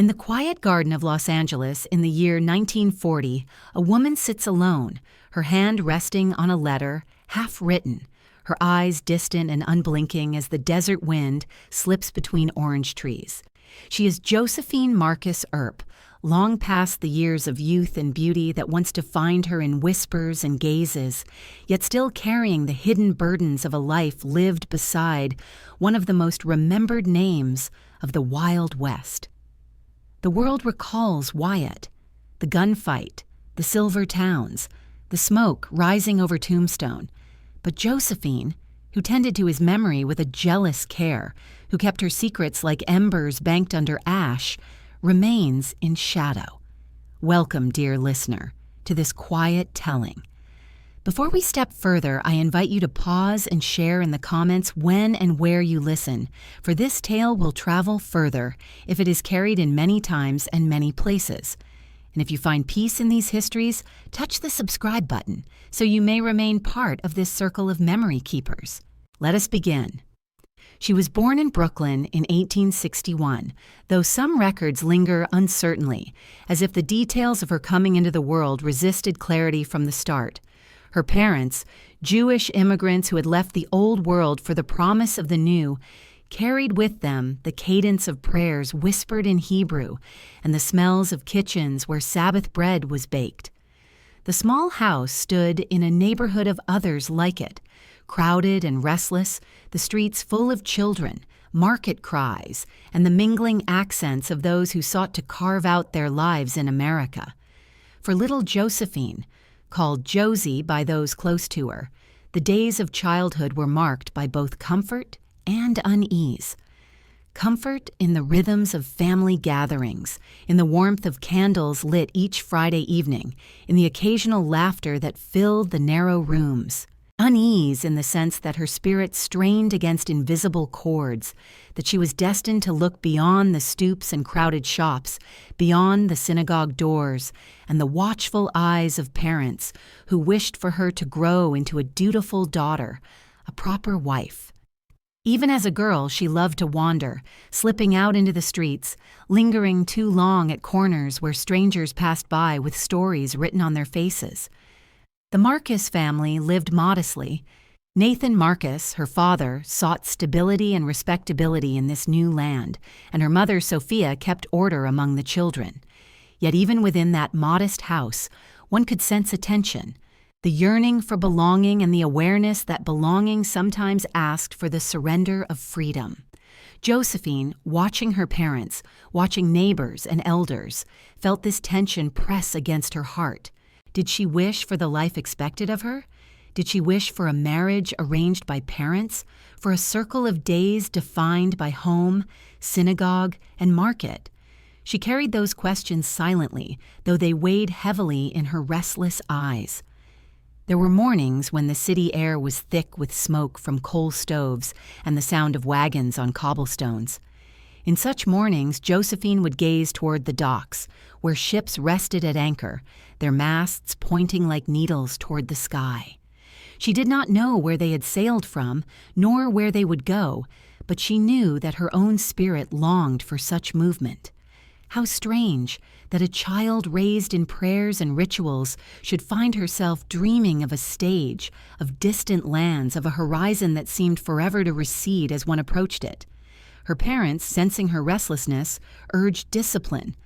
In the quiet garden of Los Angeles in the year 1940, a woman sits alone, her hand resting on a letter, half written, her eyes distant and unblinking as the desert wind slips between orange trees. She is Josephine Marcus Earp, long past the years of youth and beauty that once defined her in whispers and gazes, yet still carrying the hidden burdens of a life lived beside one of the most remembered names of the Wild West. The world recalls Wyatt, the gunfight, the silver towns, the smoke rising over Tombstone. But Josephine, who tended to his memory with a jealous care, who kept her secrets like embers banked under ash, remains in shadow. Welcome, dear listener, to this quiet telling. Before we step further, I invite you to pause and share in the comments when and where you listen, for this tale will travel further if it is carried in many times and many places. And if you find peace in these histories, touch the subscribe button so you may remain part of this circle of memory keepers. Let us begin. She was born in Brooklyn in 1861, though some records linger uncertainly, as if the details of her coming into the world resisted clarity from the start. Her parents, Jewish immigrants who had left the old world for the promise of the new, carried with them the cadence of prayers whispered in Hebrew and the smells of kitchens where Sabbath bread was baked. The small house stood in a neighborhood of others like it, crowded and restless, the streets full of children, market cries, and the mingling accents of those who sought to carve out their lives in America. For little Josephine, called Josie by those close to her, the days of childhood were marked by both comfort and unease. Comfort in the rhythms of family gatherings, in the warmth of candles lit each Friday evening, in the occasional laughter that filled the narrow rooms. Unease in the sense that her spirit strained against invisible cords, that she was destined to look beyond the stoops and crowded shops, beyond the synagogue doors, and the watchful eyes of parents who wished for her to grow into a dutiful daughter, a proper wife. Even as a girl, she loved to wander, slipping out into the streets, lingering too long at corners where strangers passed by with stories written on their faces. The Marcus family lived modestly. Nathan Marcus, her father, sought stability and respectability in this new land, and her mother, Sophia, kept order among the children. Yet even within that modest house, one could sense a tension, the yearning for belonging and the awareness that belonging sometimes asked for the surrender of freedom. Josephine, watching her parents, watching neighbors and elders, felt this tension press against her heart. Did she wish for the life expected of her? Did she wish for a marriage arranged by parents, for a circle of days defined by home, synagogue, and market? She carried those questions silently, though they weighed heavily in her restless eyes. There were mornings when the city air was thick with smoke from coal stoves and the sound of wagons on cobblestones. In such mornings, Josephine would gaze toward the docks, where ships rested at anchor, their masts pointing like needles toward the sky. She did not know where they had sailed from, nor where they would go, but she knew that her own spirit longed for such movement. How strange that a child raised in prayers and rituals should find herself dreaming of a stage, of distant lands, of a horizon that seemed forever to recede as one approached it. Her parents, sensing her restlessness, urged discipline,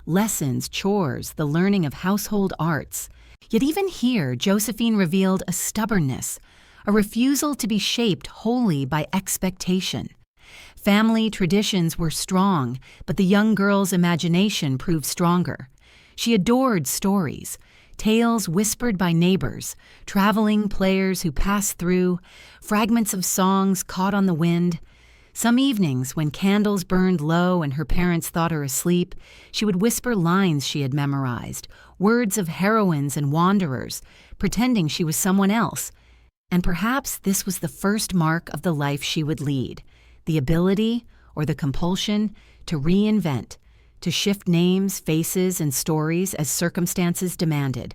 lessons, chores, the learning of household arts. Yet even here, Josephine revealed a stubbornness, a refusal to be shaped wholly by expectation. Family traditions were strong, but the young girl's imagination proved stronger. She adored stories, tales whispered by neighbors, traveling players who passed through, fragments of songs caught on the wind. Some evenings, when candles burned low and her parents thought her asleep, she would whisper lines she had memorized, words of heroines and wanderers, pretending she was someone else. And perhaps this was the first mark of the life she would lead, the ability, or the compulsion, to reinvent, to shift names, faces, and stories as circumstances demanded.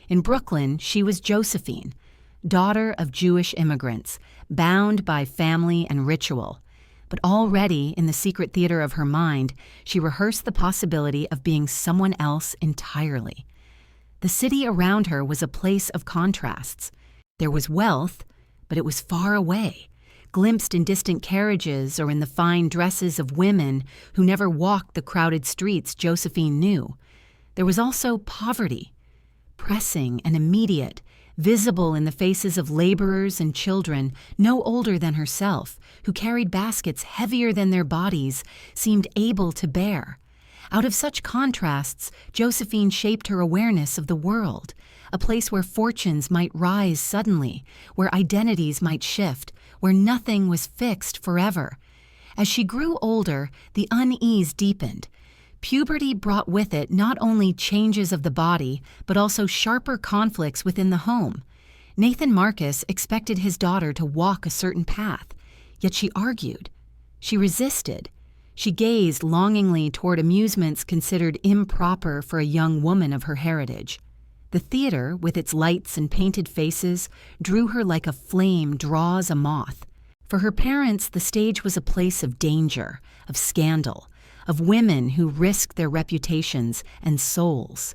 In Brooklyn, she was Josephine, daughter of Jewish immigrants, bound by family and ritual. But already in the secret theater of her mind, she rehearsed the possibility of being someone else entirely. The city around her was a place of contrasts. There was wealth, but it was far away, glimpsed in distant carriages or in the fine dresses of women who never walked the crowded streets Josephine knew. There was also poverty, pressing and immediate, visible in the faces of laborers and children no older than herself, who carried baskets heavier than their bodies seemed able to bear. Out of such contrasts, Josephine shaped her awareness of the world, a place where fortunes might rise suddenly, where identities might shift, where nothing was fixed forever. As she grew older, the unease deepened. Puberty brought with it not only changes of the body, but also sharper conflicts within the home. Nathan Marcus expected his daughter to walk a certain path, yet she argued. She resisted. She gazed longingly toward amusements considered improper for a young woman of her heritage. The theater, with its lights and painted faces, drew her like a flame draws a moth. For her parents, the stage was a place of danger, of scandal, of women who risked their reputations and souls.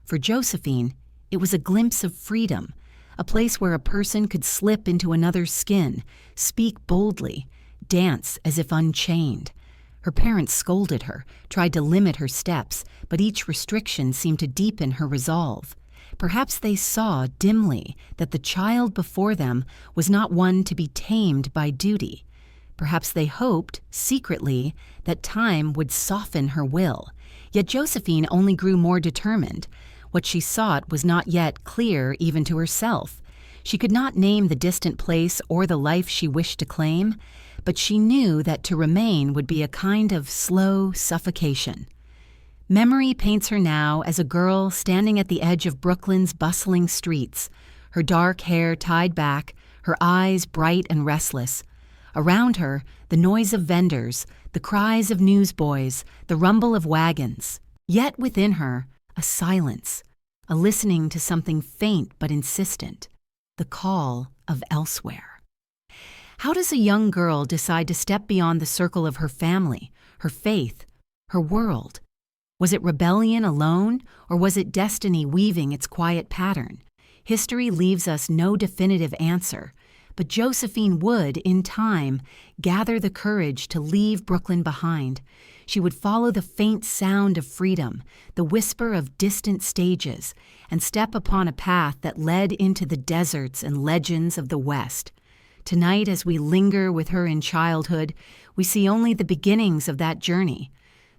For Josephine, it was a glimpse of freedom, a place where a person could slip into another's skin, speak boldly, dance as if unchained. Her parents scolded her, tried to limit her steps, but each restriction seemed to deepen her resolve. Perhaps they saw dimly that the child before them was not one to be tamed by duty. Perhaps they hoped, secretly, that time would soften her will. Yet Josephine only grew more determined. What she sought was not yet clear even to herself. She could not name the distant place or the life she wished to claim, but she knew that to remain would be a kind of slow suffocation. Memory paints her now as a girl standing at the edge of Brooklyn's bustling streets, her dark hair tied back, her eyes bright and restless. Around her, the noise of vendors, the cries of newsboys, the rumble of wagons. Yet within her, a silence, a listening to something faint but insistent, the call of elsewhere. How does a young girl decide to step beyond the circle of her family, her faith, her world? Was it rebellion alone, or was it destiny weaving its quiet pattern? History leaves us no definitive answer, but Josephine would, in time, gather the courage to leave Brooklyn behind. She would follow the faint sound of freedom, the whisper of distant stages, and step upon a path that led into the deserts and legends of the West. Tonight, as we linger with her in childhood, we see only the beginnings of that journey.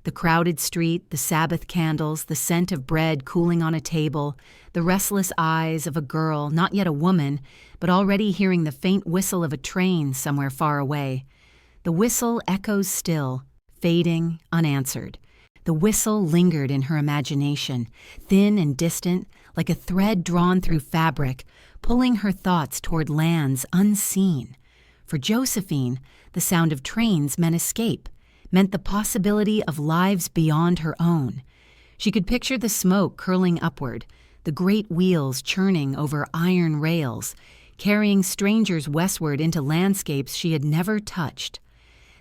The crowded street, the Sabbath candles, the scent of bread cooling on a table, the restless eyes of a girl, not yet a woman, but already hearing the faint whistle of a train somewhere far away. The whistle echoes still, fading, unanswered. The whistle lingered in her imagination, thin and distant, like a thread drawn through fabric, pulling her thoughts toward lands unseen. For Josephine, the sound of trains meant escape, meant the possibility of lives beyond her own. She could picture the smoke curling upward, the great wheels churning over iron rails, carrying strangers westward into landscapes she had never touched.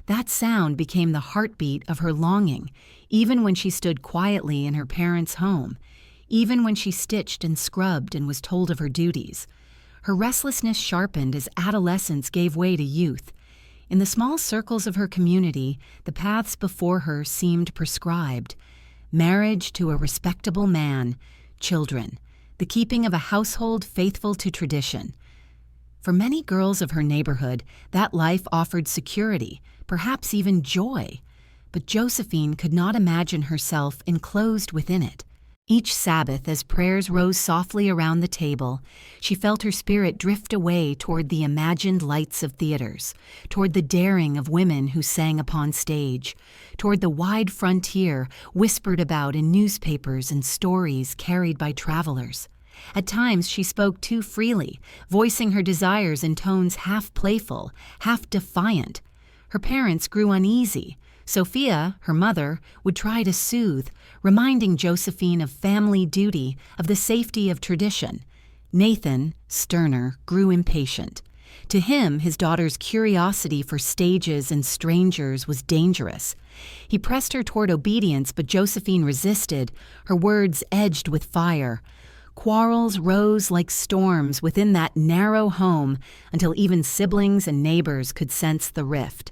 That sound became the heartbeat of her longing, even when she stood quietly in her parents' home, even when she stitched and scrubbed and was told of her duties. Her restlessness sharpened as adolescence gave way to youth. In the small circles of her community, the paths before her seemed prescribed. Marriage to a respectable man, children, the keeping of a household faithful to tradition. For many girls of her neighborhood, that life offered security, perhaps even joy. But Josephine could not imagine herself enclosed within it. Each Sabbath, as prayers rose softly around the table, she felt her spirit drift away toward the imagined lights of theaters, toward the daring of women who sang upon stage, toward the wide frontier whispered about in newspapers and stories carried by travelers. At times she spoke too freely, voicing her desires in tones half playful, half defiant. Her parents grew uneasy. Sophia, her mother, would try to soothe, reminding Josephine of family duty, of the safety of tradition. Nathan, sterner, grew impatient. To him, his daughter's curiosity for stages and strangers was dangerous. He pressed her toward obedience, but Josephine resisted, her words edged with fire. Quarrels rose like storms within that narrow home until even siblings and neighbors could sense the rift.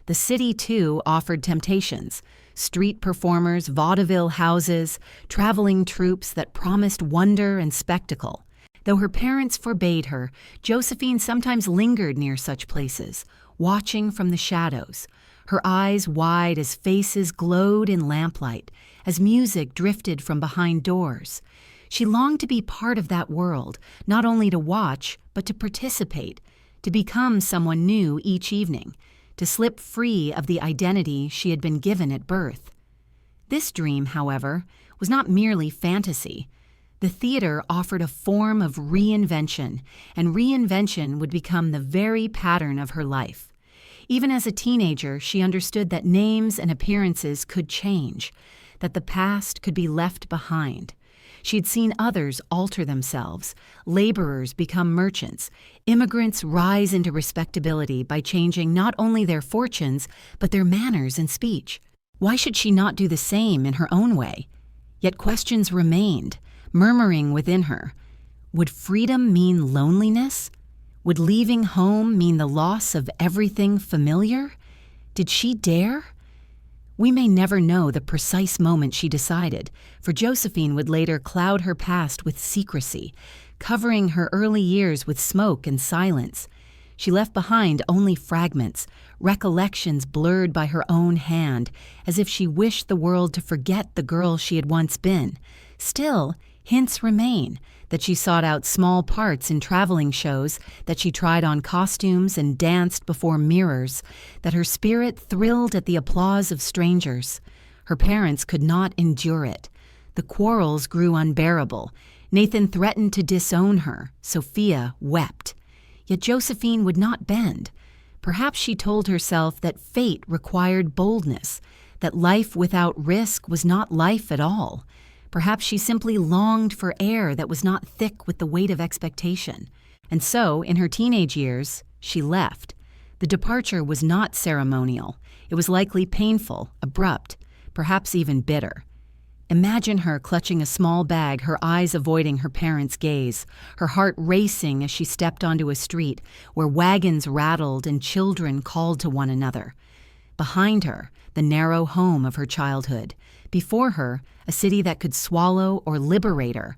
The city, too, offered temptations. Street performers, vaudeville houses, traveling troupes that promised wonder and spectacle. Though her parents forbade her, Josephine sometimes lingered near such places, watching from the shadows, her eyes wide as faces glowed in lamplight, as music drifted from behind doors. She longed to be part of that world, not only to watch, but to participate, to become someone new each evening, to slip free of the identity she had been given at birth. This dream, however, was not merely fantasy. The theater offered a form of reinvention, and reinvention would become the very pattern of her life. Even as a teenager, she understood that names and appearances could change, that the past could be left behind. She had seen others alter themselves, laborers become merchants, immigrants rise into respectability by changing not only their fortunes, but their manners and speech. Why should she not do the same in her own way? Yet questions remained, murmuring within her. Would freedom mean loneliness? Would leaving home mean the loss of everything familiar? Did she dare? We may never know the precise moment she decided, for Josephine would later cloud her past with secrecy, covering her early years with smoke and silence. She left behind only fragments, recollections blurred by her own hand, as if she wished the world to forget the girl she had once been. Still, hints remain that she sought out small parts in traveling shows, that she tried on costumes and danced before mirrors, that her spirit thrilled at the applause of strangers. Her parents could not endure it. The quarrels grew unbearable. Nathan threatened to disown her. Sophia wept. Yet Josephine would not bend. Perhaps she told herself that fate required boldness, that life without risk was not life at all. Perhaps she simply longed for air that was not thick with the weight of expectation. And so, in her teenage years, she left. The departure was not ceremonial. It was likely painful, abrupt, perhaps even bitter. Imagine her clutching a small bag, her eyes avoiding her parents' gaze, her heart racing as she stepped onto a street where wagons rattled and children called to one another. Behind her, the narrow home of her childhood. Before her, a city that could swallow or liberate her.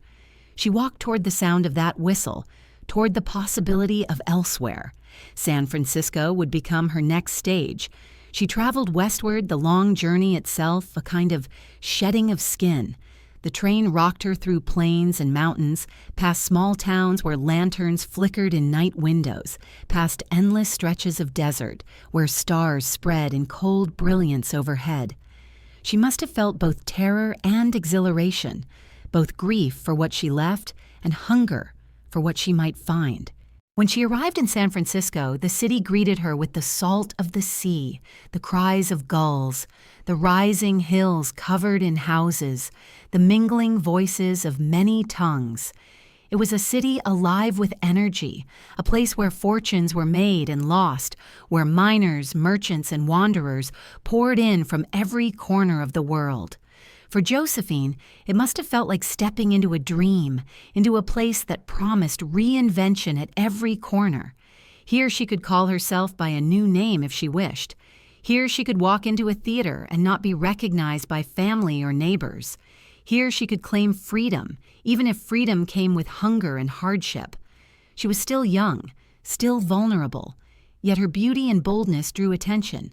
She walked toward the sound of that whistle, toward the possibility of elsewhere. San Francisco would become her next stage. She traveled westward, the long journey itself a kind of shedding of skin. The train rocked her through plains and mountains, past small towns where lanterns flickered in night windows, past endless stretches of desert where stars spread in cold brilliance overhead. She must have felt both terror and exhilaration, both grief for what she left and hunger for what she might find. When she arrived in San Francisco, the city greeted her with the salt of the sea, the cries of gulls, the rising hills covered in houses, the mingling voices of many tongues. It was a city alive with energy, a place where fortunes were made and lost, where miners, merchants, and wanderers poured in from every corner of the world. For Josephine, it must have felt like stepping into a dream, into a place that promised reinvention at every corner. Here she could call herself by a new name if she wished. Here she could walk into a theater and not be recognized by family or neighbors. Here she could claim freedom, even if freedom came with hunger and hardship. She was still young, still vulnerable, yet her beauty and boldness drew attention.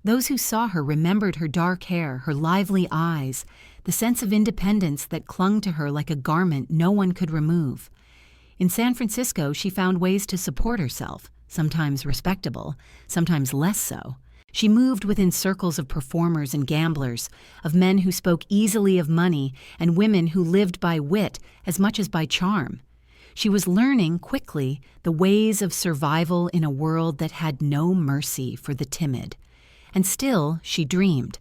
Those who saw her remembered her dark hair, her lively eyes, the sense of independence that clung to her like a garment no one could remove. In San Francisco, she found ways to support herself, sometimes respectable, sometimes less so. She moved within circles of performers and gamblers, of men who spoke easily of money and women who lived by wit as much as by charm. She was learning quickly the ways of survival in a world that had no mercy for the timid. And still, she dreamed.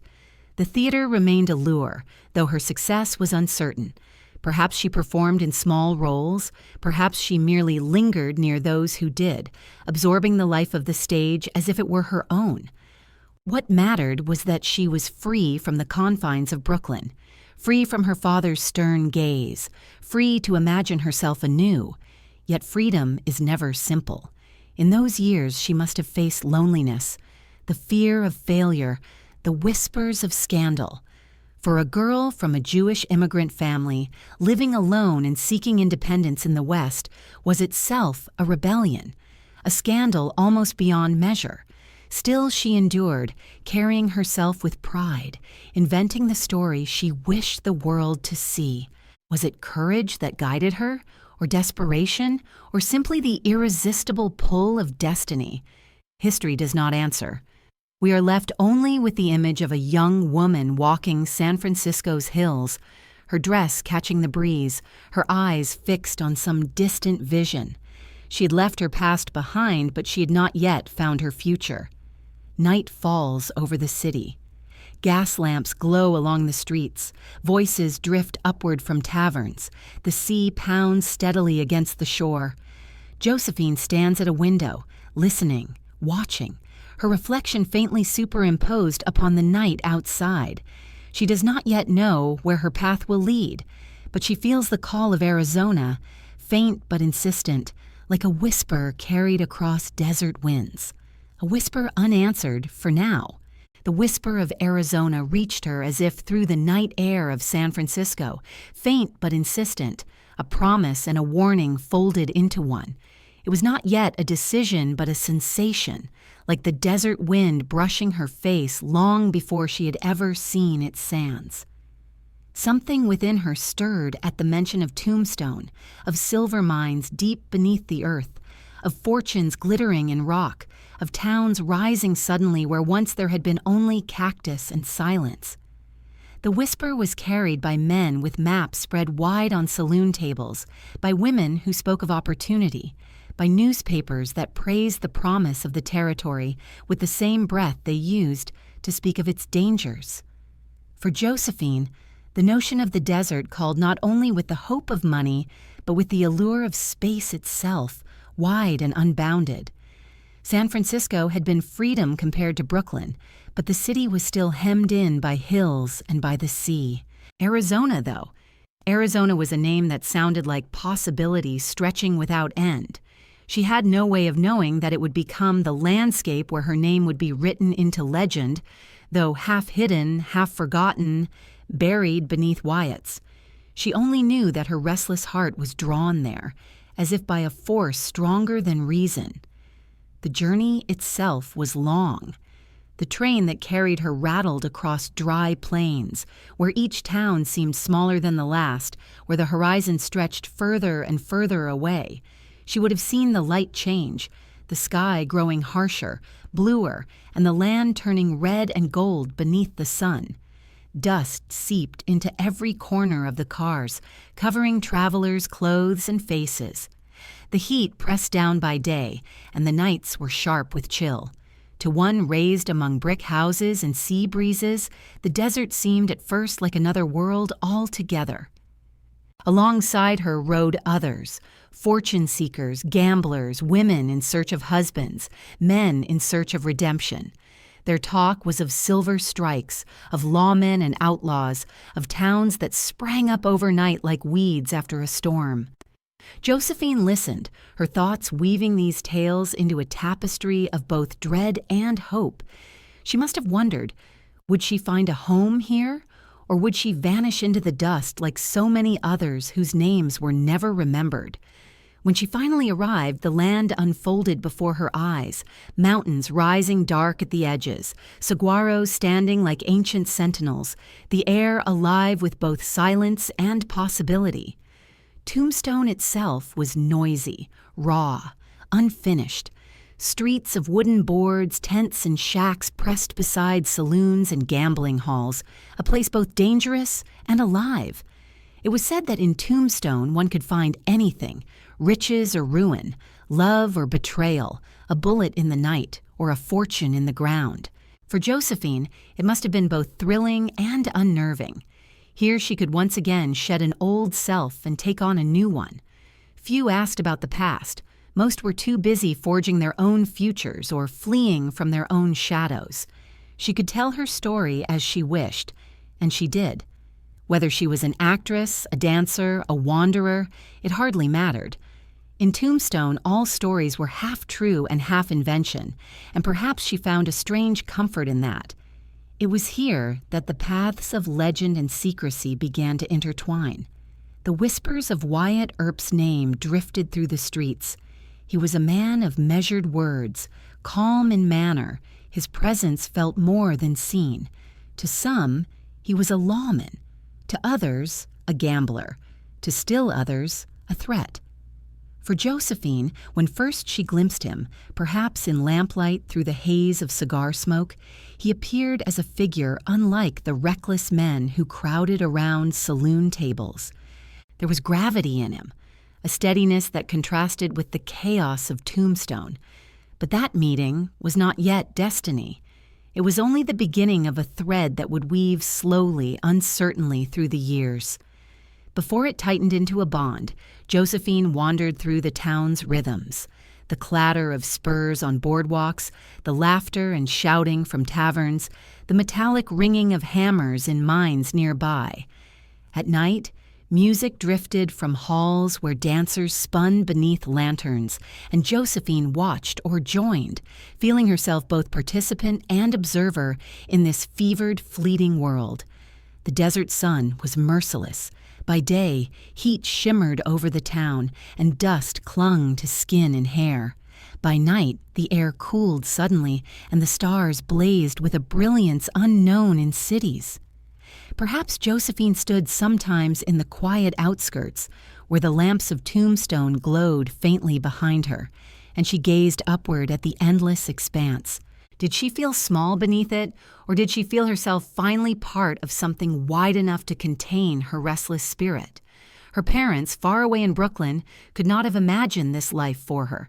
The theater remained a lure, though her success was uncertain. Perhaps she performed in small roles. Perhaps she merely lingered near those who did, absorbing the life of the stage as if it were her own. What mattered was that she was free from the confines of Brooklyn, free from her father's stern gaze, free to imagine herself anew. Yet freedom is never simple. In those years, she must have faced loneliness, the fear of failure, the whispers of scandal. For a girl from a Jewish immigrant family, living alone and seeking independence in the West was itself a rebellion, a scandal almost beyond measure. Still she endured, carrying herself with pride, inventing the story she wished the world to see. Was it courage that guided her, or desperation, or simply the irresistible pull of destiny? History does not answer. We are left only with the image of a young woman walking San Francisco's hills, her dress catching the breeze, her eyes fixed on some distant vision. She had left her past behind, but she had not yet found her future. Night falls over the city. Gas lamps glow along the streets. Voices drift upward from taverns. The sea pounds steadily against the shore. Josephine stands at a window, listening, watching, her reflection faintly superimposed upon the night outside. She does not yet know where her path will lead, but she feels the call of Arizona, faint but insistent, like a whisper carried across desert winds. A whisper unanswered for now. The whisper of Arizona reached her as if through the night air of San Francisco, faint but insistent, a promise and a warning folded into one. It was not yet a decision but a sensation, like the desert wind brushing her face long before she had ever seen its sands. Something within her stirred at the mention of Tombstone, of silver mines deep beneath the earth, of fortunes glittering in rock, of towns rising suddenly where once there had been only cactus and silence. The whisper was carried by men with maps spread wide on saloon tables, by women who spoke of opportunity, by newspapers that praised the promise of the territory with the same breath they used to speak of its dangers. For Josephine, the notion of the desert called not only with the hope of money, but with the allure of space itself, wide and unbounded. San Francisco had been freedom compared to Brooklyn, but the city was still hemmed in by hills and by the sea. Arizona, though. Arizona was a name that sounded like possibility stretching without end. She had no way of knowing that it would become the landscape where her name would be written into legend, though half hidden, half forgotten, buried beneath Wyatt's. She only knew that her restless heart was drawn there, as if by a force stronger than reason. The journey itself was long. The train that carried her rattled across dry plains, where each town seemed smaller than the last, where the horizon stretched further and further away. She would have seen the light change, the sky growing harsher, bluer, and the land turning red and gold beneath the sun. Dust seeped into every corner of the cars, covering travelers' clothes and faces. The heat pressed down by day, and the nights were sharp with chill. To one raised among brick houses and sea breezes, the desert seemed at first like another world altogether. Alongside her rode others, fortune seekers, gamblers, women in search of husbands, men in search of redemption. Their talk was of silver strikes, of lawmen and outlaws, of towns that sprang up overnight like weeds after a storm. Josephine listened, her thoughts weaving these tales into a tapestry of both dread and hope. She must have wondered, would she find a home here, or would she vanish into the dust like so many others whose names were never remembered? When she finally arrived, the land unfolded before her eyes, mountains rising dark at the edges, saguaros standing like ancient sentinels, the air alive with both silence and possibility. Tombstone itself was noisy, raw, unfinished. Streets of wooden boards, tents and shacks pressed beside saloons and gambling halls, a place both dangerous and alive. It was said that in Tombstone one could find anything, riches or ruin, love or betrayal, a bullet in the night, or a fortune in the ground. For Josephine, it must have been both thrilling and unnerving. Here she could once again shed an old self and take on a new one. Few asked about the past. Most were too busy forging their own futures or fleeing from their own shadows. She could tell her story as she wished, and she did. Whether she was an actress, a dancer, a wanderer, it hardly mattered. In Tombstone, all stories were half true and half invention, and perhaps she found a strange comfort in that. It was here that the paths of legend and secrecy began to intertwine. The whispers of Wyatt Earp's name drifted through the streets. He was a man of measured words, calm in manner. His presence felt more than seen. To some, he was a lawman. To others, a gambler. To still others, a threat. For Josephine, when first she glimpsed him, perhaps in lamplight through the haze of cigar smoke, he appeared as a figure unlike the reckless men who crowded around saloon tables. There was gravity in him, a steadiness that contrasted with the chaos of Tombstone. But that meeting was not yet destiny. It was only the beginning of a thread that would weave slowly, uncertainly through the years. Before it tightened into a bond, Josephine wandered through the town's rhythms, the clatter of spurs on boardwalks, the laughter and shouting from taverns, the metallic ringing of hammers in mines nearby. At night, music drifted from halls where dancers spun beneath lanterns, and Josephine watched or joined, feeling herself both participant and observer in this fevered, fleeting world. The desert sun was merciless. By day, heat shimmered over the town, and dust clung to skin and hair. By night, the air cooled suddenly, and the stars blazed with a brilliance unknown in cities. Perhaps Josephine stood sometimes in the quiet outskirts, where the lamps of Tombstone glowed faintly behind her, and she gazed upward at the endless expanse. Did she feel small beneath it, or did she feel herself finally part of something wide enough to contain her restless spirit? Her parents, far away in Brooklyn, could not have imagined this life for her.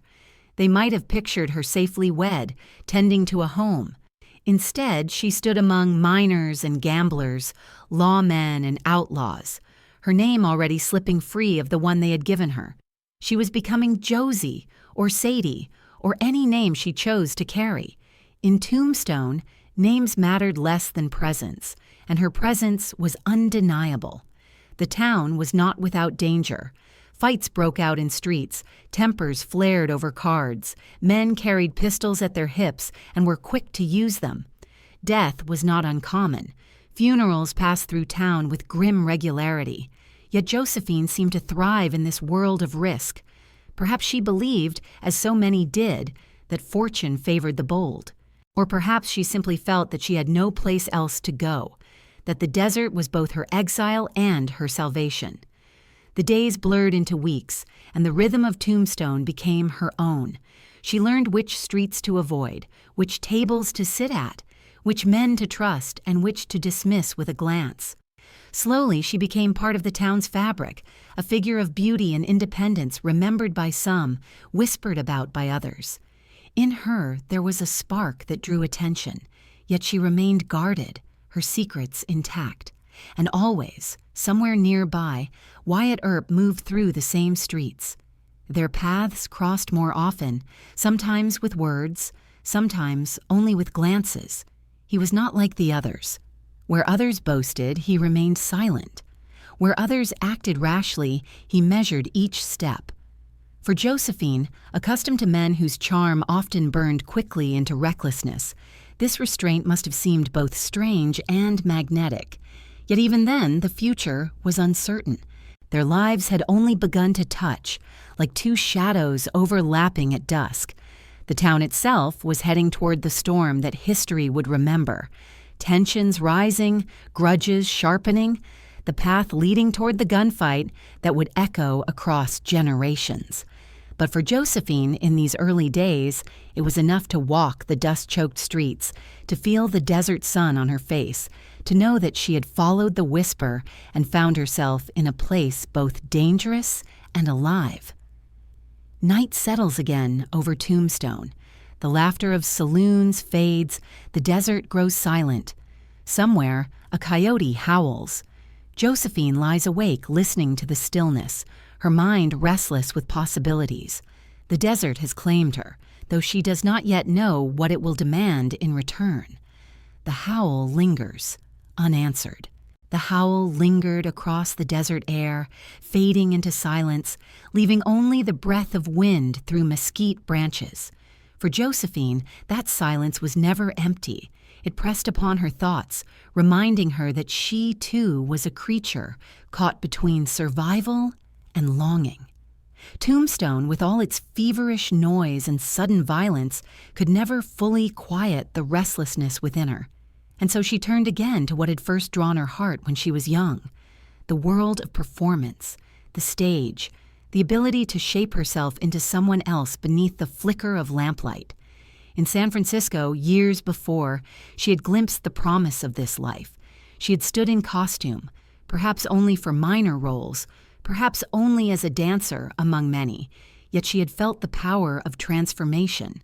They might have pictured her safely wed, tending to a home. Instead, she stood among miners and gamblers, lawmen and outlaws, her name already slipping free of the one they had given her. She was becoming Josie, or Sadie, or any name she chose to carry. In Tombstone, names mattered less than presence, and her presence was undeniable. The town was not without danger. Fights broke out in streets, tempers flared over cards, men carried pistols at their hips and were quick to use them. Death was not uncommon. Funerals passed through town with grim regularity. Yet Josephine seemed to thrive in this world of risk. Perhaps she believed, as so many did, that fortune favored the bold. Or perhaps she simply felt that she had no place else to go, that the desert was both her exile and her salvation. The days blurred into weeks, and the rhythm of Tombstone became her own. She learned which streets to avoid, which tables to sit at, which men to trust, and which to dismiss with a glance. Slowly, she became part of the town's fabric, a figure of beauty and independence remembered by some, whispered about by others. In her, there was a spark that drew attention, yet she remained guarded, her secrets intact. And always, somewhere nearby, Wyatt Earp moved through the same streets. Their paths crossed more often, sometimes with words, sometimes only with glances. He was not like the others. Where others boasted, he remained silent. Where others acted rashly, he measured each step. For Josephine, accustomed to men whose charm often burned quickly into recklessness, this restraint must have seemed both strange and magnetic. Yet even then, the future was uncertain. Their lives had only begun to touch, like two shadows overlapping at dusk. The town itself was heading toward the storm that history would remember. Tensions rising, grudges sharpening, the path leading toward the gunfight that would echo across generations. But for Josephine, in these early days, it was enough to walk the dust-choked streets, to feel the desert sun on her face, to know that she had followed the whisper and found herself in a place both dangerous and alive. Night settles again over Tombstone. The laughter of saloons fades, the desert grows silent. Somewhere, a coyote howls. Josephine lies awake listening to the stillness, her mind restless with possibilities. The desert has claimed her, though she does not yet know what it will demand in return. The howl lingers, unanswered. The howl lingered across the desert air, fading into silence, leaving only the breath of wind through mesquite branches. For Josephine, that silence was never empty. It pressed upon her thoughts, reminding her that she too was a creature caught between survival and longing. Tombstone, with all its feverish noise and sudden violence, could never fully quiet the restlessness within her. And so she turned again to what had first drawn her heart when she was young: the world of performance, the stage, the ability to shape herself into someone else beneath the flicker of lamplight. In San Francisco, years before, she had glimpsed the promise of this life. She had stood in costume, perhaps only for minor roles, perhaps only as a dancer among many, yet she had felt the power of transformation.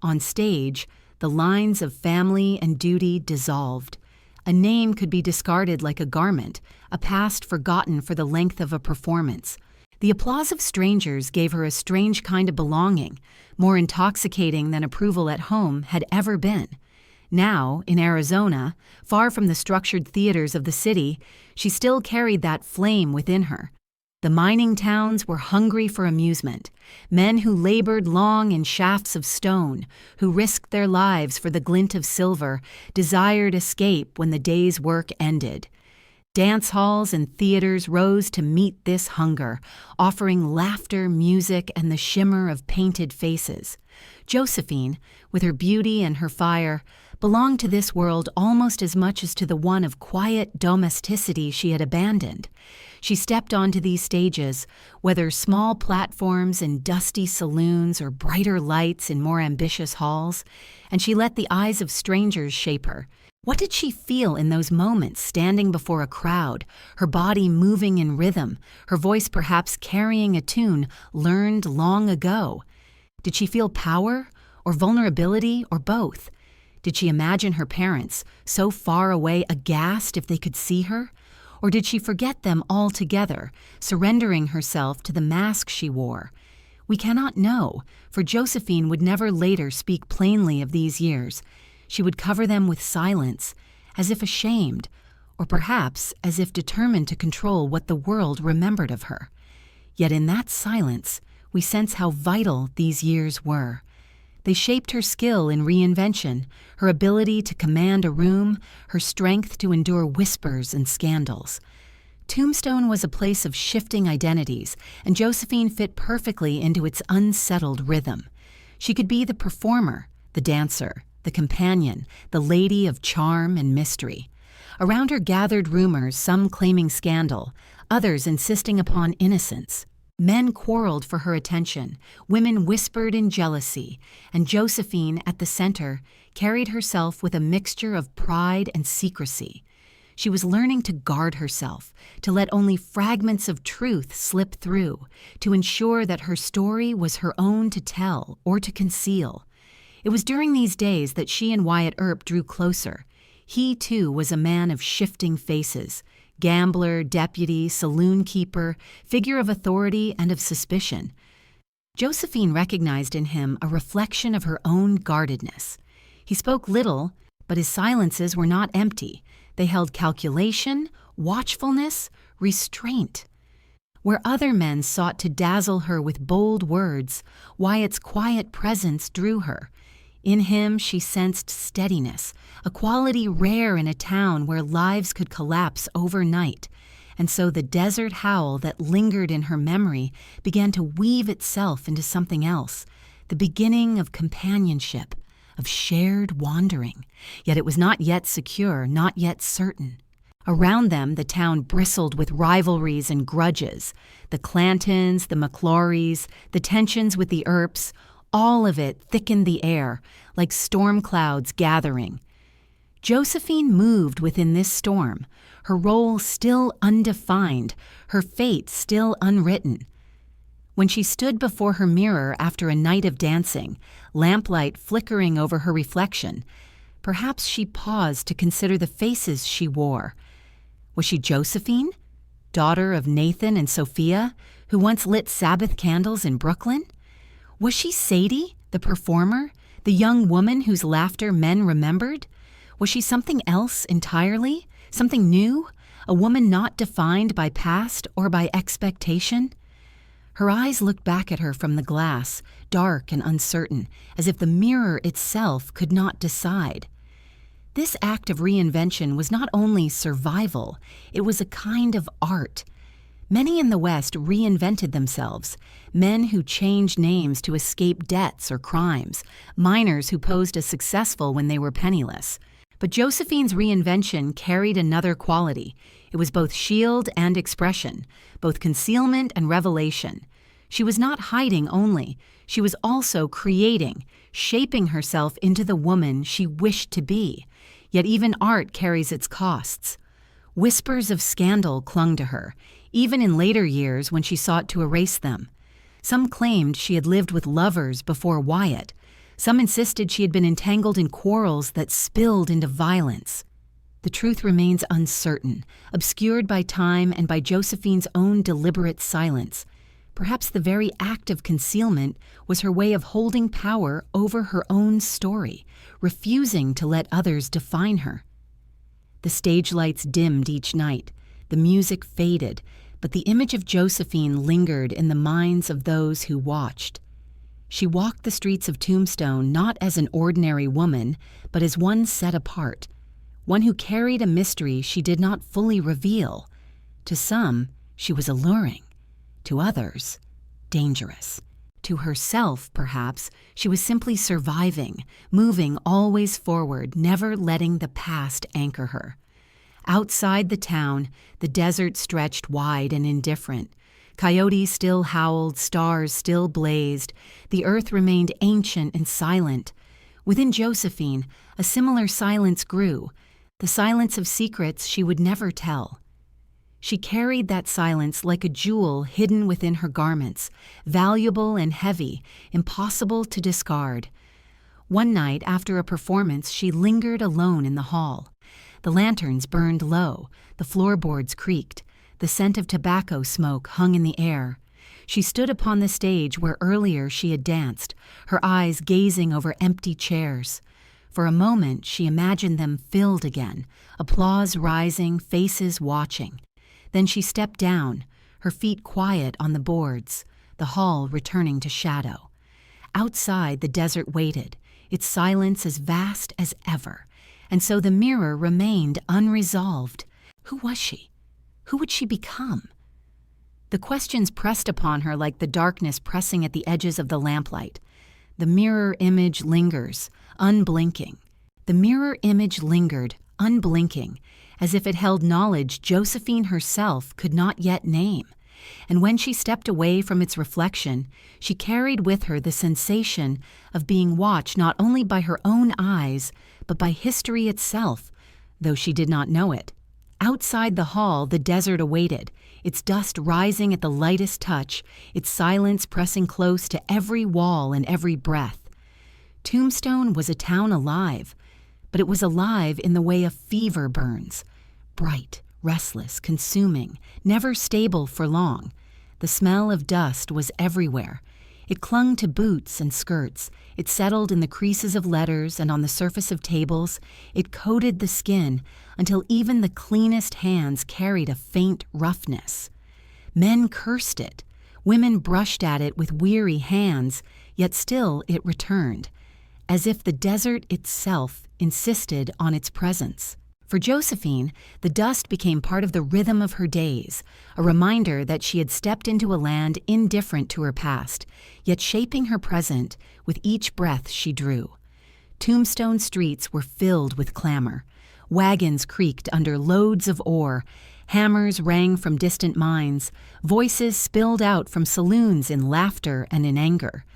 On stage, the lines of family and duty dissolved. A name could be discarded like a garment, a past forgotten for the length of a performance. The applause of strangers gave her a strange kind of belonging, more intoxicating than approval at home had ever been. Now, in Arizona, far from the structured theaters of the city, she still carried that flame within her. The mining towns were hungry for amusement, men who labored long in shafts of stone, who risked their lives for the glint of silver, desired escape when the day's work ended. Dance halls and theaters rose to meet this hunger, offering laughter, music, and the shimmer of painted faces. Josephine, with her beauty and her fire, belonged to this world almost as much as to the one of quiet domesticity she had abandoned. She stepped onto these stages, whether small platforms in dusty saloons or brighter lights in more ambitious halls, and she let the eyes of strangers shape her. What did she feel in those moments standing before a crowd, her body moving in rhythm, her voice perhaps carrying a tune learned long ago? Did she feel power or vulnerability or both? Did she imagine her parents, so far away, aghast if they could see her? Or did she forget them altogether, surrendering herself to the mask she wore? We cannot know, for Josephine would never later speak plainly of these years. She would cover them with silence, as if ashamed, or perhaps as if determined to control what the world remembered of her. Yet in that silence, we sense how vital these years were. They shaped her skill in reinvention, her ability to command a room, her strength to endure whispers and scandals. Tombstone was a place of shifting identities, and Josephine fit perfectly into its unsettled rhythm. She could be the performer, the dancer, the companion, the lady of charm and mystery. Around her gathered rumors, some claiming scandal, others insisting upon innocence. Men quarreled for her attention, women whispered in jealousy, and Josephine, at the center, carried herself with a mixture of pride and secrecy. She was learning to guard herself, to let only fragments of truth slip through, to ensure that her story was her own to tell or to conceal. It was during these days that she and Wyatt Earp drew closer. He, too, was a man of shifting faces. Gambler, deputy, saloon keeper, figure of authority and of suspicion. Josephine recognized in him a reflection of her own guardedness. He spoke little, but his silences were not empty. They held calculation, watchfulness, restraint. Where other men sought to dazzle her with bold words, Wyatt's quiet presence drew her. In him she sensed steadiness, a quality rare in a town where lives could collapse overnight, and so the desert howl that lingered in her memory began to weave itself into something else, the beginning of companionship, of shared wandering. Yet it was not yet secure, not yet certain. Around them, the town bristled with rivalries and grudges. The Clantons, the McClorys, the tensions with the Earps, all of it thickened the air, like storm clouds gathering. Josephine moved within this storm, her role still undefined, her fate still unwritten. When she stood before her mirror after a night of dancing, lamplight flickering over her reflection, perhaps she paused to consider the faces she wore. Was she Josephine, daughter of Nathan and Sophia, who once lit Sabbath candles in Brooklyn? Was she Sadie, the performer, the young woman whose laughter men remembered? Was she something else entirely, something new, a woman not defined by past or by expectation? Her eyes looked back at her from the glass, dark and uncertain, as if the mirror itself could not decide. This act of reinvention was not only survival, it was a kind of art. Many in the West reinvented themselves, men who changed names to escape debts or crimes, miners who posed as successful when they were penniless. But Josephine's reinvention carried another quality. It was both shield and expression, both concealment and revelation. She was not hiding only, she was also creating, shaping herself into the woman she wished to be. Yet even art carries its costs. Whispers of scandal clung to her, even in later years when she sought to erase them. Some claimed she had lived with lovers before Wyatt. Some insisted she had been entangled in quarrels that spilled into violence. The truth remains uncertain, obscured by time and by Josephine's own deliberate silence. Perhaps the very act of concealment was her way of holding power over her own story, refusing to let others define her. The stage lights dimmed each night, the music faded, but the image of Josephine lingered in the minds of those who watched. She walked the streets of Tombstone not as an ordinary woman, but as one set apart, one who carried a mystery she did not fully reveal. To some, she was alluring. To others, dangerous. To herself, perhaps, she was simply surviving, moving always forward, never letting the past anchor her. Outside the town, the desert stretched wide and indifferent. Coyotes still howled, stars still blazed. The earth remained ancient and silent. Within Josephine, a similar silence grew, the silence of secrets she would never tell. She carried that silence like a jewel hidden within her garments, valuable and heavy, impossible to discard. One night after a performance, she lingered alone in the hall. The lanterns burned low, the floorboards creaked, the scent of tobacco smoke hung in the air. She stood upon the stage where earlier she had danced, her eyes gazing over empty chairs. For a moment she imagined them filled again, applause rising, faces watching. Then she stepped down, her feet quiet on the boards, the hall returning to shadow. Outside, the desert waited, its silence as vast as ever, and so the mirror remained unresolved. Who was she? Who would she become? The questions pressed upon her like the darkness pressing at the edges of the lamplight. The mirror image lingers, unblinking. The mirror image lingered, unblinking, as if it held knowledge Josephine herself could not yet name. And when she stepped away from its reflection, she carried with her the sensation of being watched not only by her own eyes, but by history itself, though she did not know it. Outside the hall, the desert awaited, its dust rising at the lightest touch, its silence pressing close to every wall and every breath. Tombstone was a town alive, but it was alive in the way a fever burns. Bright, restless, consuming, never stable for long. The smell of dust was everywhere. It clung to boots and skirts. It settled in the creases of letters and on the surface of tables. It coated the skin until even the cleanest hands carried a faint roughness. Men cursed it. Women brushed at it with weary hands, yet still it returned, as if the desert itself insisted on its presence. For Josephine, the dust became part of the rhythm of her days, a reminder that she had stepped into a land indifferent to her past, yet shaping her present with each breath she drew. Tombstone streets were filled with clamor. Wagons creaked under loads of ore, hammers rang from distant mines, voices spilled out from saloons in laughter and in anger.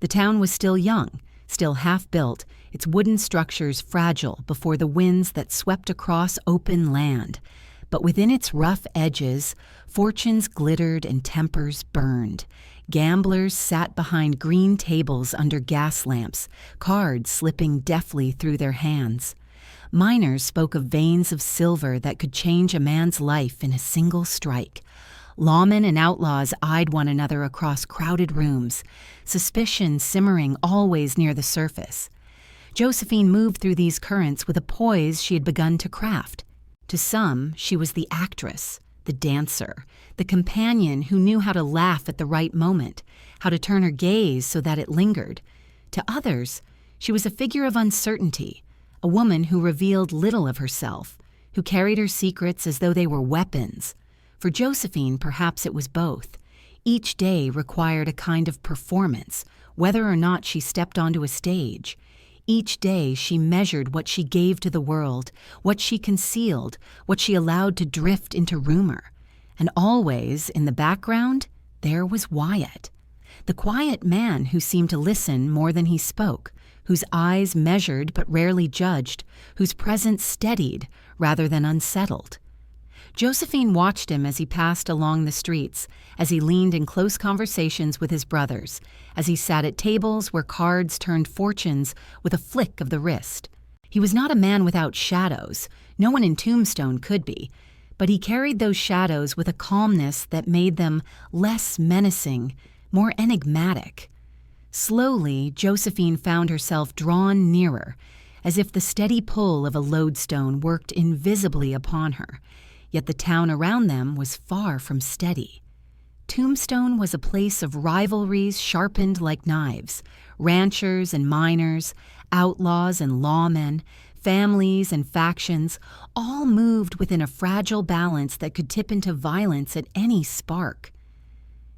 The town was still young, still half-built, its wooden structures fragile before the winds that swept across open land. But within its rough edges, fortunes glittered and tempers burned. Gamblers sat behind green tables under gas lamps, cards slipping deftly through their hands. Miners spoke of veins of silver that could change a man's life in a single strike. Lawmen and outlaws eyed one another across crowded rooms, suspicion simmering always near the surface. Josephine moved through these currents with a poise she had begun to craft. To some, she was the actress, the dancer, the companion who knew how to laugh at the right moment, how to turn her gaze so that it lingered. To others, she was a figure of uncertainty, a woman who revealed little of herself, who carried her secrets as though they were weapons. For Josephine, perhaps it was both. Each day required a kind of performance, whether or not she stepped onto a stage. Each day she measured what she gave to the world, what she concealed, what she allowed to drift into rumor. And always, in the background, there was Wyatt, the quiet man who seemed to listen more than he spoke, whose eyes measured but rarely judged, whose presence steadied rather than unsettled. Josephine watched him as he passed along the streets, as he leaned in close conversations with his brothers, as he sat at tables where cards turned fortunes with a flick of the wrist. He was not a man without shadows. No one in Tombstone could be. But he carried those shadows with a calmness that made them less menacing, more enigmatic. Slowly, Josephine found herself drawn nearer, as if the steady pull of a lodestone worked invisibly upon her. Yet the town around them was far from steady. Tombstone was a place of rivalries sharpened like knives. Ranchers and miners, outlaws and lawmen, families and factions, all moved within a fragile balance that could tip into violence at any spark.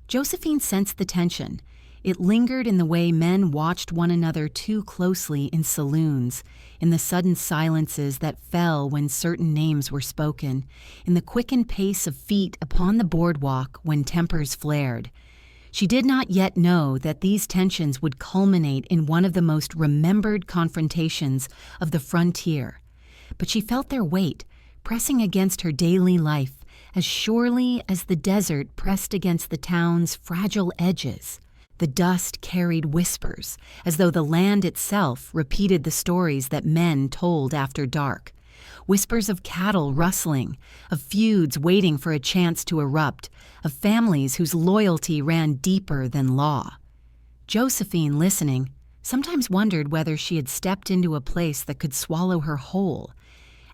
Josephine sensed the tension. It lingered in the way men watched one another too closely in saloons, in the sudden silences that fell when certain names were spoken, in the quickened pace of feet upon the boardwalk when tempers flared. She did not yet know that these tensions would culminate in one of the most remembered confrontations of the frontier, but she felt their weight, pressing against her daily life as surely as the desert pressed against the town's fragile edges. The dust carried whispers, as though the land itself repeated the stories that men told after dark. Whispers of cattle rustling, of feuds waiting for a chance to erupt, of families whose loyalty ran deeper than law. Josephine, listening, sometimes wondered whether she had stepped into a place that could swallow her whole.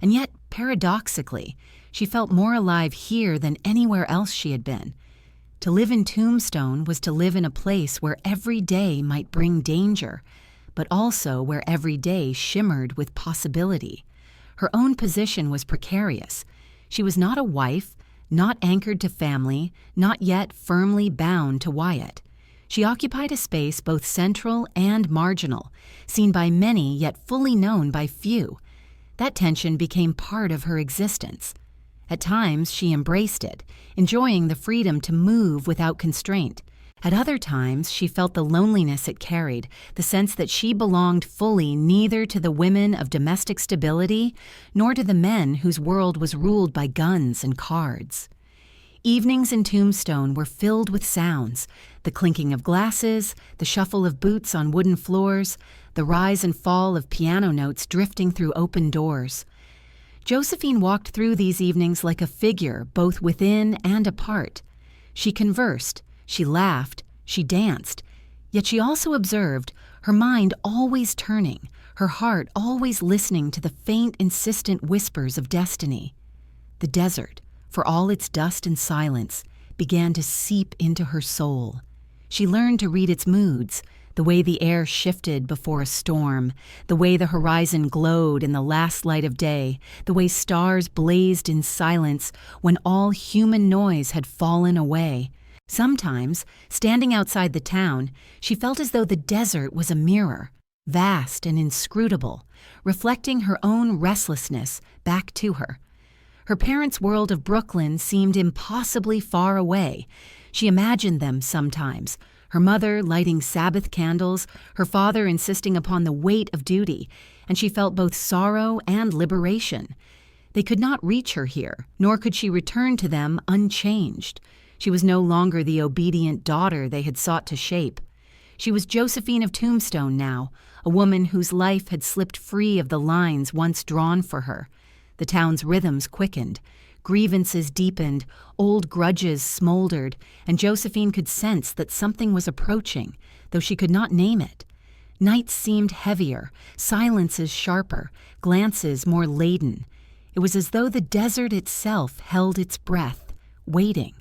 And yet, paradoxically, she felt more alive here than anywhere else she had been. To live in Tombstone was to live in a place where every day might bring danger, but also where every day shimmered with possibility. Her own position was precarious. She was not a wife, not anchored to family, not yet firmly bound to Wyatt. She occupied a space both central and marginal, seen by many yet fully known by few. That tension became part of her existence. At times, she embraced it, enjoying the freedom to move without constraint. At other times, she felt the loneliness it carried, the sense that she belonged fully neither to the women of domestic stability nor to the men whose world was ruled by guns and cards. Evenings in Tombstone were filled with sounds, the clinking of glasses, the shuffle of boots on wooden floors, the rise and fall of piano notes drifting through open doors. Josephine walked through these evenings like a figure both within and apart. She conversed, she laughed, she danced, yet she also observed, her mind always turning, her heart always listening to the faint, insistent whispers of destiny. The desert, for all its dust and silence, began to seep into her soul. She learned to read its moods, the way the air shifted before a storm, the way the horizon glowed in the last light of day, the way stars blazed in silence when all human noise had fallen away. Sometimes, standing outside the town, she felt as though the desert was a mirror, vast and inscrutable, reflecting her own restlessness back to her. Her parents' world of Brooklyn seemed impossibly far away. She imagined them sometimes, her mother lighting Sabbath candles, her father insisting upon the weight of duty, and she felt both sorrow and liberation. They could not reach her here, nor could she return to them unchanged. She was no longer the obedient daughter they had sought to shape. She was Josephine of Tombstone now, a woman whose life had slipped free of the lines once drawn for her. The town's rhythms quickened, grievances deepened, old grudges smoldered, and Josephine could sense that something was approaching, though she could not name it. Nights seemed heavier, silences sharper, glances more laden. It was as though the desert itself held its breath, waiting.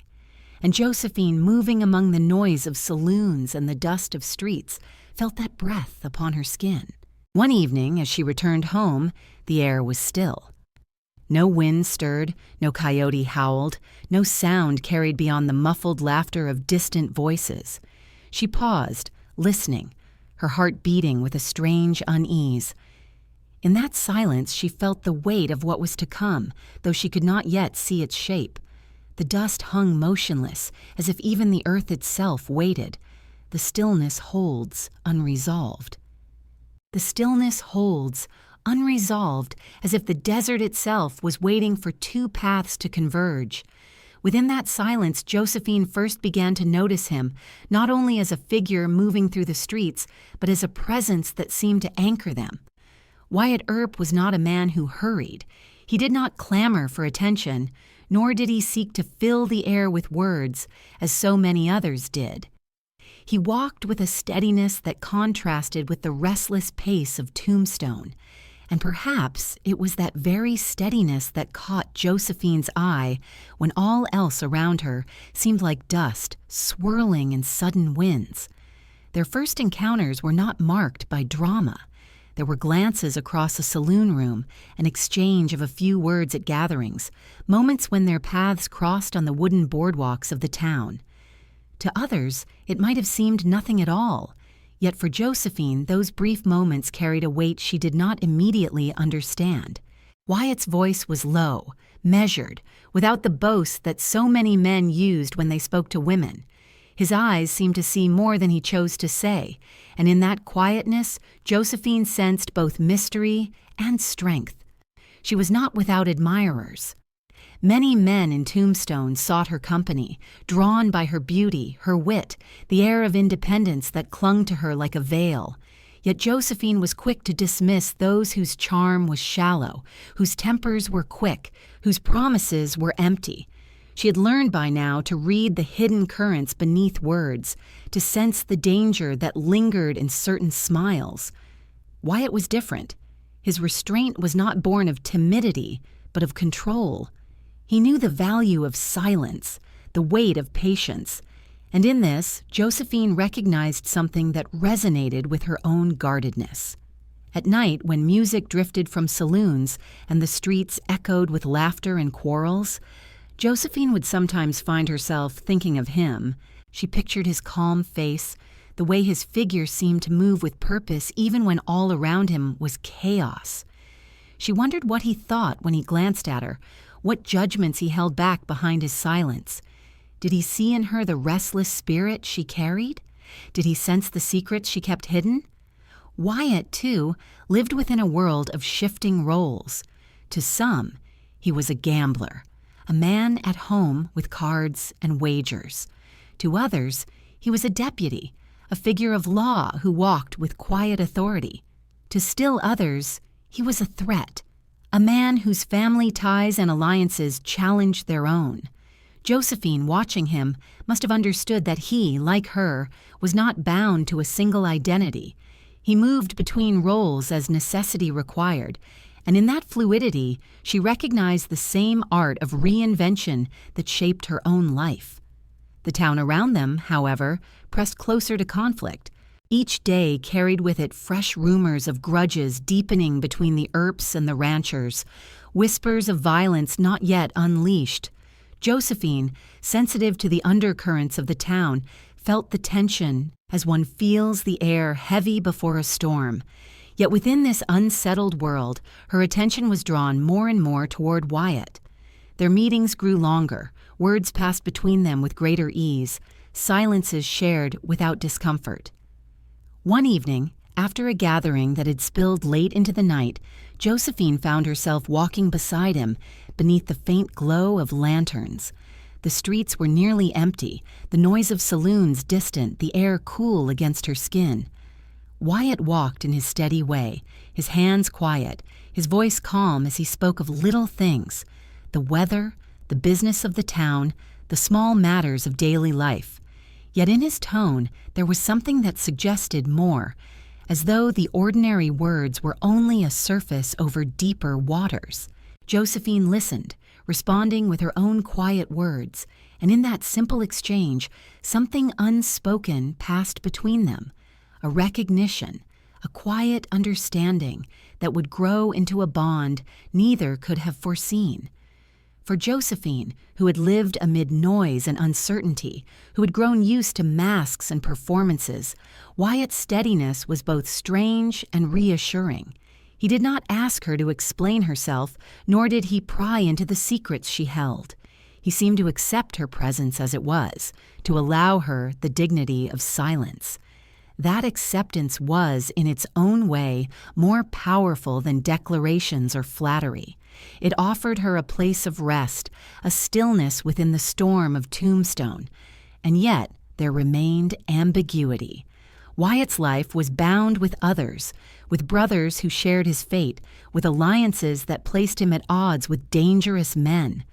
And Josephine, moving among the noise of saloons and the dust of streets, felt that breath upon her skin. One evening, as she returned home, the air was still. No wind stirred, no coyote howled, no sound carried beyond the muffled laughter of distant voices. She paused, listening, her heart beating with a strange unease. In that silence she felt the weight of what was to come, though she could not yet see its shape. The dust hung motionless, as if even the earth itself waited. The stillness holds, unresolved. The stillness holds, unresolved, as if the desert itself was waiting for two paths to converge. Within that silence, Josephine first began to notice him, not only as a figure moving through the streets, but as a presence that seemed to anchor them. Wyatt Earp was not a man who hurried. He did not clamor for attention, nor did he seek to fill the air with words, as so many others did. He walked with a steadiness that contrasted with the restless pace of Tombstone, and perhaps it was that very steadiness that caught Josephine's eye when all else around her seemed like dust swirling in sudden winds. Their first encounters were not marked by drama. There were glances across a saloon room, an exchange of a few words at gatherings, moments when their paths crossed on the wooden boardwalks of the town. To others, it might have seemed nothing at all, yet for Josephine, those brief moments carried a weight she did not immediately understand. Wyatt's voice was low, measured, without the boast that so many men used when they spoke to women. His eyes seemed to see more than he chose to say, and in that quietness, Josephine sensed both mystery and strength. She was not without admirers. Many men in Tombstone sought her company, drawn by her beauty, her wit, the air of independence that clung to her like a veil. Yet Josephine was quick to dismiss those whose charm was shallow, whose tempers were quick, whose promises were empty. She had learned by now to read the hidden currents beneath words, to sense the danger that lingered in certain smiles. Wyatt was different. His restraint was not born of timidity, but of control. He knew the value of silence, the weight of patience, and in this, Josephine recognized something that resonated with her own guardedness. At night, when music drifted from saloons and the streets echoed with laughter and quarrels, Josephine would sometimes find herself thinking of him. She pictured his calm face, the way his figure seemed to move with purpose even when all around him was chaos. She wondered what he thought when he glanced at her, what judgments he held back behind his silence. Did he see in her the restless spirit she carried? Did he sense the secrets she kept hidden? Wyatt, too, lived within a world of shifting roles. To some, he was a gambler, a man at home with cards and wagers. To others, he was a deputy, a figure of law who walked with quiet authority. To still others, he was a threat, a man whose family ties and alliances challenged their own. Josephine, watching him, must have understood that he, like her, was not bound to a single identity. He moved between roles as necessity required, and in that fluidity, she recognized the same art of reinvention that shaped her own life. The town around them, however, pressed closer to conflict. Each day carried with it fresh rumors of grudges deepening between the Earps and the ranchers, whispers of violence not yet unleashed. Josephine, sensitive to the undercurrents of the town, felt the tension as one feels the air heavy before a storm. Yet within this unsettled world, her attention was drawn more and more toward Wyatt. Their meetings grew longer, words passed between them with greater ease, silences shared without discomfort. One evening, after a gathering that had spilled late into the night, Josephine found herself walking beside him beneath the faint glow of lanterns. The streets were nearly empty, the noise of saloons distant, the air cool against her skin. Wyatt walked in his steady way, his hands quiet, his voice calm as he spoke of little things, the weather, the business of the town, the small matters of daily life. Yet in his tone there was something that suggested more, as though the ordinary words were only a surface over deeper waters. Josephine listened, responding with her own quiet words, and in that simple exchange, something unspoken passed between them, a recognition, a quiet understanding that would grow into a bond neither could have foreseen. For Josephine, who had lived amid noise and uncertainty, who had grown used to masks and performances, Wyatt's steadiness was both strange and reassuring. He did not ask her to explain herself, nor did he pry into the secrets she held. He seemed to accept her presence as it was, to allow her the dignity of silence. That acceptance was, in its own way, more powerful than declarations or flattery. It offered her a place of rest, a stillness within the storm of Tombstone. And yet there remained ambiguity. Wyatt's life was bound with others, with brothers who shared his fate, with alliances that placed him at odds with dangerous men.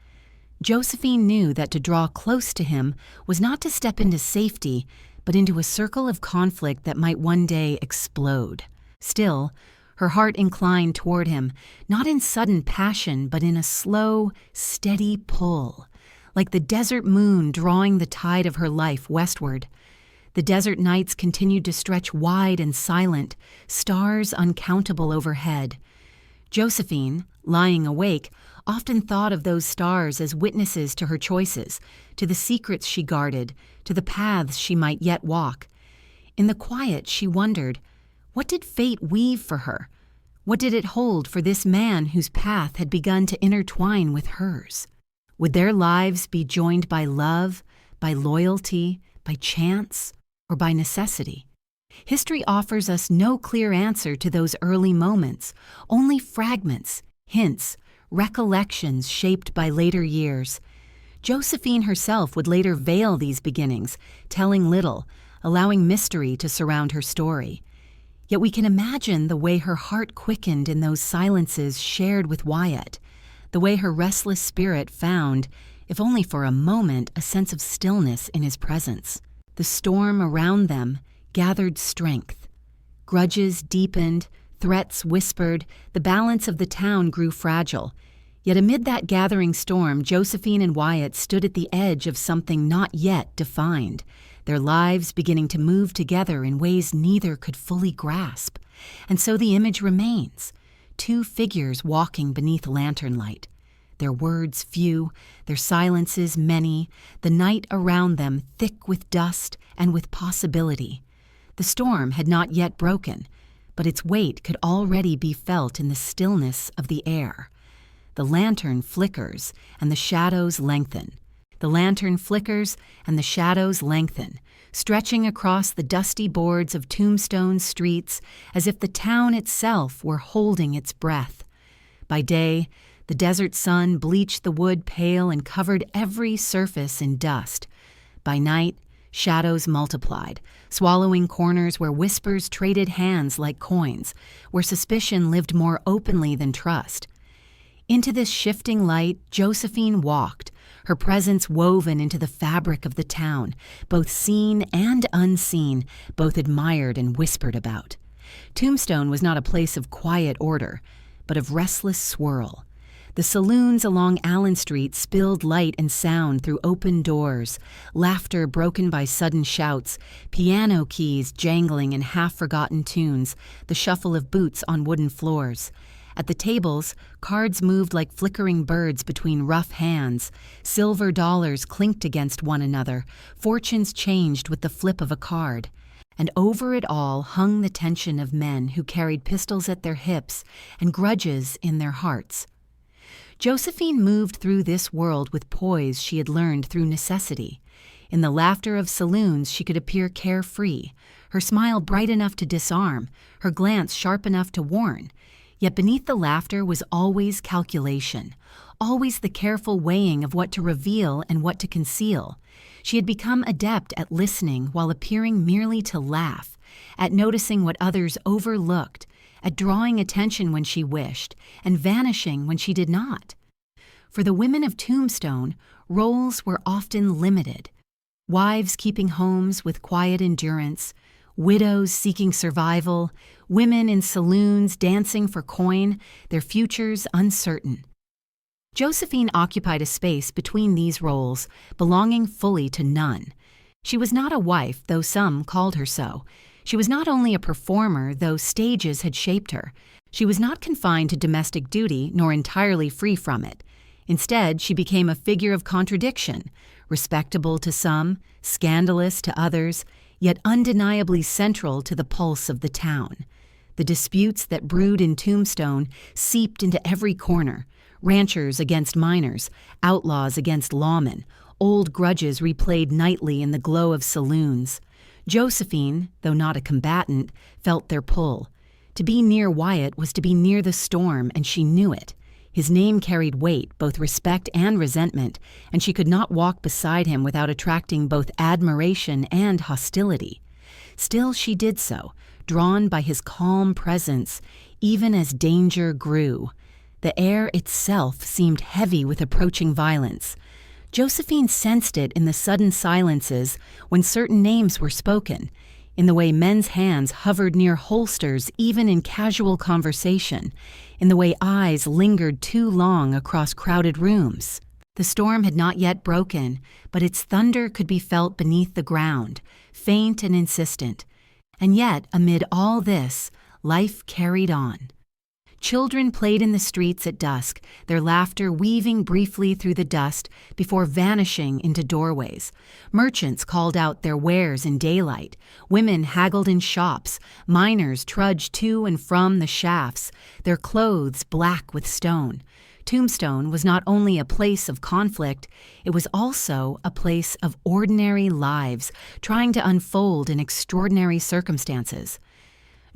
Josephine knew that to draw close to him was not to step into safety, but into a circle of conflict that might one day explode. Still, her heart inclined toward him, not in sudden passion, but in a slow, steady pull, like the desert moon drawing the tide of her life westward. The desert nights continued to stretch wide and silent, stars uncountable overhead. Josephine, lying awake, often thought of those stars as witnesses to her choices, to the secrets she guarded, to the paths she might yet walk. In the quiet, she wondered, what did fate weave for her? What did it hold for this man whose path had begun to intertwine with hers? Would their lives be joined by love, by loyalty, by chance, or by necessity? History offers us no clear answer to those early moments, only fragments, hints, recollections shaped by later years. Josephine herself would later veil these beginnings, telling little, allowing mystery to surround her story. Yet we can imagine the way her heart quickened in those silences shared with Wyatt, the way her restless spirit found, if only for a moment, a sense of stillness in his presence. The storm around them gathered strength. Grudges deepened, threats whispered, the balance of the town grew fragile. Yet amid that gathering storm, Josephine and Wyatt stood at the edge of something not yet defined, their lives beginning to move together in ways neither could fully grasp. And so the image remains, two figures walking beneath lantern light. Their words few, their silences many, the night around them thick with dust and with possibility. The storm had not yet broken, but its weight could already be felt in the stillness of the air. The lantern flickers, and the shadows lengthen. The lantern flickers, and the shadows lengthen, stretching across the dusty boards of Tombstone's streets as if the town itself were holding its breath. By day, the desert sun bleached the wood pale and covered every surface in dust. By night, shadows multiplied, swallowing corners where whispers traded hands like coins, where suspicion lived more openly than trust. Into this shifting light, Josephine walked, her presence woven into the fabric of the town, both seen and unseen, both admired and whispered about. Tombstone was not a place of quiet order, but of restless swirl. The saloons along Allen Street spilled light and sound through open doors, laughter broken by sudden shouts, piano keys jangling in half-forgotten tunes, the shuffle of boots on wooden floors. At the tables, cards moved like flickering birds between rough hands. Silver dollars clinked against one another. Fortunes changed with the flip of a card. And over it all hung the tension of men who carried pistols at their hips and grudges in their hearts. Josephine moved through this world with poise she had learned through necessity. In the laughter of saloons she could appear carefree, her smile bright enough to disarm, her glance sharp enough to warn. Yet beneath the laughter was always calculation, always the careful weighing of what to reveal and what to conceal. She had become adept at listening while appearing merely to laugh, at noticing what others overlooked, at drawing attention when she wished, and vanishing when she did not. For the women of Tombstone, roles were often limited. Wives keeping homes with quiet endurance, widows seeking survival, women in saloons dancing for coin, their futures uncertain. Josephine occupied a space between these roles, belonging fully to none. She was not a wife, though some called her so. She was not only a performer, though stages had shaped her. She was not confined to domestic duty, nor entirely free from it. Instead, she became a figure of contradiction, respectable to some, scandalous to others, yet undeniably central to the pulse of the town. The disputes that brewed in Tombstone seeped into every corner. Ranchers against miners, outlaws against lawmen, old grudges replayed nightly in the glow of saloons. Josephine, though not a combatant, felt their pull. To be near Wyatt was to be near the storm, and she knew it. His name carried weight, both respect and resentment, and she could not walk beside him without attracting both admiration and hostility. Still she did so, drawn by his calm presence, even as danger grew. The air itself seemed heavy with approaching violence. Josephine sensed it in the sudden silences when certain names were spoken, in the way men's hands hovered near holsters even in casual conversation, in the way eyes lingered too long across crowded rooms. The storm had not yet broken, but its thunder could be felt beneath the ground, faint and insistent. And yet, amid all this, life carried on. Children played in the streets at dusk, their laughter weaving briefly through the dust before vanishing into doorways. Merchants called out their wares in daylight. Women haggled in shops. Miners trudged to and from the shafts, their clothes black with stone. Tombstone was not only a place of conflict, it was also a place of ordinary lives trying to unfold in extraordinary circumstances.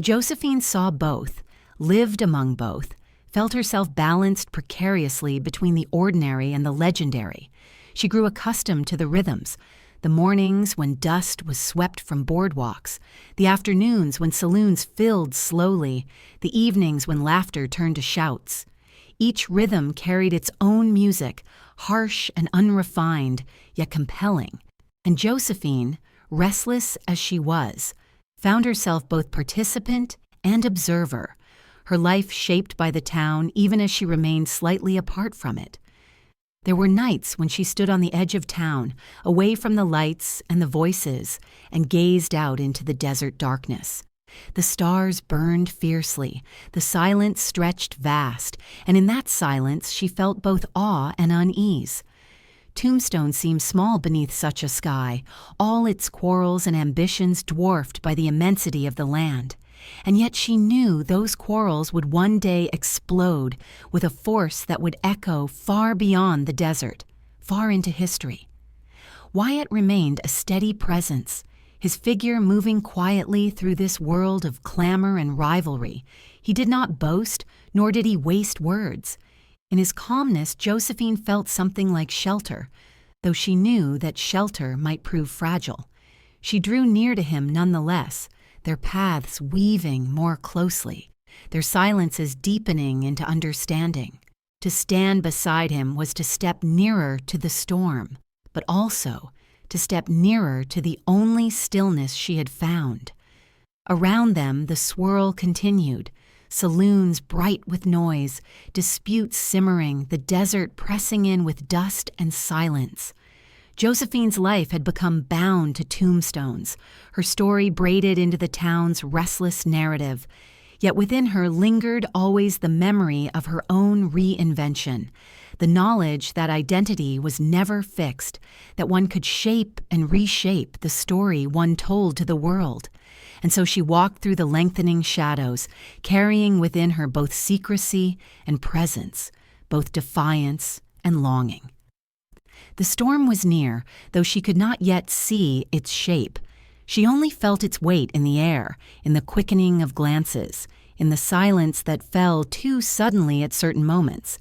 Josephine saw both, lived among both, felt herself balanced precariously between the ordinary and the legendary. She grew accustomed to the rhythms, the mornings when dust was swept from boardwalks, the afternoons when saloons filled slowly, the evenings when laughter turned to shouts. Each rhythm carried its own music, harsh and unrefined, yet compelling. And Josephine, restless as she was, found herself both participant and observer, her life shaped by the town even as she remained slightly apart from it. There were nights when she stood on the edge of town, away from the lights and the voices, and gazed out into the desert darkness. The stars burned fiercely, the silence stretched vast, and in that silence she felt both awe and unease. Tombstone seemed small beneath such a sky, all its quarrels and ambitions dwarfed by the immensity of the land. And yet she knew those quarrels would one day explode with a force that would echo far beyond the desert, far into history. Wyatt remained a steady presence, his figure moving quietly through this world of clamor and rivalry. He did not boast, nor did he waste words. In his calmness, Josephine felt something like shelter, though she knew that shelter might prove fragile. She drew near to him nonetheless, their paths weaving more closely, their silences deepening into understanding. To stand beside him was to step nearer to the storm, but also to step nearer to the only stillness she had found. Around them the swirl continued, saloons bright with noise, disputes simmering, the desert pressing in with dust and silence. Josephine's life had become bound to tombstones, her story braided into the town's restless narrative. Yet within her lingered always the memory of her own reinvention, the knowledge that identity was never fixed, that one could shape and reshape the story one told to the world. And so she walked through the lengthening shadows, carrying within her both secrecy and presence, both defiance and longing. The storm was near, though she could not yet see its shape. She only felt its weight in the air, in the quickening of glances, in the silence that fell too suddenly at certain moments.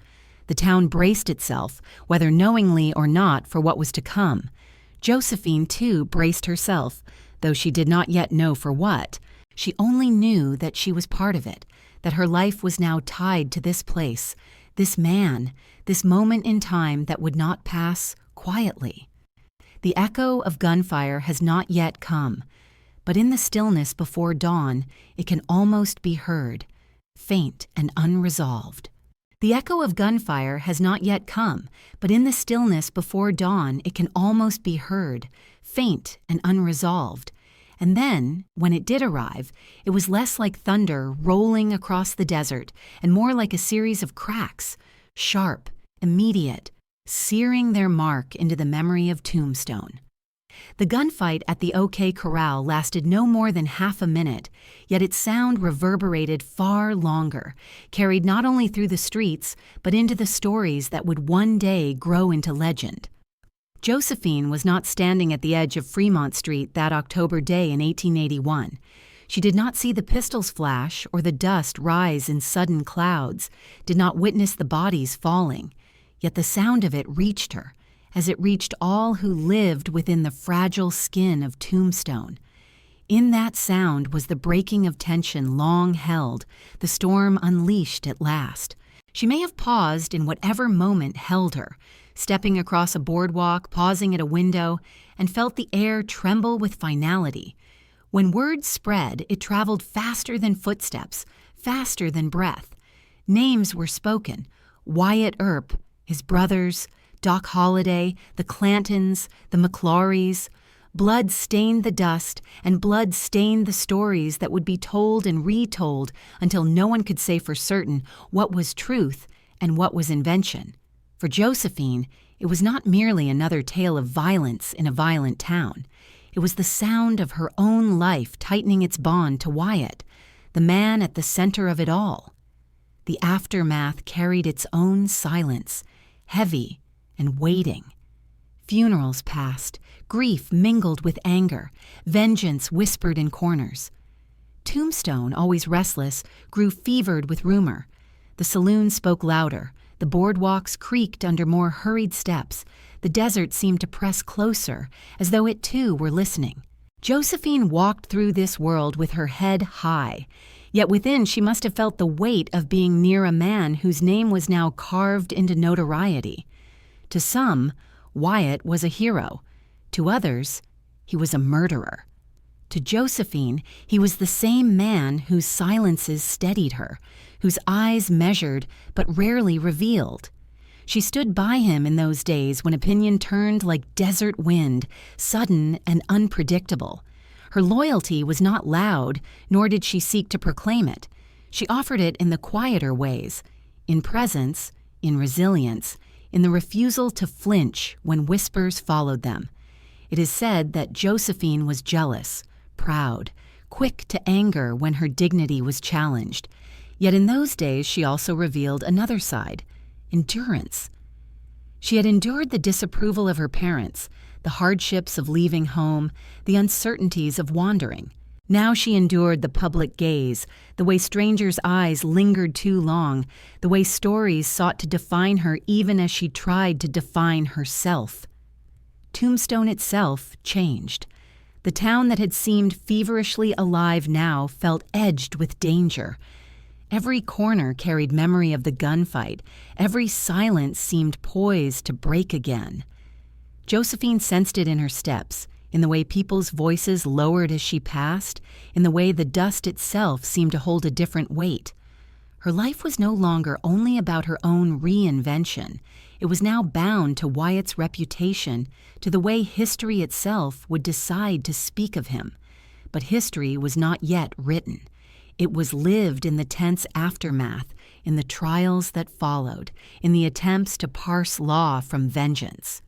The town braced itself, whether knowingly or not, for what was to come. Josephine, too, braced herself, though she did not yet know for what. She only knew that she was part of it, that her life was now tied to this place, this man, this moment in time that would not pass quietly. The echo of gunfire has not yet come, but in the stillness before dawn, it can almost be heard, faint and unresolved. The echo of gunfire has not yet come, but in the stillness before dawn, it can almost be heard, faint and unresolved. And then, when it did arrive, it was less like thunder rolling across the desert and more like a series of cracks, sharp, immediate, searing their mark into the memory of Tombstone. The gunfight at the OK Corral lasted no more than half a minute, yet its sound reverberated far longer, carried not only through the streets, but into the stories that would one day grow into legend. Josephine was not standing at the edge of Fremont Street that October day in 1881. She did not see the pistols flash or the dust rise in sudden clouds, did not witness the bodies falling, yet the sound of it reached her, as it reached all who lived within the fragile skin of Tombstone. In that sound was the breaking of tension long held, the storm unleashed at last. She may have paused in whatever moment held her, stepping across a boardwalk, pausing at a window, and felt the air tremble with finality. When word spread, it traveled faster than footsteps, faster than breath. Names were spoken: Wyatt Earp, his brothers, Doc Holliday, the Clantons, the McClorys. Blood stained the dust, and blood stained the stories that would be told and retold until no one could say for certain what was truth and what was invention. For Josephine, it was not merely another tale of violence in a violent town. It was the sound of her own life tightening its bond to Wyatt, the man at the center of it all. The aftermath carried its own silence, heavy and waiting. Funerals passed, grief mingled with anger, vengeance whispered in corners. Tombstone, always restless, grew fevered with rumor. The saloons spoke louder, the boardwalks creaked under more hurried steps, the desert seemed to press closer, as though it too were listening. Josephine walked through this world with her head high, yet within she must have felt the weight of being near a man whose name was now carved into notoriety. To some, Wyatt was a hero. To others, he was a murderer. To Josephine, he was the same man whose silences steadied her, whose eyes measured but rarely revealed. She stood by him in those days when opinion turned like desert wind, sudden and unpredictable. Her loyalty was not loud, nor did she seek to proclaim it. She offered it in the quieter ways, in presence, in resilience, in the refusal to flinch when whispers followed them. It is said that Josephine was jealous, proud, quick to anger when her dignity was challenged. Yet in those days she also revealed another side, endurance. She had endured the disapproval of her parents, the hardships of leaving home, the uncertainties of wandering. Now she endured the public gaze, the way strangers' eyes lingered too long, the way stories sought to define her even as she tried to define herself. Tombstone itself changed. The town that had seemed feverishly alive now felt edged with danger. Every corner carried memory of the gunfight. Every silence seemed poised to break again. Josephine sensed it in her steps, in the way people's voices lowered as she passed, in the way the dust itself seemed to hold a different weight. Her life was no longer only about her own reinvention. It was now bound to Wyatt's reputation, to the way history itself would decide to speak of him. But history was not yet written. It was lived in the tense aftermath, in the trials that followed, in the attempts to parse law from vengeance.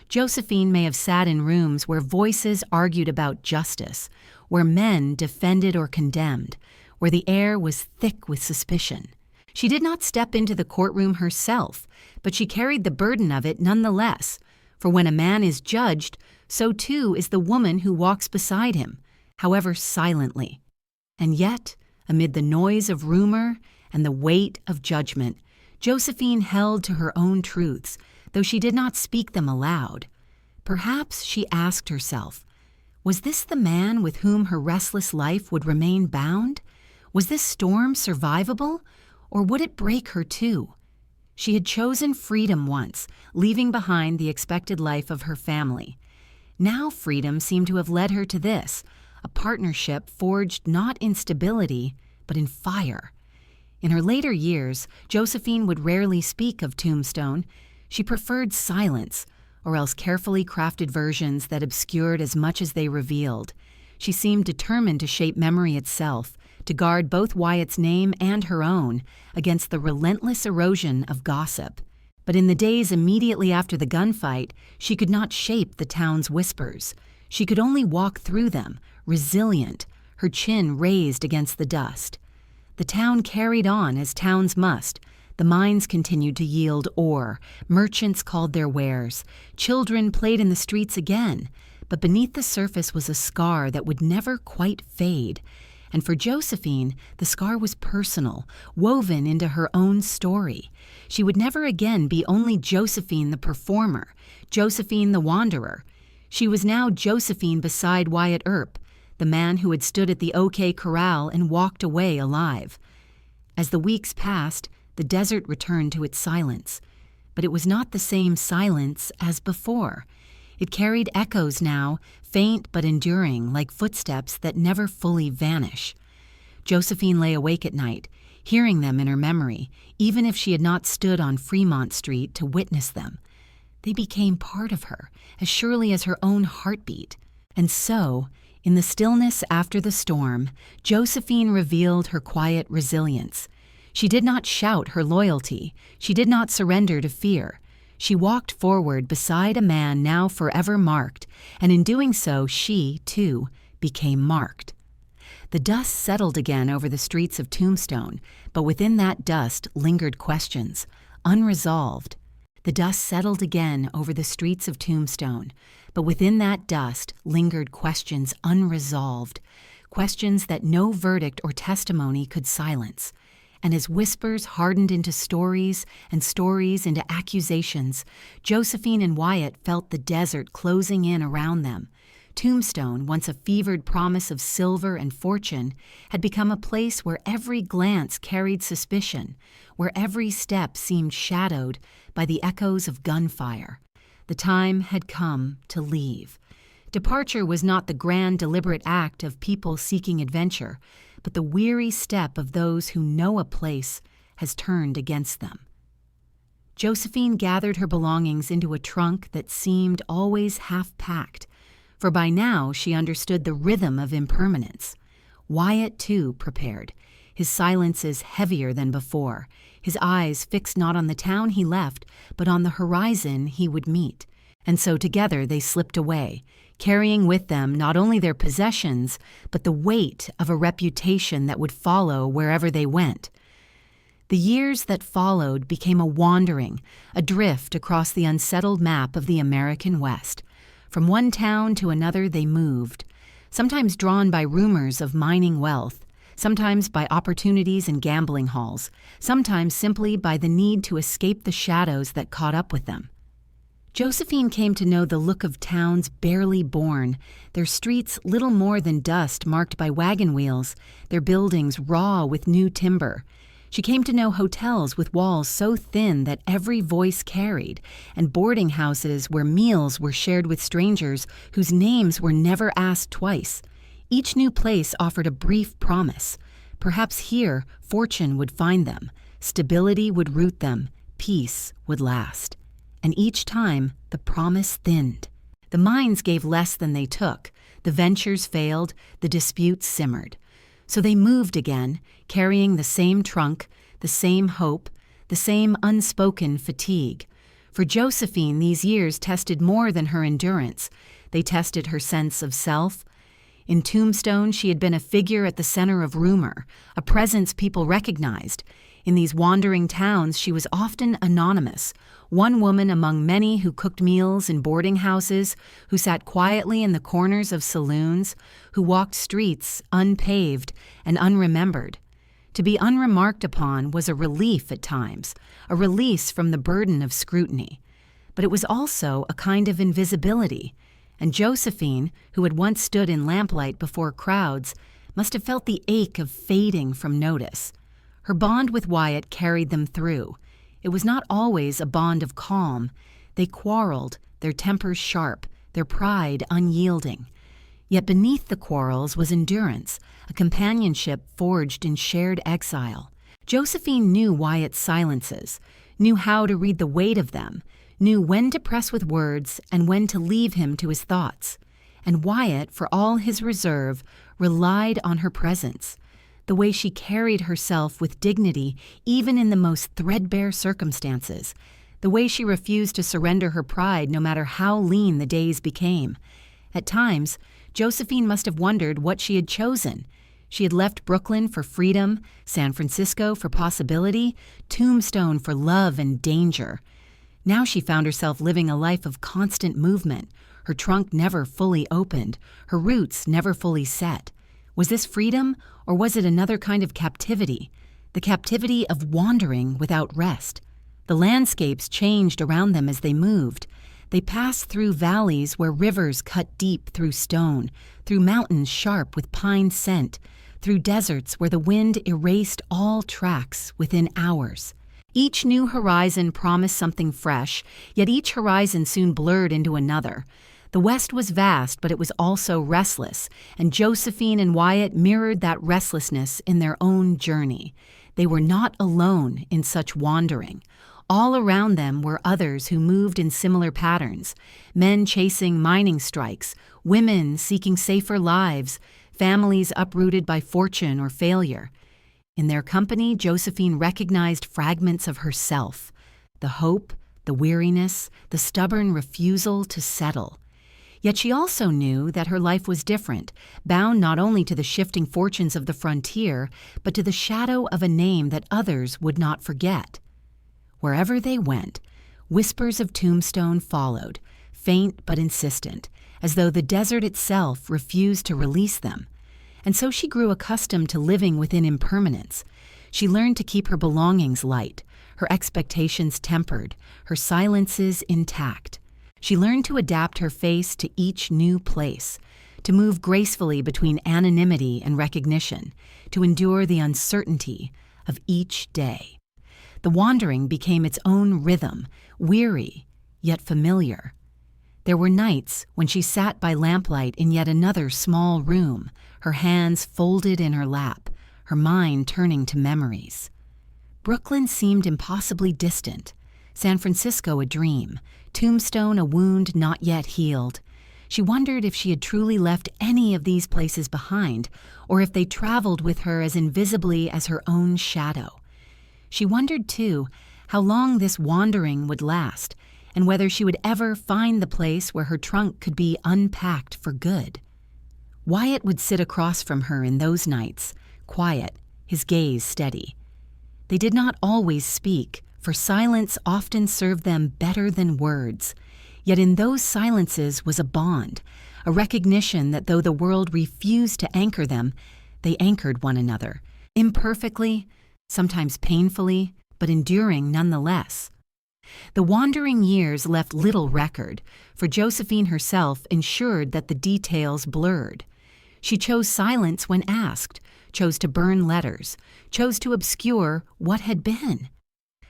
Josephine may have sat in rooms where voices argued about justice, where men defended or condemned, where the air was thick with suspicion. She did not step into the courtroom herself, but she carried the burden of it nonetheless, for when a man is judged, so too is the woman who walks beside him, however silently. And yet, Amid the noise of rumor and the weight of judgment, Josephine held to her own truths, though she did not speak them aloud. Perhaps she asked herself, was this the man with whom her restless life would remain bound? Was this storm survivable, or would it break her too? She had chosen freedom once, leaving behind the expected life of her family. Now freedom seemed to have led her to this, a partnership forged not in stability, but in fire. In her later years, Josephine would rarely speak of Tombstone. She preferred silence, or else carefully crafted versions that obscured as much as they revealed. She seemed determined to shape memory itself, to guard both Wyatt's name and her own against the relentless erosion of gossip. But in the days immediately after the gunfight, she could not shape the town's whispers. She could only walk through them, resilient, her chin raised against the dust. The town carried on as towns must. The mines continued to yield ore, merchants called their wares, children played in the streets again, but beneath the surface was a scar that would never quite fade. And for Josephine, the scar was personal, woven into her own story. She would never again be only Josephine the performer, Josephine the wanderer. She was now Josephine beside Wyatt Earp, the man who had stood at the OK Corral and walked away alive. As the weeks passed, the desert returned to its silence. But it was not the same silence as before. It carried echoes now, faint but enduring, like footsteps that never fully vanish. Josephine lay awake at night, hearing them in her memory, even if she had not stood on Fremont Street to witness them. They became part of her, as surely as her own heartbeat. And so, in the stillness after the storm, Josephine revealed her quiet resilience. She did not shout her loyalty. She did not surrender to fear. She walked forward beside a man now forever marked, and in doing so she, too, became marked. The dust settled again over the streets of Tombstone, but within that dust lingered questions, unresolved. The dust settled again over the streets of Tombstone, but within that dust lingered questions unresolved, questions that no verdict or testimony could silence. And as whispers hardened into stories and stories into accusations, Josephine and Wyatt felt the desert closing in around them. Tombstone, once a fevered promise of silver and fortune, had become a place where every glance carried suspicion, where every step seemed shadowed by the echoes of gunfire. The time had come to leave. Departure was not the grand, deliberate act of people seeking adventure, but the weary step of those who know a place has turned against them. Josephine gathered her belongings into a trunk that seemed always half-packed, for by now she understood the rhythm of impermanence. Wyatt, too, prepared, his silences heavier than before, his eyes fixed not on the town he left, but on the horizon he would meet. And so together they slipped away, carrying with them not only their possessions, but the weight of a reputation that would follow wherever they went. The years that followed became a wandering, a drift across the unsettled map of the American West. From one town to another they moved, sometimes drawn by rumors of mining wealth, sometimes by opportunities in gambling halls, sometimes simply by the need to escape the shadows that caught up with them. Josephine came to know the look of towns barely born, their streets little more than dust marked by wagon wheels, their buildings raw with new timber. She came to know hotels with walls so thin that every voice carried, and boarding houses where meals were shared with strangers whose names were never asked twice. Each new place offered a brief promise. Perhaps here fortune would find them, stability would root them, peace would last. And each time, the promise thinned. The mines gave less than they took, the ventures failed, the disputes simmered. So they moved again, carrying the same trunk, the same hope, the same unspoken fatigue. For Josephine, these years tested more than her endurance. They tested her sense of self. In Tombstone, she had been a figure at the center of rumor, a presence people recognized. In these wandering towns, she was often anonymous, one woman among many who cooked meals in boarding houses, who sat quietly in the corners of saloons, who walked streets unpaved and unremembered. To be unremarked upon was a relief at times, a release from the burden of scrutiny. But it was also a kind of invisibility, and Josephine, who had once stood in lamplight before crowds, must have felt the ache of fading from notice. Her bond with Wyatt carried them through. It was not always a bond of calm. They quarreled, their tempers sharp, their pride unyielding. Yet beneath the quarrels was endurance, a companionship forged in shared exile. Josephine knew Wyatt's silences, knew how to read the weight of them, knew when to press with words and when to leave him to his thoughts. And Wyatt, for all his reserve, relied on her presence, the way she carried herself with dignity even in the most threadbare circumstances, the way she refused to surrender her pride no matter how lean the days became. At times, Josephine must have wondered what she had chosen. She had left Brooklyn for freedom, San Francisco for possibility, Tombstone for love and danger. Now she found herself living a life of constant movement, her trunk never fully opened, her roots never fully set. Was this freedom, or was it another kind of captivity? The captivity of wandering without rest. The landscapes changed around them as they moved. They passed through valleys where rivers cut deep through stone, through mountains sharp with pine scent, through deserts where the wind erased all tracks within hours. Each new horizon promised something fresh, yet each horizon soon blurred into another. The West was vast, but it was also restless, and Josephine and Wyatt mirrored that restlessness in their own journey. They were not alone in such wandering. All around them were others who moved in similar patterns, men chasing mining strikes, women seeking safer lives, families uprooted by fortune or failure. In their company, Josephine recognized fragments of herself, the hope, the weariness, the stubborn refusal to settle. Yet she also knew that her life was different, bound not only to the shifting fortunes of the frontier, but to the shadow of a name that others would not forget. Wherever they went, whispers of Tombstone followed, faint but insistent, as though the desert itself refused to release them. And so she grew accustomed to living within impermanence. She learned to keep her belongings light, her expectations tempered, her silences intact. She learned to adapt her face to each new place, to move gracefully between anonymity and recognition, to endure the uncertainty of each day. The wandering became its own rhythm, weary yet familiar. There were nights when she sat by lamplight in yet another small room, her hands folded in her lap, her mind turning to memories. Brooklyn seemed impossibly distant, San Francisco a dream, Tombstone a wound not yet healed. She wondered if she had truly left any of these places behind, or if they traveled with her as invisibly as her own shadow. She wondered, too, how long this wandering would last, and whether she would ever find the place where her trunk could be unpacked for good. Wyatt would sit across from her in those nights, quiet, his gaze steady. They did not always speak, for silence often served them better than words. Yet in those silences was a bond, a recognition that though the world refused to anchor them, they anchored one another, imperfectly, sometimes painfully, but enduring nonetheless. The wandering years left little record, for Josephine herself ensured that the details blurred. She chose silence when asked, chose to burn letters, chose to obscure what had been.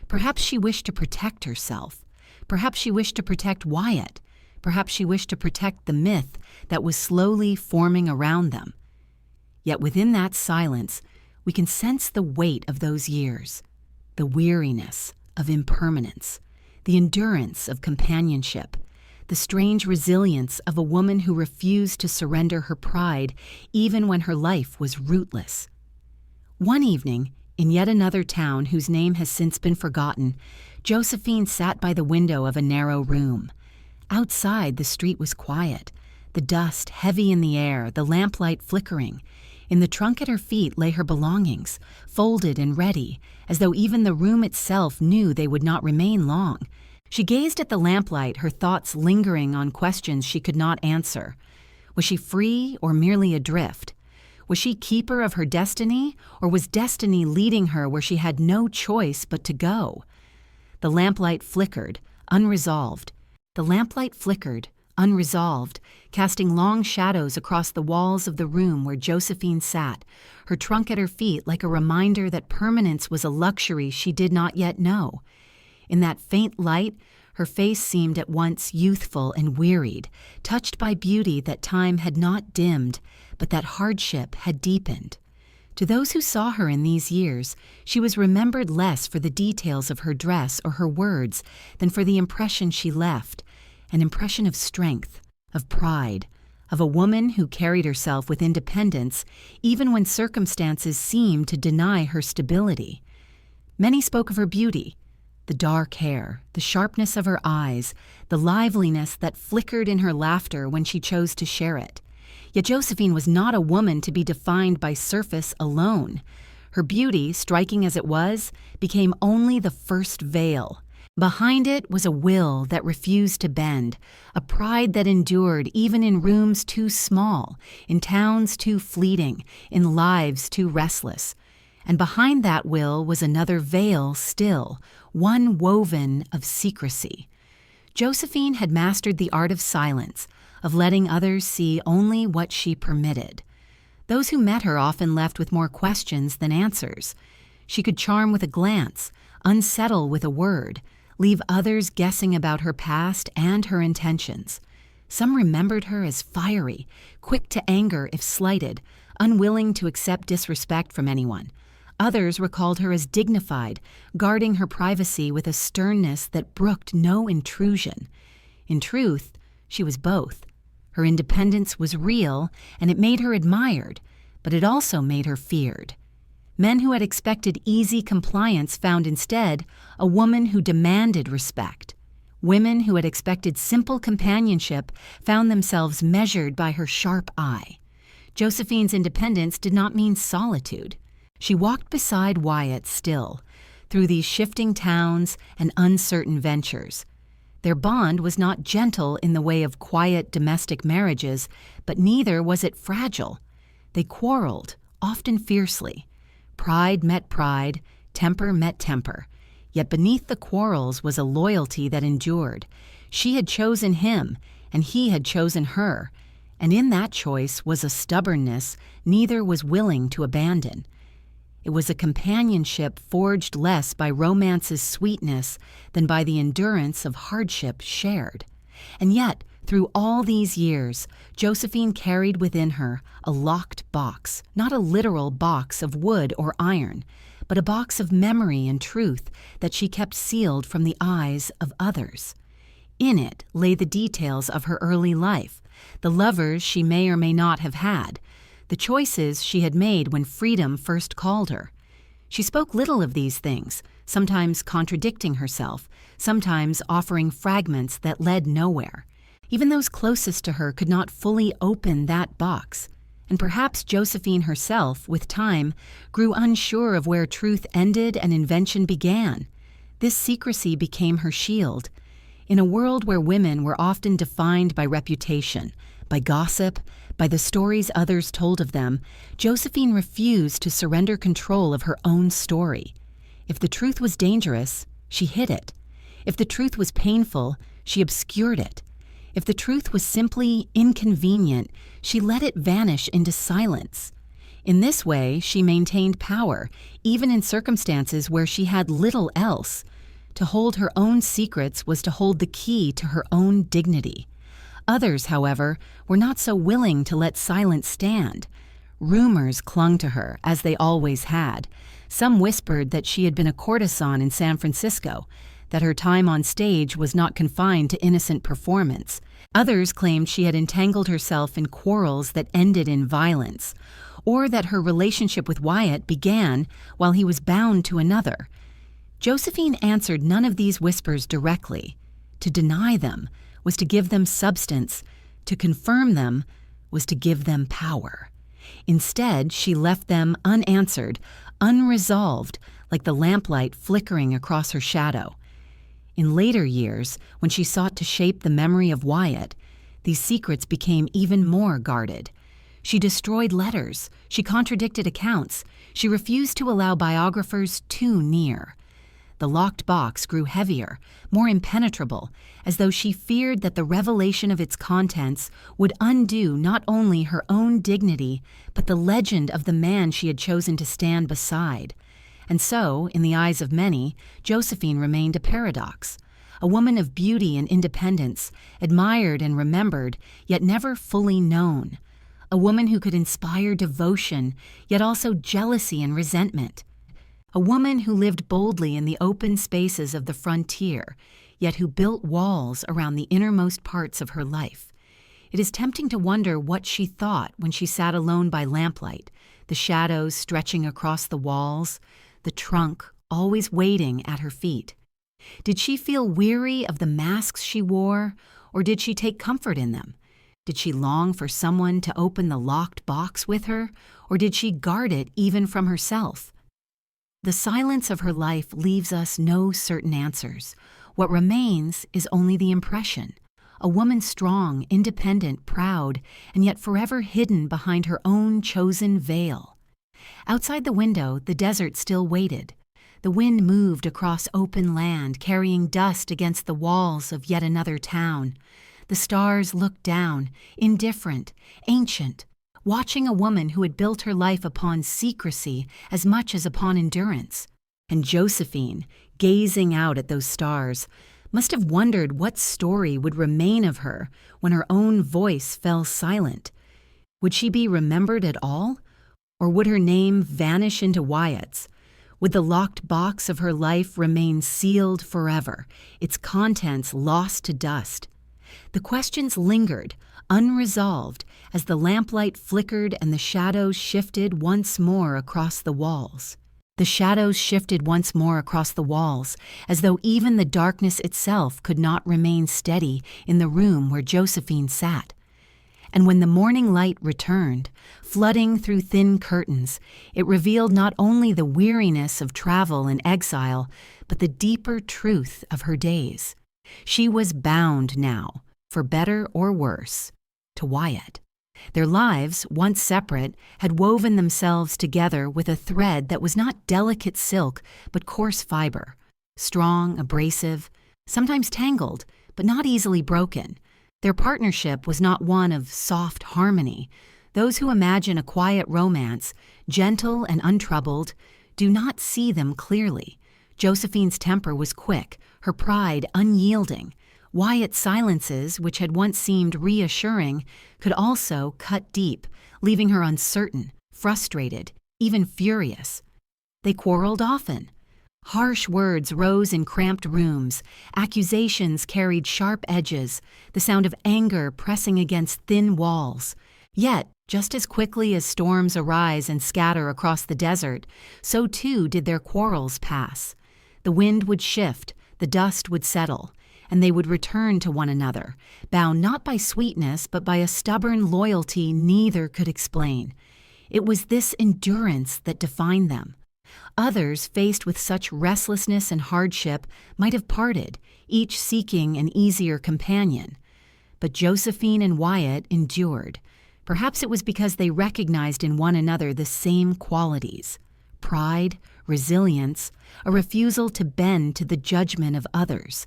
Perhaps she wished to protect herself. Perhaps she wished to protect Wyatt. Perhaps she wished to protect the myth that was slowly forming around them. Yet within that silence, we can sense the weight of those years, the weariness of impermanence, the endurance of companionship, the strange resilience of a woman who refused to surrender her pride even when her life was rootless. One evening, in yet another town whose name has since been forgotten, Josephine sat by the window of a narrow room. Outside, the street was quiet, the dust heavy in the air, the lamplight flickering. In the trunk at her feet lay her belongings, folded and ready, as though even the room itself knew they would not remain long. She gazed at the lamplight, her thoughts lingering on questions she could not answer. Was she free or merely adrift? Was she keeper of her destiny, or was destiny leading her where she had no choice but to go? The lamplight flickered, unresolved. Casting long shadows across the walls of the room where Josephine sat, her trunk at her feet like a reminder that permanence was a luxury she did not yet know. In that faint light, her face seemed at once youthful and wearied, touched by beauty that time had not dimmed, but that hardship had deepened. To those who saw her in these years, she was remembered less for the details of her dress or her words than for the impression she left, an impression of strength, of pride, of a woman who carried herself with independence even when circumstances seemed to deny her stability. Many spoke of her beauty, the dark hair, the sharpness of her eyes, the liveliness that flickered in her laughter when she chose to share it. Yet Josephine was not a woman to be defined by surface alone. Her beauty, striking as it was, became only the first veil. Behind it was a will that refused to bend, a pride that endured even in rooms too small, in towns too fleeting, in lives too restless. And behind that will was another veil still, one woven of secrecy. Josephine had mastered the art of silence, of letting others see only what she permitted. Those who met her often left with more questions than answers. She could charm with a glance, unsettle with a word, leave others guessing about her past and her intentions. Some remembered her as fiery, quick to anger if slighted, unwilling to accept disrespect from anyone. Others recalled her as dignified, guarding her privacy with a sternness that brooked no intrusion. In truth, she was both. Her independence was real, and it made her admired, but it also made her feared. Men who had expected easy compliance found instead a woman who demanded respect. Women who had expected simple companionship found themselves measured by her sharp eye. Josephine's independence did not mean solitude. She walked beside Wyatt still, through these shifting towns and uncertain ventures. Their bond was not gentle in the way of quiet domestic marriages, but neither was it fragile. They quarreled, often fiercely. Pride met pride, temper met temper. Yet beneath the quarrels was a loyalty that endured. She had chosen him, and he had chosen her, and in that choice was a stubbornness neither was willing to abandon. It was a companionship forged less by romance's sweetness than by the endurance of hardship shared. And yet, through all these years, Josephine carried within her a locked box, not a literal box of wood or iron, but a box of memory and truth that she kept sealed from the eyes of others. In it lay the details of her early life, the lovers she may or may not have had, the choices she had made when freedom first called her. She spoke little of these things, sometimes contradicting herself, sometimes offering fragments that led nowhere. Even those closest to her could not fully open that box, and perhaps Josephine herself, with time, grew unsure of where truth ended and invention began. This secrecy became her shield. In a world where women were often defined by reputation, by gossip, by the stories others told of them, Josephine refused to surrender control of her own story. If the truth was dangerous, she hid it. If the truth was painful, she obscured it. If the truth was simply inconvenient, she let it vanish into silence. In this way, she maintained power, even in circumstances where she had little else. To hold her own secrets was to hold the key to her own dignity. Others, however, were not so willing to let silence stand. Rumors clung to her, as they always had. Some whispered that she had been a courtesan in San Francisco, that her time on stage was not confined to innocent performance. Others claimed she had entangled herself in quarrels that ended in violence, or that her relationship with Wyatt began while he was bound to another. Josephine answered none of these whispers directly. To deny them was to give them substance. To confirm them was to give them power. Instead, she left them unanswered, unresolved, like the lamplight flickering across her shadow. In later years, when she sought to shape the memory of Wyatt, these secrets became even more guarded. She destroyed letters, she contradicted accounts, she refused to allow biographers too near. The locked box grew heavier, more impenetrable, as though she feared that the revelation of its contents would undo not only her own dignity, but the legend of the man she had chosen to stand beside. And so, in the eyes of many, Josephine remained a paradox, a woman of beauty and independence, admired and remembered, yet never fully known. A woman who could inspire devotion, yet also jealousy and resentment. A woman who lived boldly in the open spaces of the frontier, yet who built walls around the innermost parts of her life. It is tempting to wonder what she thought when she sat alone by lamplight, the shadows stretching across the walls, the trunk always waiting at her feet. Did she feel weary of the masks she wore, or did she take comfort in them? Did she long for someone to open the locked box with her, or did she guard it even from herself? The silence of her life leaves us no certain answers. What remains is only the impression. A woman strong, independent, proud, and yet forever hidden behind her own chosen veil. Outside the window, the desert still waited. The wind moved across open land, carrying dust against the walls of yet another town. The stars looked down, indifferent, ancient, watching a woman who had built her life upon secrecy as much as upon endurance. And Josephine, gazing out at those stars, must have wondered what story would remain of her when her own voice fell silent. Would she be remembered at all? Or would her name vanish into Wyatt's? Would the locked box of her life remain sealed forever, its contents lost to dust? The questions lingered, unresolved, as the lamplight flickered and the shadows shifted once more across the walls. The shadows shifted once more across the walls, as though even the darkness itself could not remain steady in the room where Josephine sat. And when the morning light returned, flooding through thin curtains, it revealed not only the weariness of travel and exile, but the deeper truth of her days. She was bound now, for better or worse, to Wyatt. Their lives, once separate, had woven themselves together with a thread that was not delicate silk, but coarse fiber, strong, abrasive, sometimes tangled, but not easily broken. Their partnership was not one of soft harmony. Those who imagine a quiet romance, gentle and untroubled, do not see them clearly. Josephine's temper was quick, her pride unyielding. Wyatt's silences, which had once seemed reassuring, could also cut deep, leaving her uncertain, frustrated, even furious. They quarreled often. Harsh words rose in cramped rooms, accusations carried sharp edges, the sound of anger pressing against thin walls. Yet, just as quickly as storms arise and scatter across the desert, so too did their quarrels pass. The wind would shift, the dust would settle, and they would return to one another, bound not by sweetness but by a stubborn loyalty neither could explain. It was this endurance that defined them. Others, faced with such restlessness and hardship, might have parted, each seeking an easier companion. But Josephine and Wyatt endured. Perhaps it was because they recognized in one another the same qualities: pride, resilience, a refusal to bend to the judgment of others.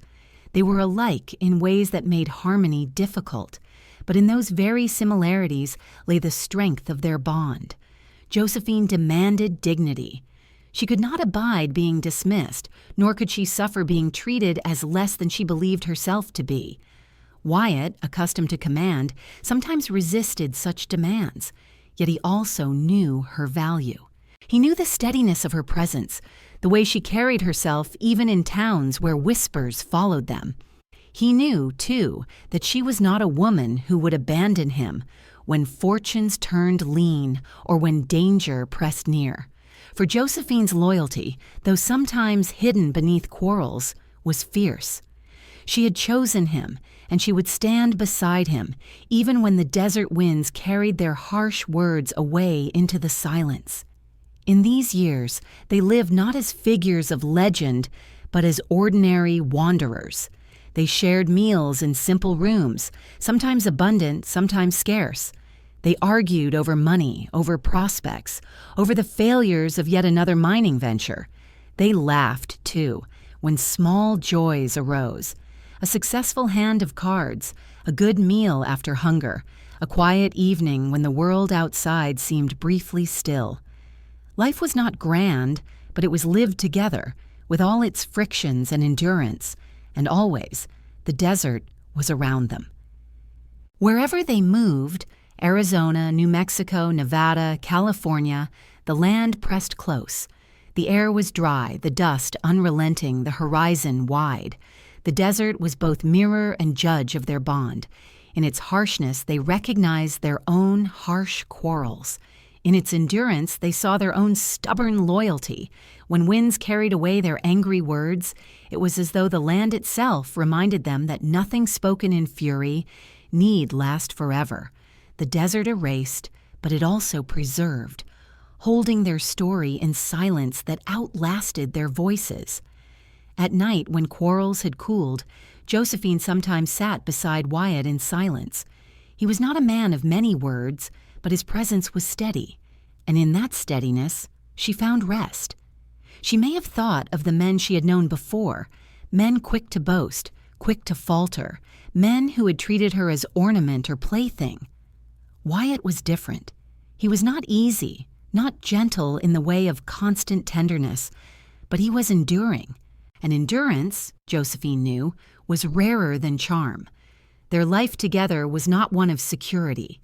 They were alike in ways that made harmony difficult, but in those very similarities lay the strength of their bond. Josephine demanded dignity. She could not abide being dismissed, nor could she suffer being treated as less than she believed herself to be. Wyatt, accustomed to command, sometimes resisted such demands, yet he also knew her value. He knew the steadiness of her presence, the way she carried herself even in towns where whispers followed them. He knew, too, that she was not a woman who would abandon him when fortunes turned lean or when danger pressed near. For Josephine's loyalty, though sometimes hidden beneath quarrels, was fierce. She had chosen him, and she would stand beside him, even when the desert winds carried their harsh words away into the silence. In these years, they lived not as figures of legend, but as ordinary wanderers. They shared meals in simple rooms, sometimes abundant, sometimes scarce. They argued over money, over prospects, over the failures of yet another mining venture. They laughed, too, when small joys arose. A successful hand of cards, a good meal after hunger, a quiet evening when the world outside seemed briefly still. Life was not grand, but it was lived together, with all its frictions and endurance, and always the desert was around them. Wherever they moved, Arizona, New Mexico, Nevada, California, the land pressed close. The air was dry, the dust unrelenting, the horizon wide. The desert was both mirror and judge of their bond. In its harshness, they recognized their own harsh quarrels. In its endurance, they saw their own stubborn loyalty. When winds carried away their angry words, it was as though the land itself reminded them that nothing spoken in fury need last forever. The desert erased, but it also preserved, holding their story in silence that outlasted their voices. At night, when quarrels had cooled, Josephine sometimes sat beside Wyatt in silence. He was not a man of many words, but his presence was steady, and in that steadiness, she found rest. She may have thought of the men she had known before, men quick to boast, quick to falter, men who had treated her as ornament or plaything. Wyatt was different. He was not easy, not gentle in the way of constant tenderness, but he was enduring. And endurance, Josephine knew, was rarer than charm. Their life together was not one of security.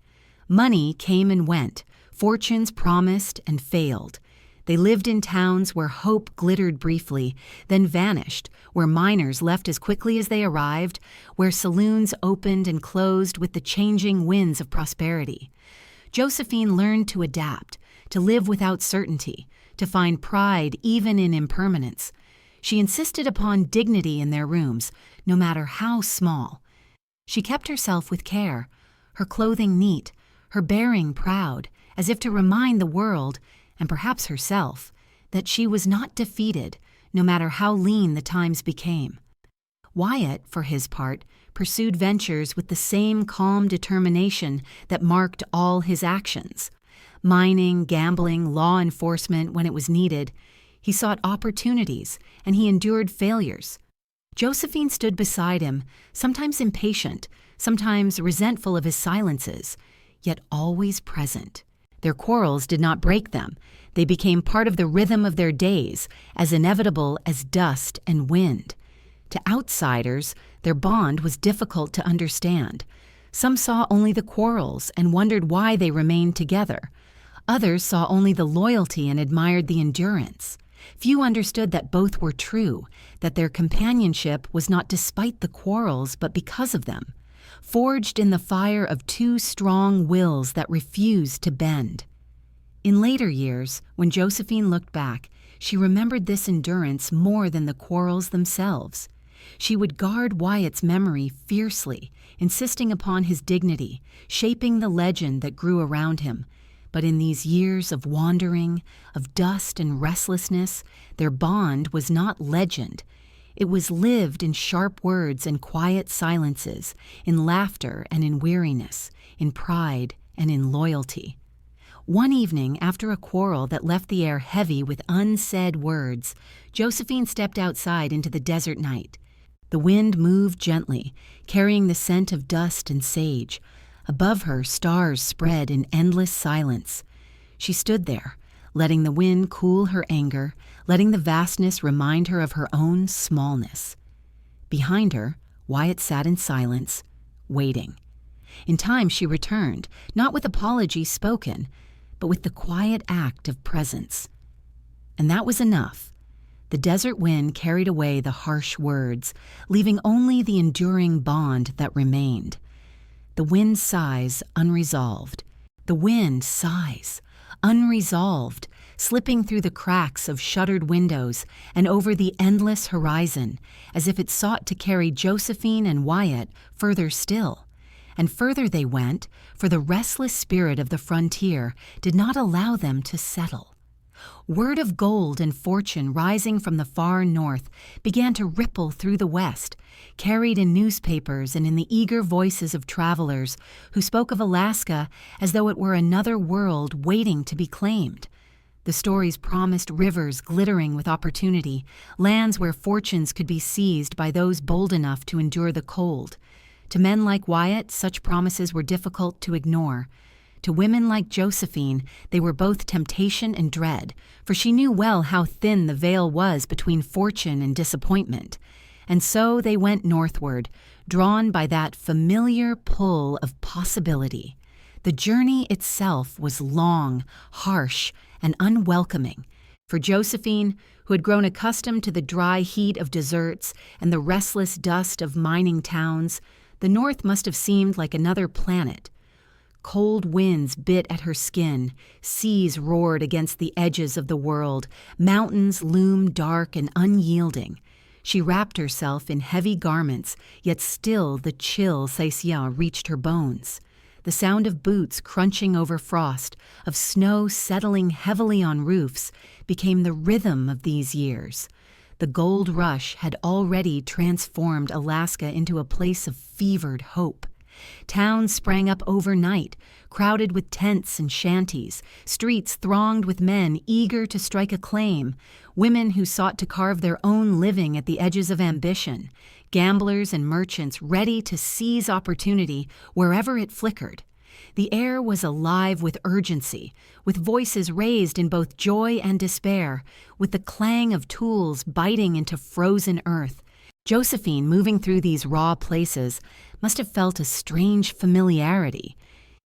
Money came and went, fortunes promised and failed. They lived in towns where hope glittered briefly, then vanished, where miners left as quickly as they arrived, where saloons opened and closed with the changing winds of prosperity. Josephine learned to adapt, to live without certainty, to find pride even in impermanence. She insisted upon dignity in their rooms, no matter how small. She kept herself with care, her clothing neat, her bearing proud, as if to remind the world, and perhaps herself, that she was not defeated, no matter how lean the times became. Wyatt, for his part, pursued ventures with the same calm determination that marked all his actions. Mining, gambling, law enforcement when it was needed, he sought opportunities, and he endured failures. Josephine stood beside him, sometimes impatient, sometimes resentful of his silences, yet always present. Their quarrels did not break them. They became part of the rhythm of their days, as inevitable as dust and wind. To outsiders, their bond was difficult to understand. Some saw only the quarrels and wondered why they remained together. Others saw only the loyalty and admired the endurance. Few understood that both were true, that their companionship was not despite the quarrels but because of them, forged in the fire of two strong wills that refused to bend. In later years, when Josephine looked back, she remembered this endurance more than the quarrels themselves. She would guard Wyatt's memory fiercely, insisting upon his dignity, shaping the legend that grew around him. But in these years of wandering, of dust and restlessness, their bond was not legend. It was lived in sharp words and quiet silences, in laughter and in weariness, in pride and in loyalty. One evening, after a quarrel that left the air heavy with unsaid words, Josephine stepped outside into the desert night. The wind moved gently, carrying the scent of dust and sage. Above her, stars spread in endless silence. She stood there, letting the wind cool her anger, letting the vastness remind her of her own smallness. Behind her, Wyatt sat in silence, waiting. In time she returned, not with apology spoken, but with the quiet act of presence. And that was enough. The desert wind carried away the harsh words, leaving only the enduring bond that remained. The wind sighs unresolved. The wind sighs, unresolved, slipping through the cracks of shuttered windows and over the endless horizon, as if it sought to carry Josephine and Wyatt further still. And further they went, for the restless spirit of the frontier did not allow them to settle. Word of gold and fortune rising from the far north began to ripple through the west, carried in newspapers and in the eager voices of travelers who spoke of Alaska as though it were another world waiting to be claimed. The stories promised rivers glittering with opportunity, lands where fortunes could be seized by those bold enough to endure the cold. To men like Wyatt, such promises were difficult to ignore. To women like Josephine, they were both temptation and dread, for she knew well how thin the veil was between fortune and disappointment. And so they went northward, drawn by that familiar pull of possibility. The journey itself was long, harsh, and unwelcoming. For Josephine, who had grown accustomed to the dry heat of deserts and the restless dust of mining towns, the north must have seemed like another planet. Cold winds bit at her skin, seas roared against the edges of the world, mountains loomed dark and unyielding. She wrapped herself in heavy garments, yet still the chill Seisia reached her bones. The sound of boots crunching over frost, of snow settling heavily on roofs, became the rhythm of these years. The gold rush had already transformed Alaska into a place of fevered hope. Towns sprang up overnight, crowded with tents and shanties, streets thronged with men eager to strike a claim, women who sought to carve their own living at the edges of ambition, gamblers and merchants ready to seize opportunity wherever it flickered. The air was alive with urgency, with voices raised in both joy and despair, with the clang of tools biting into frozen earth. Josephine, moving through these raw places, must have felt a strange familiarity.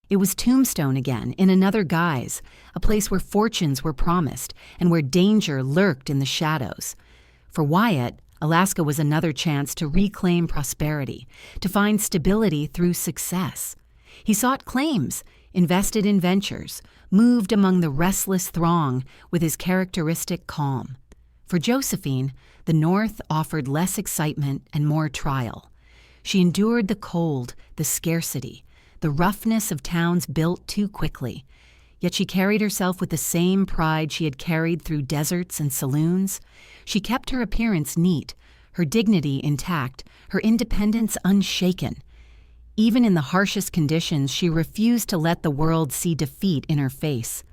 It was Tombstone again, in another guise, a place where fortunes were promised and where danger lurked in the shadows. For Wyatt, Alaska was another chance to reclaim prosperity, to find stability through success. He sought claims, invested in ventures, moved among the restless throng with his characteristic calm. For Josephine, the North offered less excitement and more trial. She endured the cold, the scarcity, the roughness of towns built too quickly. Yet she carried herself with the same pride she had carried through deserts and saloons. She kept her appearance neat, her dignity intact, her independence unshaken. Even in the harshest conditions, she refused to let the world see defeat in her face.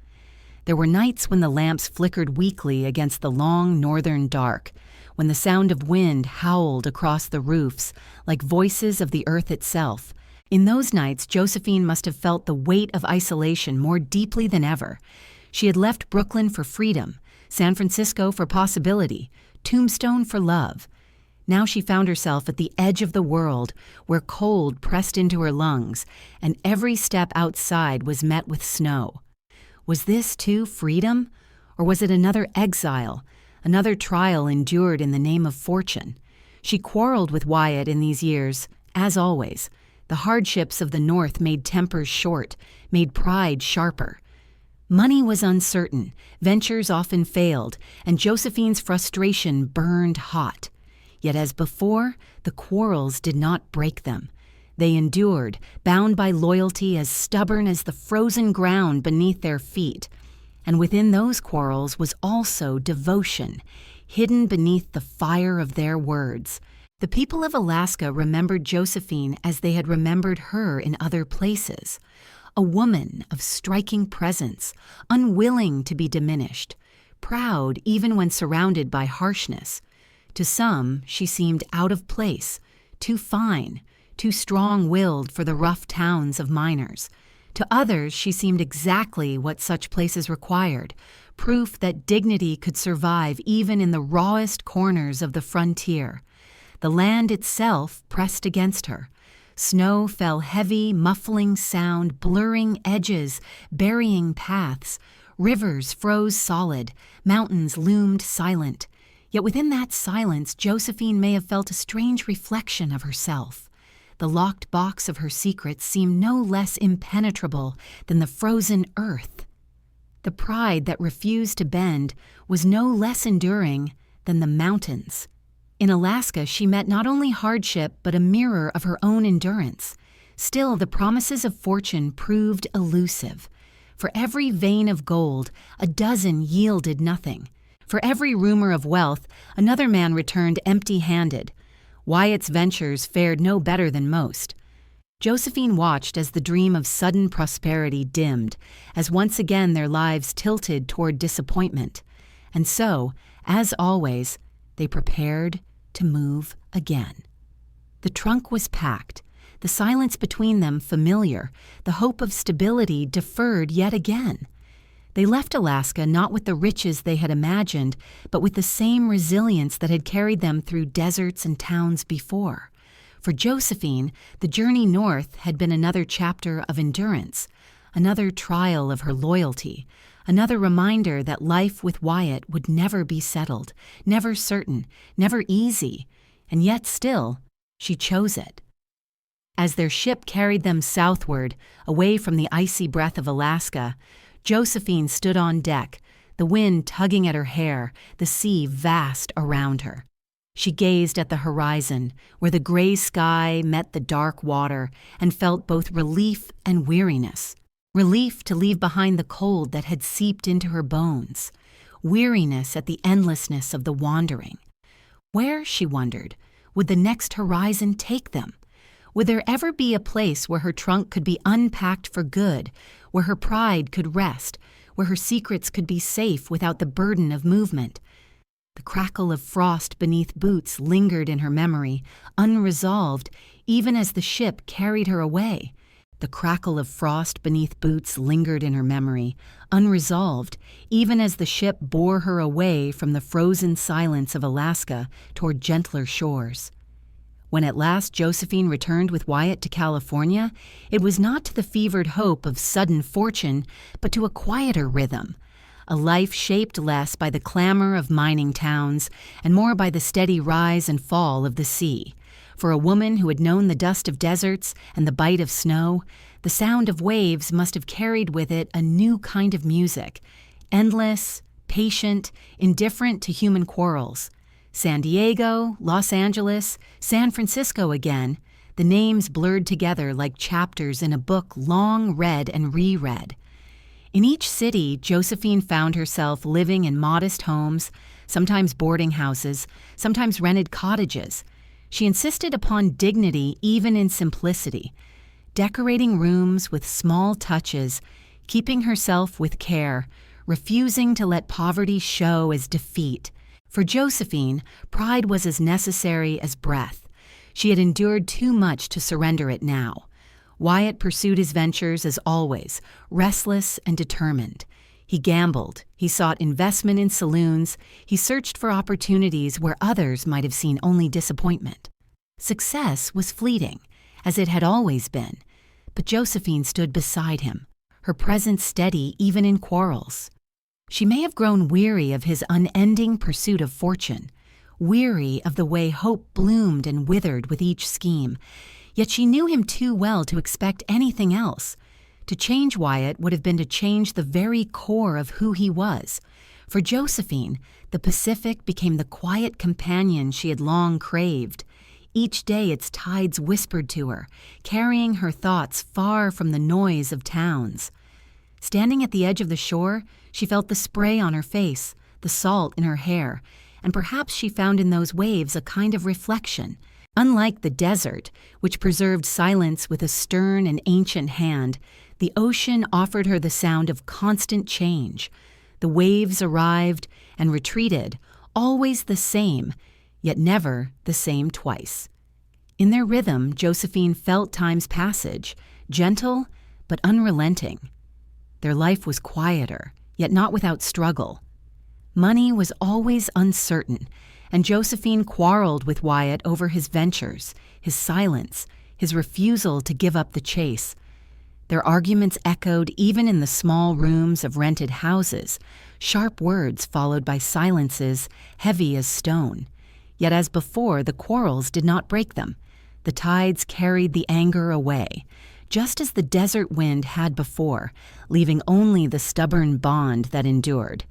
There were nights when the lamps flickered weakly against the long northern dark, when the sound of wind howled across the roofs like voices of the earth itself. In those nights, Josephine must have felt the weight of isolation more deeply than ever. She had left Brooklyn for freedom, San Francisco for possibility, Tombstone for love. Now she found herself at the edge of the world, where cold pressed into her lungs, and every step outside was met with snow. Was this, too, freedom? Or was it another exile, another trial endured in the name of fortune? She quarreled with Wyatt in these years, as always. The hardships of the North made tempers short, made pride sharper. Money was uncertain, ventures often failed, and Josephine's frustration burned hot. Yet as before, the quarrels did not break them. They endured, bound by loyalty as stubborn as the frozen ground beneath their feet. And within those quarrels was also devotion, hidden beneath the fire of their words. The people of Alaska remembered Josephine as they had remembered her in other places. A woman of striking presence, unwilling to be diminished, proud even when surrounded by harshness. To some, she seemed out of place, too fine, too strong-willed for the rough towns of miners. To others, she seemed exactly what such places required, proof that dignity could survive even in the rawest corners of the frontier. The land itself pressed against her. Snow fell heavy, muffling sound, blurring edges, burying paths. Rivers froze solid, mountains loomed silent. Yet within that silence, Josephine may have felt a strange reflection of herself. The locked box of her secrets seemed no less impenetrable than the frozen earth. The pride that refused to bend was no less enduring than the mountains. In Alaska, she met not only hardship but a mirror of her own endurance. Still, the promises of fortune proved elusive. For every vein of gold, a dozen yielded nothing. For every rumor of wealth, another man returned empty-handed. Wyatt's ventures fared no better than most. Josephine watched as the dream of sudden prosperity dimmed, as once again their lives tilted toward disappointment. And so, as always, they prepared to move again. The trunk was packed, the silence between them familiar, the hope of stability deferred yet again. They left Alaska not with the riches they had imagined, but with the same resilience that had carried them through deserts and towns before. For Josephine, the journey north had been another chapter of endurance, another trial of her loyalty, another reminder that life with Wyatt would never be settled, never certain, never easy, and yet still, she chose it. As their ship carried them southward, away from the icy breath of Alaska, Josephine stood on deck, the wind tugging at her hair, the sea vast around her. She gazed at the horizon, where the gray sky met the dark water, and felt both relief and weariness. Relief to leave behind the cold that had seeped into her bones. Weariness at the endlessness of the wandering. Where, she wondered, would the next horizon take them? Would there ever be a place where her trunk could be unpacked for good, where her pride could rest, where her secrets could be safe without the burden of movement? The crackle of frost beneath boots lingered in her memory, unresolved, even as the ship carried her away. The crackle of frost beneath boots lingered in her memory, unresolved, even as the ship bore her away from the frozen silence of Alaska toward gentler shores. When at last Josephine returned with Wyatt to California, it was not to the fevered hope of sudden fortune, but to a quieter rhythm, a life shaped less by the clamor of mining towns and more by the steady rise and fall of the sea. For a woman who had known the dust of deserts and the bite of snow, the sound of waves must have carried with it a new kind of music, endless, patient, indifferent to human quarrels. San Diego, Los Angeles, San Francisco again, the names blurred together like chapters in a book long read and reread. In each city, Josephine found herself living in modest homes, sometimes boarding houses, sometimes rented cottages. She insisted upon dignity even in simplicity, decorating rooms with small touches, keeping herself with care, refusing to let poverty show as defeat. For Josephine, pride was as necessary as breath. She had endured too much to surrender it now. Wyatt pursued his ventures as always, restless and determined. He gambled, he sought investment in saloons, he searched for opportunities where others might have seen only disappointment. Success was fleeting, as it had always been, but Josephine stood beside him, her presence steady even in quarrels. She may have grown weary of his unending pursuit of fortune, weary of the way hope bloomed and withered with each scheme, yet she knew him too well to expect anything else. To change Wyatt would have been to change the very core of who he was. For Josephine, the Pacific became the quiet companion she had long craved. Each day its tides whispered to her, carrying her thoughts far from the noise of towns. Standing at the edge of the shore, she felt the spray on her face, the salt in her hair, and perhaps she found in those waves a kind of reflection. Unlike the desert, which preserved silence with a stern and ancient hand, the ocean offered her the sound of constant change. The waves arrived and retreated, always the same, yet never the same twice. In their rhythm, Josephine felt time's passage, gentle but unrelenting. Their life was quieter, yet not without struggle. Money was always uncertain, and Josephine quarreled with Wyatt over his ventures, his silence, his refusal to give up the chase. Their arguments echoed even in the small rooms of rented houses, sharp words followed by silences heavy as stone. Yet as before, the quarrels did not break them. The tides carried the anger away. just as the desert wind had before, leaving only the stubborn bond that endured.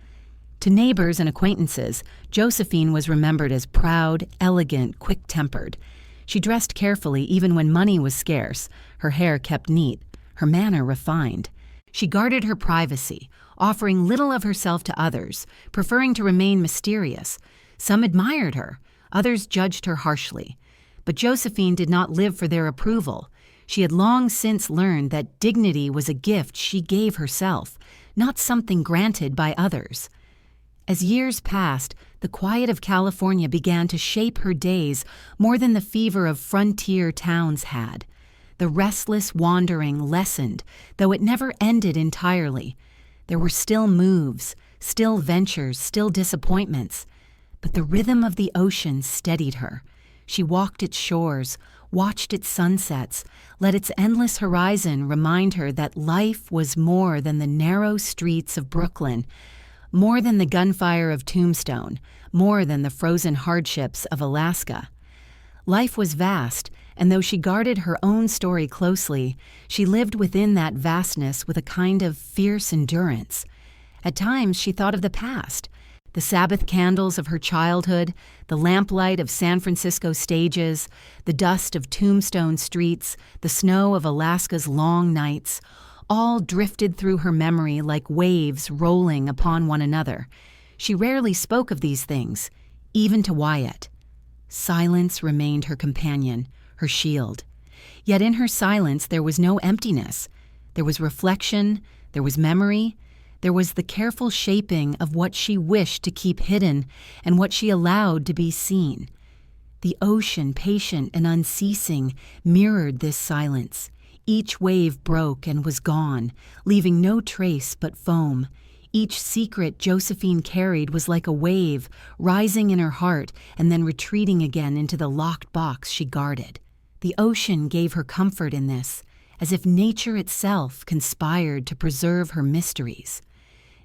To neighbors and acquaintances, Josephine was remembered as proud, elegant, quick-tempered. She dressed carefully even when money was scarce, her hair kept neat, her manner refined. She guarded her privacy, offering little of herself to others, preferring to remain mysterious. Some admired her, others judged her harshly. But Josephine did not live for their approval. She had long since learned that dignity was a gift she gave herself, not something granted by others. As years passed, the quiet of California began to shape her days more than the fever of frontier towns had. The restless wandering lessened, though it never ended entirely. There were still moves, still ventures, still disappointments. But the rhythm of the ocean steadied her. She walked its shores, watched its sunsets, let its endless horizon remind her that life was more than the narrow streets of Brooklyn, more than the gunfire of Tombstone, more than the frozen hardships of Alaska. Life was vast, and though she guarded her own story closely, she lived within that vastness with a kind of fierce endurance. At times she thought of the past, the Sabbath candles of her childhood, the lamplight of San Francisco stages, the dust of Tombstone streets, the snow of Alaska's long nights, all drifted through her memory like waves rolling upon one another. She rarely spoke of these things, even to Wyatt. Silence remained her companion, her shield. Yet in her silence there was no emptiness. There was reflection, there was memory, there was the careful shaping of what she wished to keep hidden and what she allowed to be seen. The ocean, patient and unceasing, mirrored this silence. Each wave broke and was gone, leaving no trace but foam. Each secret Josephine carried was like a wave, rising in her heart and then retreating again into the locked box she guarded. The ocean gave her comfort in this, as if nature itself conspired to preserve her mysteries.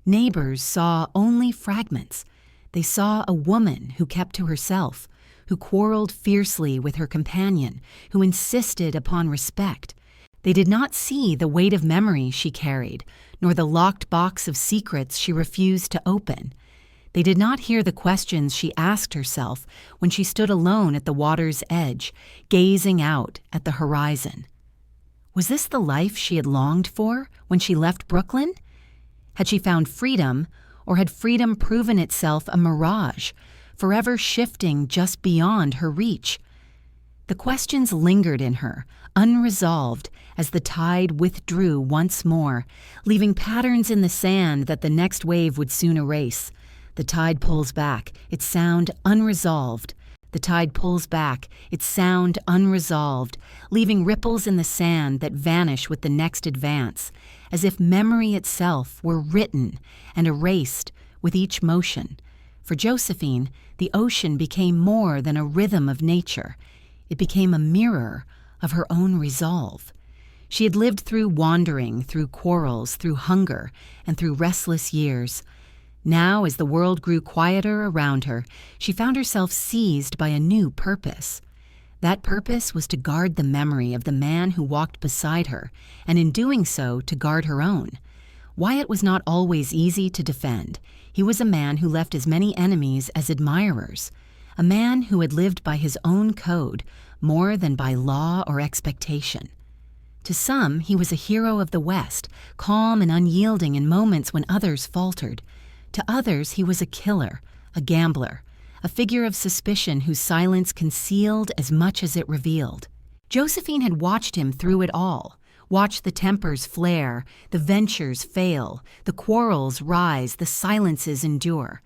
Neighbors saw only fragments. They saw a woman who kept to herself, who quarreled fiercely with her companion, who insisted upon respect. They did not see the weight of memory she carried, nor the locked box of secrets she refused to open. They did not hear the questions she asked herself when she stood alone at the water's edge, gazing out at the horizon. Was this the life she had longed for when she left Brooklyn? Had she found freedom, or had freedom proven itself a mirage, forever shifting just beyond her reach? The questions lingered in her, unresolved, as the tide withdrew once more, leaving patterns in the sand that the next wave would soon erase. The tide pulls back, its sound unresolved. The tide pulls back, its sound unresolved, leaving ripples in the sand that vanish with the next advance, as if memory itself were written and erased with each motion. For Josephine, the ocean became more than a rhythm of nature. It became a mirror of her own resolve. She had lived through wandering, through quarrels, through hunger, and through restless years. Now, as the world grew quieter around her, she found herself seized by a new purpose. That purpose was to guard the memory of the man who walked beside her, and in doing so, to guard her own. Wyatt was not always easy to defend. He was a man who left as many enemies as admirers, a man who had lived by his own code more than by law or expectation. To some, he was a hero of the West, calm and unyielding in moments when others faltered. To others, he was a killer, a gambler, a figure of suspicion whose silence concealed as much as it revealed. Josephine had watched him through it all, watched the tempers flare, the ventures fail, the quarrels rise, the silences endure.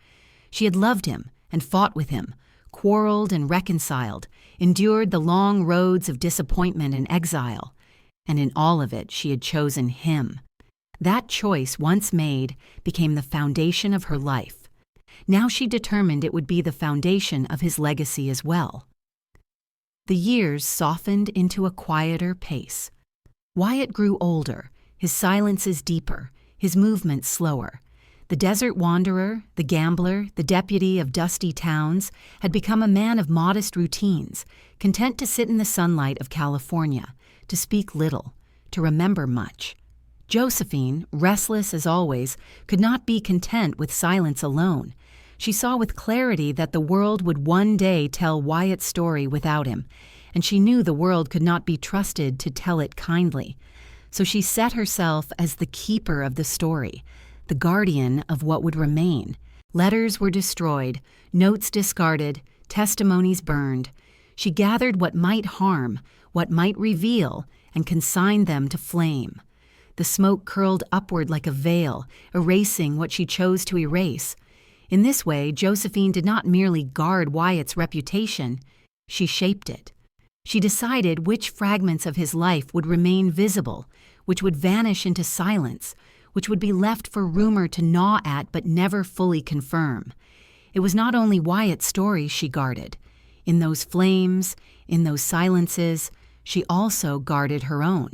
She had loved him and fought with him, quarreled and reconciled, endured the long roads of disappointment and exile. And in all of it, she had chosen him. That choice, once made, became the foundation of her life. Now she determined it would be the foundation of his legacy as well. The years softened into a quieter pace. Wyatt grew older, his silences deeper, his movements slower. The desert wanderer, the gambler, the deputy of dusty towns, had become a man of modest routines, content to sit in the sunlight of California, to speak little, to remember much. Josephine, restless as always, could not be content with silence alone. She saw with clarity that the world would one day tell Wyatt's story without him, and she knew the world could not be trusted to tell it kindly. So she set herself as the keeper of the story, the guardian of what would remain. Letters were destroyed, notes discarded, testimonies burned. She gathered what might harm, what might reveal, and consigned them to flame. The smoke curled upward like a veil, erasing what she chose to erase. In this way, Josephine did not merely guard Wyatt's reputation, she shaped it. She decided which fragments of his life would remain visible, which would vanish into silence, which would be left for rumor to gnaw at but never fully confirm. It was not only Wyatt's story she guarded. In those flames, in those silences, she also guarded her own.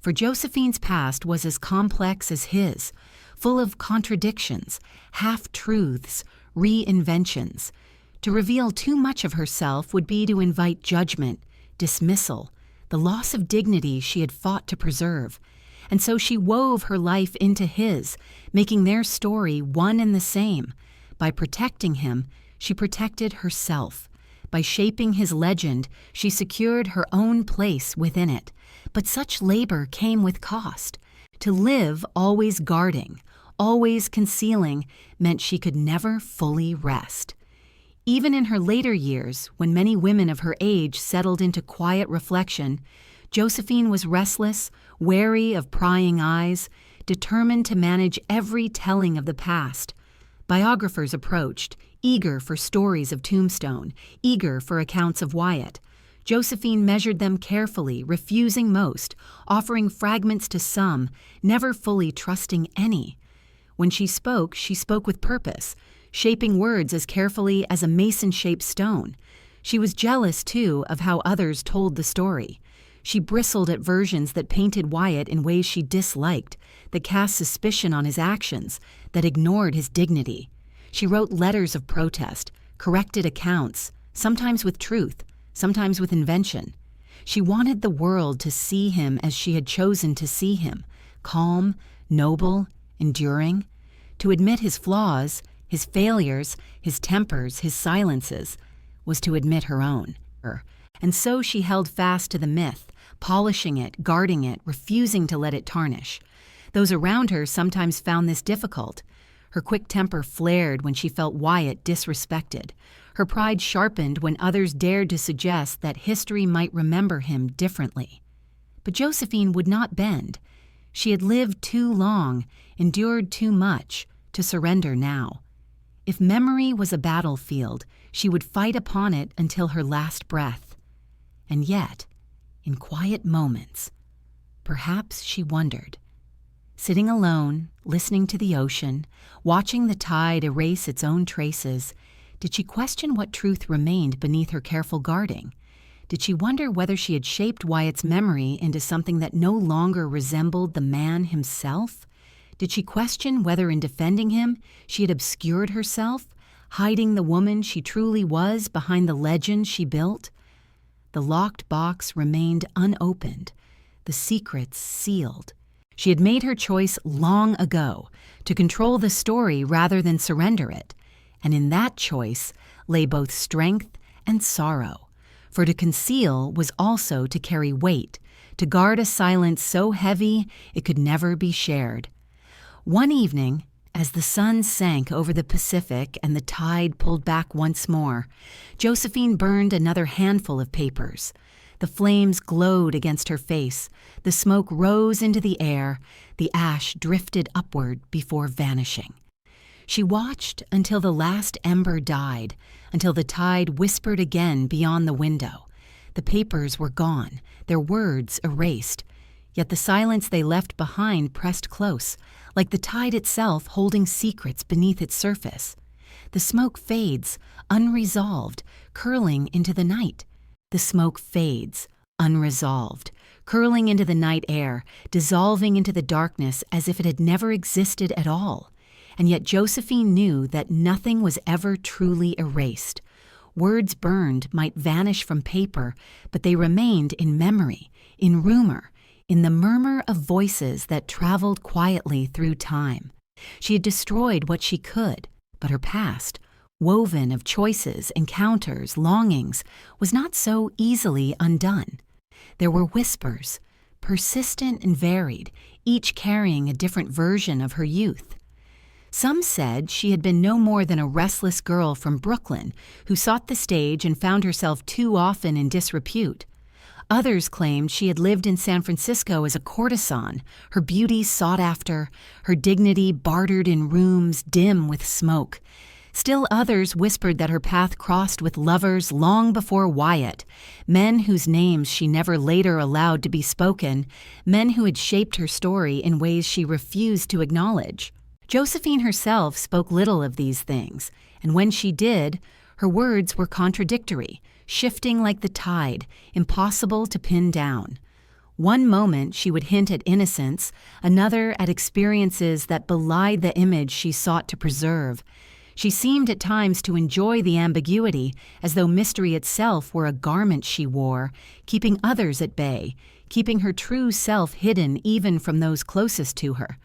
For Josephine's past was as complex as his, full of contradictions, half-truths, reinventions. To reveal too much of herself would be to invite judgment, dismissal, the loss of dignity she had fought to preserve. And so she wove her life into his, making their story one and the same. By protecting him, she protected herself. By shaping his legend, she secured her own place within it. But such labor came with cost. To live always guarding, always concealing, meant she could never fully rest. Even in her later years, when many women of her age settled into quiet reflection, Josephine was restless, wary of prying eyes, determined to manage every telling of the past. Biographers approached, eager for stories of Tombstone, eager for accounts of Wyatt. Josephine measured them carefully, refusing most, offering fragments to some, never fully trusting any. When she spoke with purpose, shaping words as carefully as a mason-shaped stone. She was jealous, too, of how others told the story. She bristled at versions that painted Wyatt in ways she disliked, that cast suspicion on his actions, that ignored his dignity. She wrote letters of protest, corrected accounts, sometimes with truth, sometimes with invention. She wanted the world to see him as she had chosen to see him, calm, noble, enduring. To admit his flaws, his failures, his tempers, his silences, was to admit her own. And so she held fast to the myth, polishing it, guarding it, refusing to let it tarnish. Those around her sometimes found this difficult. Her quick temper flared when she felt Wyatt disrespected. Her pride sharpened when others dared to suggest that history might remember him differently. But Josephine would not bend. She had lived too long, endured too much, to surrender now. If memory was a battlefield, she would fight upon it until her last breath. And yet, in quiet moments, perhaps she wondered. Sitting alone, listening to the ocean, watching the tide erase its own traces, did she question what truth remained beneath her careful guarding? Did she wonder whether she had shaped Wyatt's memory into something that no longer resembled the man himself? Did she question whether in defending him she had obscured herself, hiding the woman she truly was behind the legend she built? The locked box remained unopened, the secrets sealed. She had made her choice long ago, to control the story rather than surrender it, and in that choice lay both strength and sorrow. For to conceal was also to carry weight, to guard a silence so heavy it could never be shared. One evening, as the sun sank over the Pacific and the tide pulled back once more, Josephine burned another handful of papers. The flames glowed against her face, the smoke rose into the air, the ash drifted upward before vanishing. She watched until the last ember died, until the tide whispered again beyond the window. The papers were gone, their words erased, yet the silence they left behind pressed close, like the tide itself holding secrets beneath its surface. The smoke fades, unresolved, curling into the night. The smoke fades, unresolved, curling into the night air, dissolving into the darkness as if it had never existed at all. And yet Josephine knew that nothing was ever truly erased. Words burned might vanish from paper, but they remained in memory, in rumor, in the murmur of voices that traveled quietly through time. She had destroyed what she could, but her past, woven of choices, encounters, longings, was not so easily undone. There were whispers, persistent and varied, each carrying a different version of her youth. Some said she had been no more than a restless girl from Brooklyn who sought the stage and found herself too often in disrepute. Others claimed she had lived in San Francisco as a courtesan, her beauty sought after, her dignity bartered in rooms dim with smoke. Still others whispered that her path crossed with lovers long before Wyatt, men whose names she never later allowed to be spoken, men who had shaped her story in ways she refused to acknowledge. Josephine herself spoke little of these things, and when she did, her words were contradictory, shifting like the tide, impossible to pin down. One moment she would hint at innocence, another at experiences that belied the image she sought to preserve. She seemed at times to enjoy the ambiguity, as though mystery itself were a garment she wore, keeping others at bay, keeping her true self hidden even from those closest to her.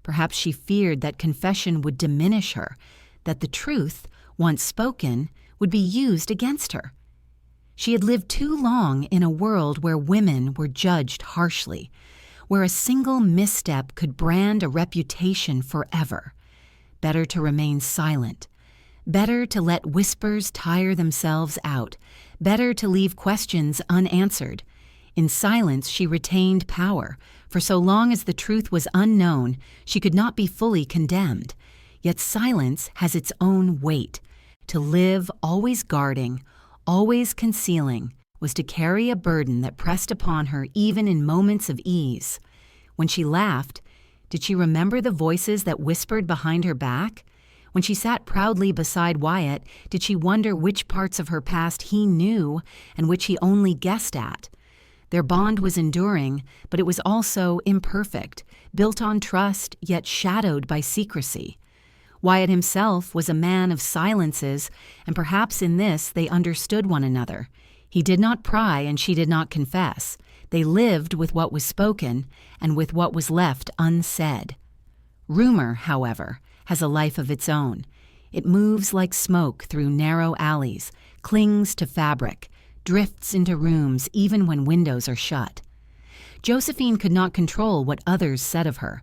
Perhaps she feared that confession would diminish her, that the truth, once spoken, would be used against her. She had lived too long in a world where women were judged harshly, where a single misstep could brand a reputation forever. Better to remain silent. Better to let whispers tire themselves out. Better to leave questions unanswered. In silence she retained power. For so long as the truth was unknown, she could not be fully condemned. Yet silence has its own weight. To live always guarding, always concealing, was to carry a burden that pressed upon her even in moments of ease. When she laughed, did she remember the voices that whispered behind her back? When she sat proudly beside Wyatt, did she wonder which parts of her past he knew and which he only guessed at? Their bond was enduring, but it was also imperfect, built on trust yet shadowed by secrecy. Wyatt himself was a man of silences, and perhaps in this they understood one another. He did not pry and she did not confess. They lived with what was spoken and with what was left unsaid. Rumor, however, has a life of its own. It moves like smoke through narrow alleys, clings to fabric, drifts into rooms even when windows are shut. Josephine could not control what others said of her,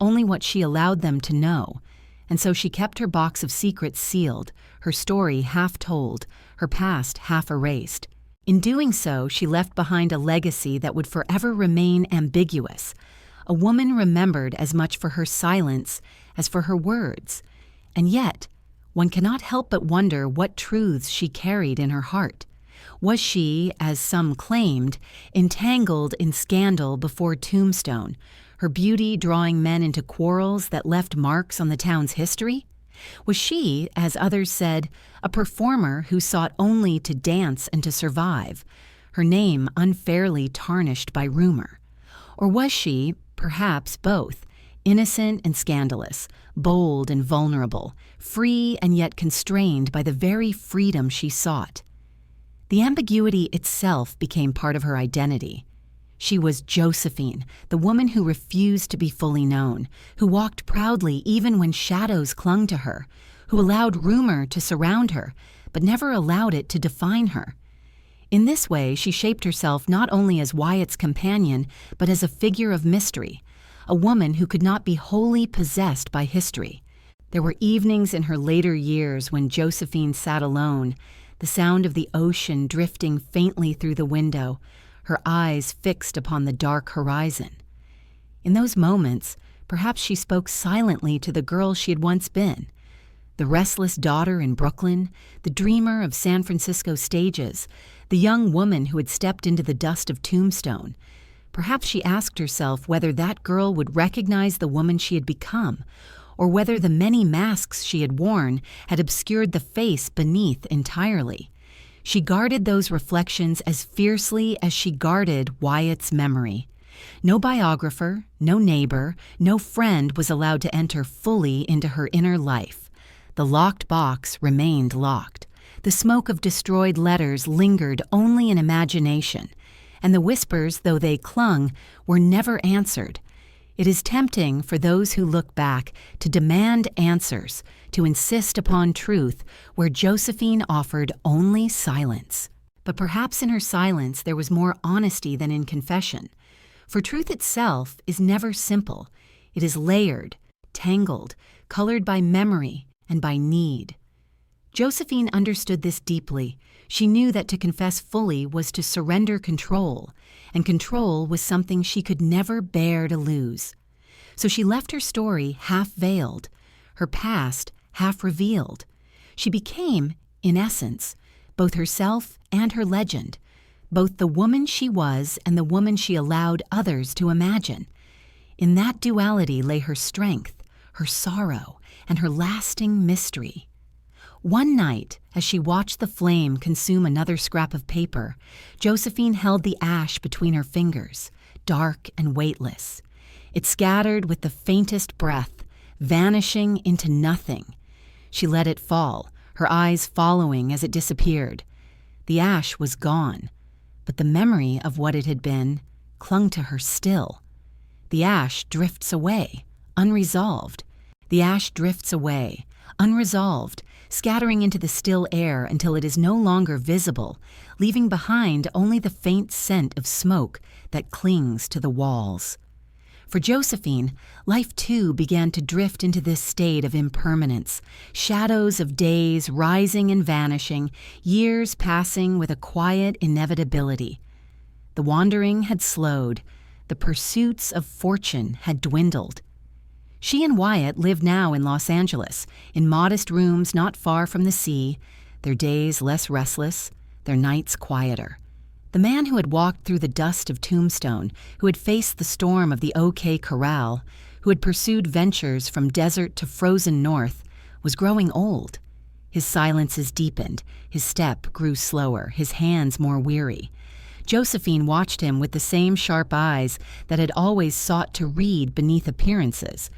only what she allowed them to know, and so she kept her box of secrets sealed, her story half told, her past half erased. In doing so, she left behind a legacy that would forever remain ambiguous, a woman remembered as much for her silence as for her words. And yet, one cannot help but wonder what truths she carried in her heart. Was she, as some claimed, entangled in scandal before Tombstone, her beauty drawing men into quarrels that left marks on the town's history? Was she, as others said, a performer who sought only to dance and to survive, her name unfairly tarnished by rumor? Or was she, perhaps both, innocent and scandalous, bold and vulnerable, free and yet constrained by the very freedom she sought? The ambiguity itself became part of her identity. She was Josephine, the woman who refused to be fully known, who walked proudly even when shadows clung to her, who allowed rumor to surround her, but never allowed it to define her. In this way, she shaped herself not only as Wyatt's companion, but as a figure of mystery, a woman who could not be wholly possessed by history. There were evenings in her later years when Josephine sat alone, the sound of the ocean drifting faintly through the window, her eyes fixed upon the dark horizon. In those moments, perhaps she spoke silently to the girl she had once been, the restless daughter in Brooklyn, the dreamer of San Francisco stages, the young woman who had stepped into the dust of Tombstone. Perhaps she asked herself whether that girl would recognize the woman she had become, or whether the many masks she had worn had obscured the face beneath entirely. She guarded those reflections as fiercely as she guarded Wyatt's memory. No biographer, no neighbor, no friend was allowed to enter fully into her inner life. The locked box remained locked. The smoke of destroyed letters lingered only in imagination, and the whispers, though they clung, were never answered. It is tempting for those who look back to demand answers, to insist upon truth, where Josephine offered only silence. But perhaps in her silence there was more honesty than in confession. For truth itself is never simple. It is layered, tangled, colored by memory and by need. Josephine understood this deeply. She knew that to confess fully was to surrender control, and control was something she could never bear to lose. So she left her story half-veiled, her past half-revealed. She became, in essence, both herself and her legend, both the woman she was and the woman she allowed others to imagine. In that duality lay her strength, her sorrow, and her lasting mystery. One night, as she watched the flame consume another scrap of paper, Josephine held the ash between her fingers, dark and weightless. It scattered with the faintest breath, vanishing into nothing. She let it fall, her eyes following as it disappeared. The ash was gone, but the memory of what it had been clung to her still. The ash drifts away, unresolved. The ash drifts away, unresolved, scattering into the still air until it is no longer visible, leaving behind only the faint scent of smoke that clings to the walls. For Josephine, life too began to drift into this state of impermanence, shadows of days rising and vanishing, years passing with a quiet inevitability. The wandering had slowed, the pursuits of fortune had dwindled. She and Wyatt lived now in Los Angeles, in modest rooms not far from the sea, their days less restless, their nights quieter. The man who had walked through the dust of Tombstone, who had faced the storm of the OK Corral, who had pursued ventures from desert to frozen north, was growing old. His silences deepened, his step grew slower, his hands more weary. Josephine watched him with the same sharp eyes that had always sought to read beneath appearances.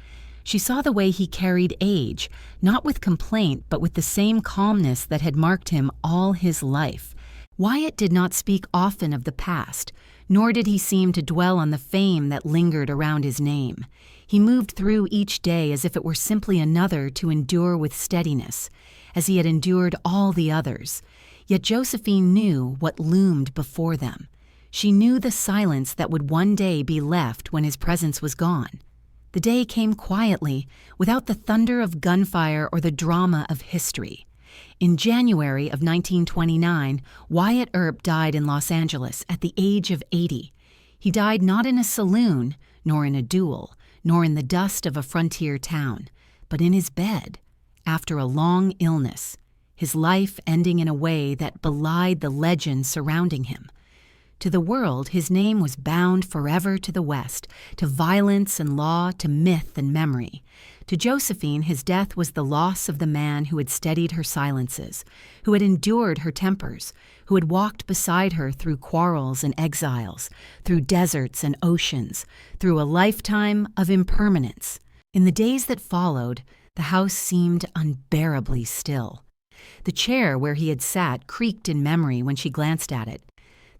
She saw the way he carried age, not with complaint, but with the same calmness that had marked him all his life. Wyatt did not speak often of the past, nor did he seem to dwell on the fame that lingered around his name. He moved through each day as if it were simply another to endure with steadiness, as he had endured all the others. Yet Josephine knew what loomed before them. She knew the silence that would one day be left when his presence was gone. The day came quietly, without the thunder of gunfire or the drama of history. In January of 1929, Wyatt Earp died in Los Angeles at the age of 80. He died not in a saloon, nor in a duel, nor in the dust of a frontier town, but in his bed, after a long illness, his life ending in a way that belied the legend surrounding him. To the world, his name was bound forever to the West, to violence and law, to myth and memory. To Josephine, his death was the loss of the man who had steadied her silences, who had endured her tempers, who had walked beside her through quarrels and exiles, through deserts and oceans, through a lifetime of impermanence. In the days that followed, the house seemed unbearably still. The chair where he had sat creaked in memory when she glanced at it.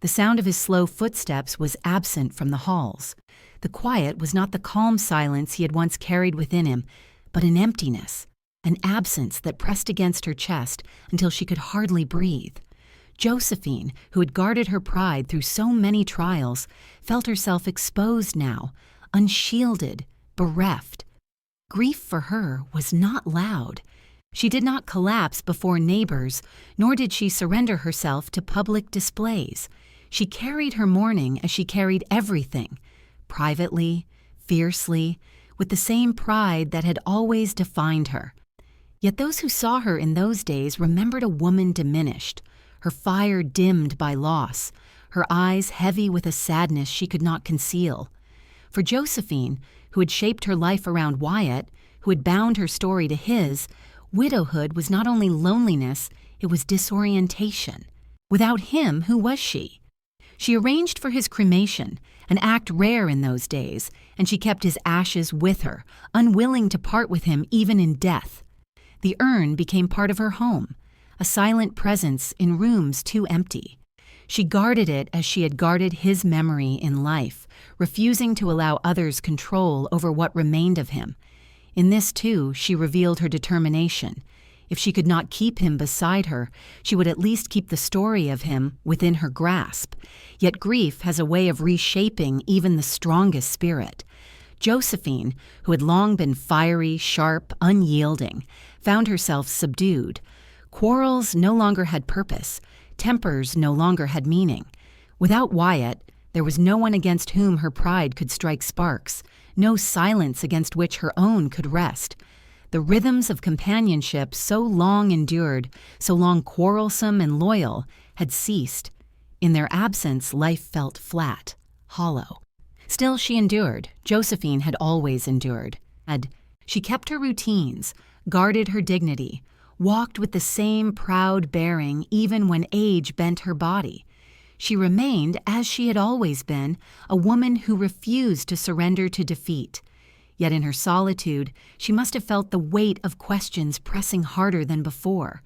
The sound of his slow footsteps was absent from the halls. The quiet was not the calm silence he had once carried within him, but an emptiness, an absence that pressed against her chest until she could hardly breathe. Josephine, who had guarded her pride through so many trials, felt herself exposed now, unshielded, bereft. Grief for her was not loud. She did not collapse before neighbors, nor did she surrender herself to public displays. She carried her mourning as she carried everything, privately, fiercely, with the same pride that had always defined her. Yet those who saw her in those days remembered a woman diminished, her fire dimmed by loss, her eyes heavy with a sadness she could not conceal. For Josephine, who had shaped her life around Wyatt, who had bound her story to his, widowhood was not only loneliness, it was disorientation. Without him, who was she? She arranged for his cremation, an act rare in those days, and she kept his ashes with her, unwilling to part with him even in death. The urn became part of her home, a silent presence in rooms too empty. She guarded it as she had guarded his memory in life, refusing to allow others control over what remained of him. In this, too, she revealed her determination. If she could not keep him beside her, she would at least keep the story of him within her grasp. Yet grief has a way of reshaping even the strongest spirit. Josephine, who had long been fiery, sharp, unyielding, found herself subdued. Quarrels no longer had purpose. Tempers no longer had meaning. Without Wyatt, there was no one against whom her pride could strike sparks, no silence against which her own could rest. The rhythms of companionship so long endured, so long quarrelsome and loyal, had ceased. In their absence, life felt flat, hollow. Still she endured. Josephine had always endured. She kept her routines, guarded her dignity, walked with the same proud bearing even when age bent her body. She remained, as she had always been, a woman who refused to surrender to defeat. Yet in her solitude, she must have felt the weight of questions pressing harder than before.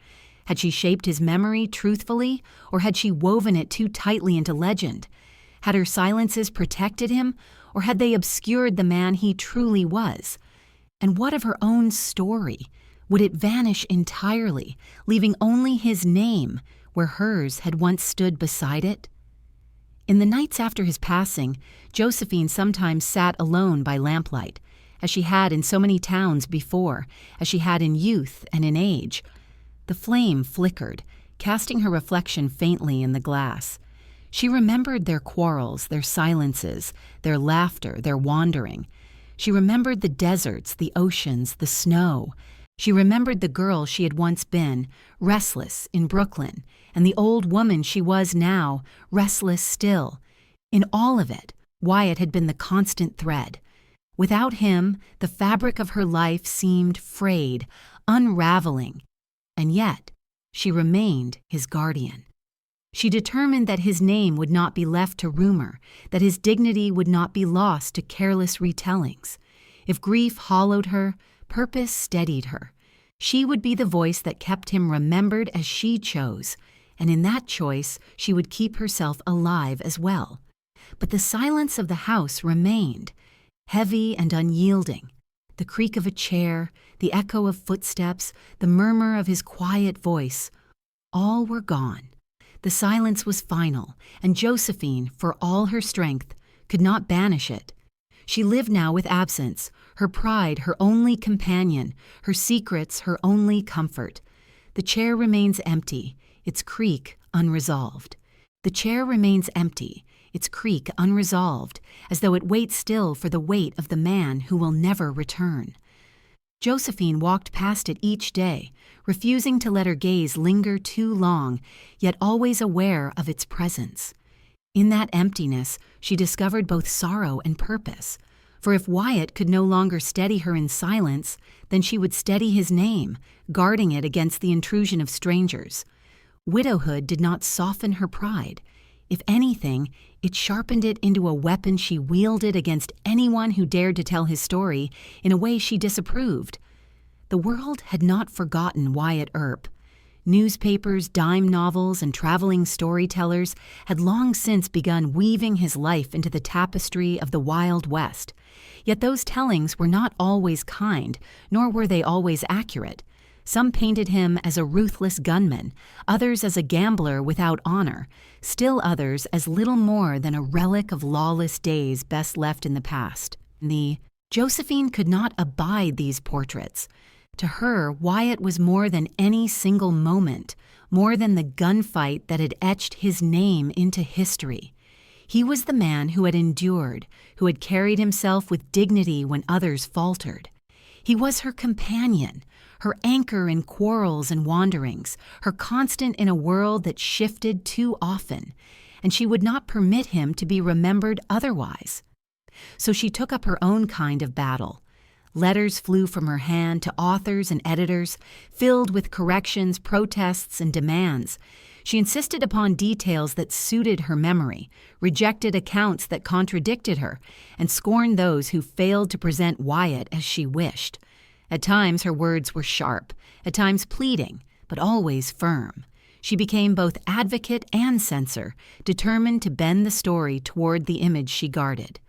Had she shaped his memory truthfully, or had she woven it too tightly into legend? Had her silences protected him, or had they obscured the man he truly was? And what of her own story? Would it vanish entirely, leaving only his name where hers had once stood beside it? In the nights after his passing, Josephine sometimes sat alone by lamplight, as she had in so many towns before, as she had in youth and in age. The flame flickered, casting her reflection faintly in the glass. She remembered their quarrels, their silences, their laughter, their wandering. She remembered the deserts, the oceans, the snow. She remembered the girl she had once been, restless in Brooklyn, and the old woman she was now, restless still. In all of it, Wyatt had been the constant thread. Without him, the fabric of her life seemed frayed, unraveling, and yet she remained his guardian. She determined that his name would not be left to rumor, that his dignity would not be lost to careless retellings. If grief hollowed her, purpose steadied her. She would be the voice that kept him remembered as she chose, and in that choice she would keep herself alive as well. But the silence of the house remained, heavy and unyielding. The creak of a chair, the echo of footsteps, the murmur of his quiet voice, all were gone. The silence was final, and Josephine, for all her strength, could not banish it. She lived now with absence, her pride her only companion, her secrets her only comfort. The chair remains empty, its creak unresolved. The chair remains empty, its creak unresolved, as though it waits still for the weight of the man who will never return. Josephine walked past it each day, refusing to let her gaze linger too long, yet always aware of its presence. In that emptiness, she discovered both sorrow and purpose. For if Wyatt could no longer steady her in silence, then she would steady his name, guarding it against the intrusion of strangers. Widowhood did not soften her pride. If anything, it sharpened it into a weapon she wielded against anyone who dared to tell his story in a way she disapproved. The world had not forgotten Wyatt Earp. Newspapers, dime novels, and traveling storytellers had long since begun weaving his life into the tapestry of the Wild West. Yet those tellings were not always kind, nor were they always accurate. Some painted him as a ruthless gunman, others as a gambler without honor, still others as little more than a relic of lawless days best left in the past. Josephine could not abide these portraits. To her, Wyatt was more than any single moment, more than the gunfight that had etched his name into history. He was the man who had endured, who had carried himself with dignity when others faltered. He was her companion, her anchor in quarrels and wanderings, her constant in a world that shifted too often, and she would not permit him to be remembered otherwise. So she took up her own kind of battle. Letters flew from her hand to authors and editors, filled with corrections, protests, and demands. She insisted upon details that suited her memory, rejected accounts that contradicted her, and scorned those who failed to present Wyatt as she wished. At times her words were sharp, at times pleading, but always firm. She became both advocate and censor, determined to bend the story toward the image she guarded.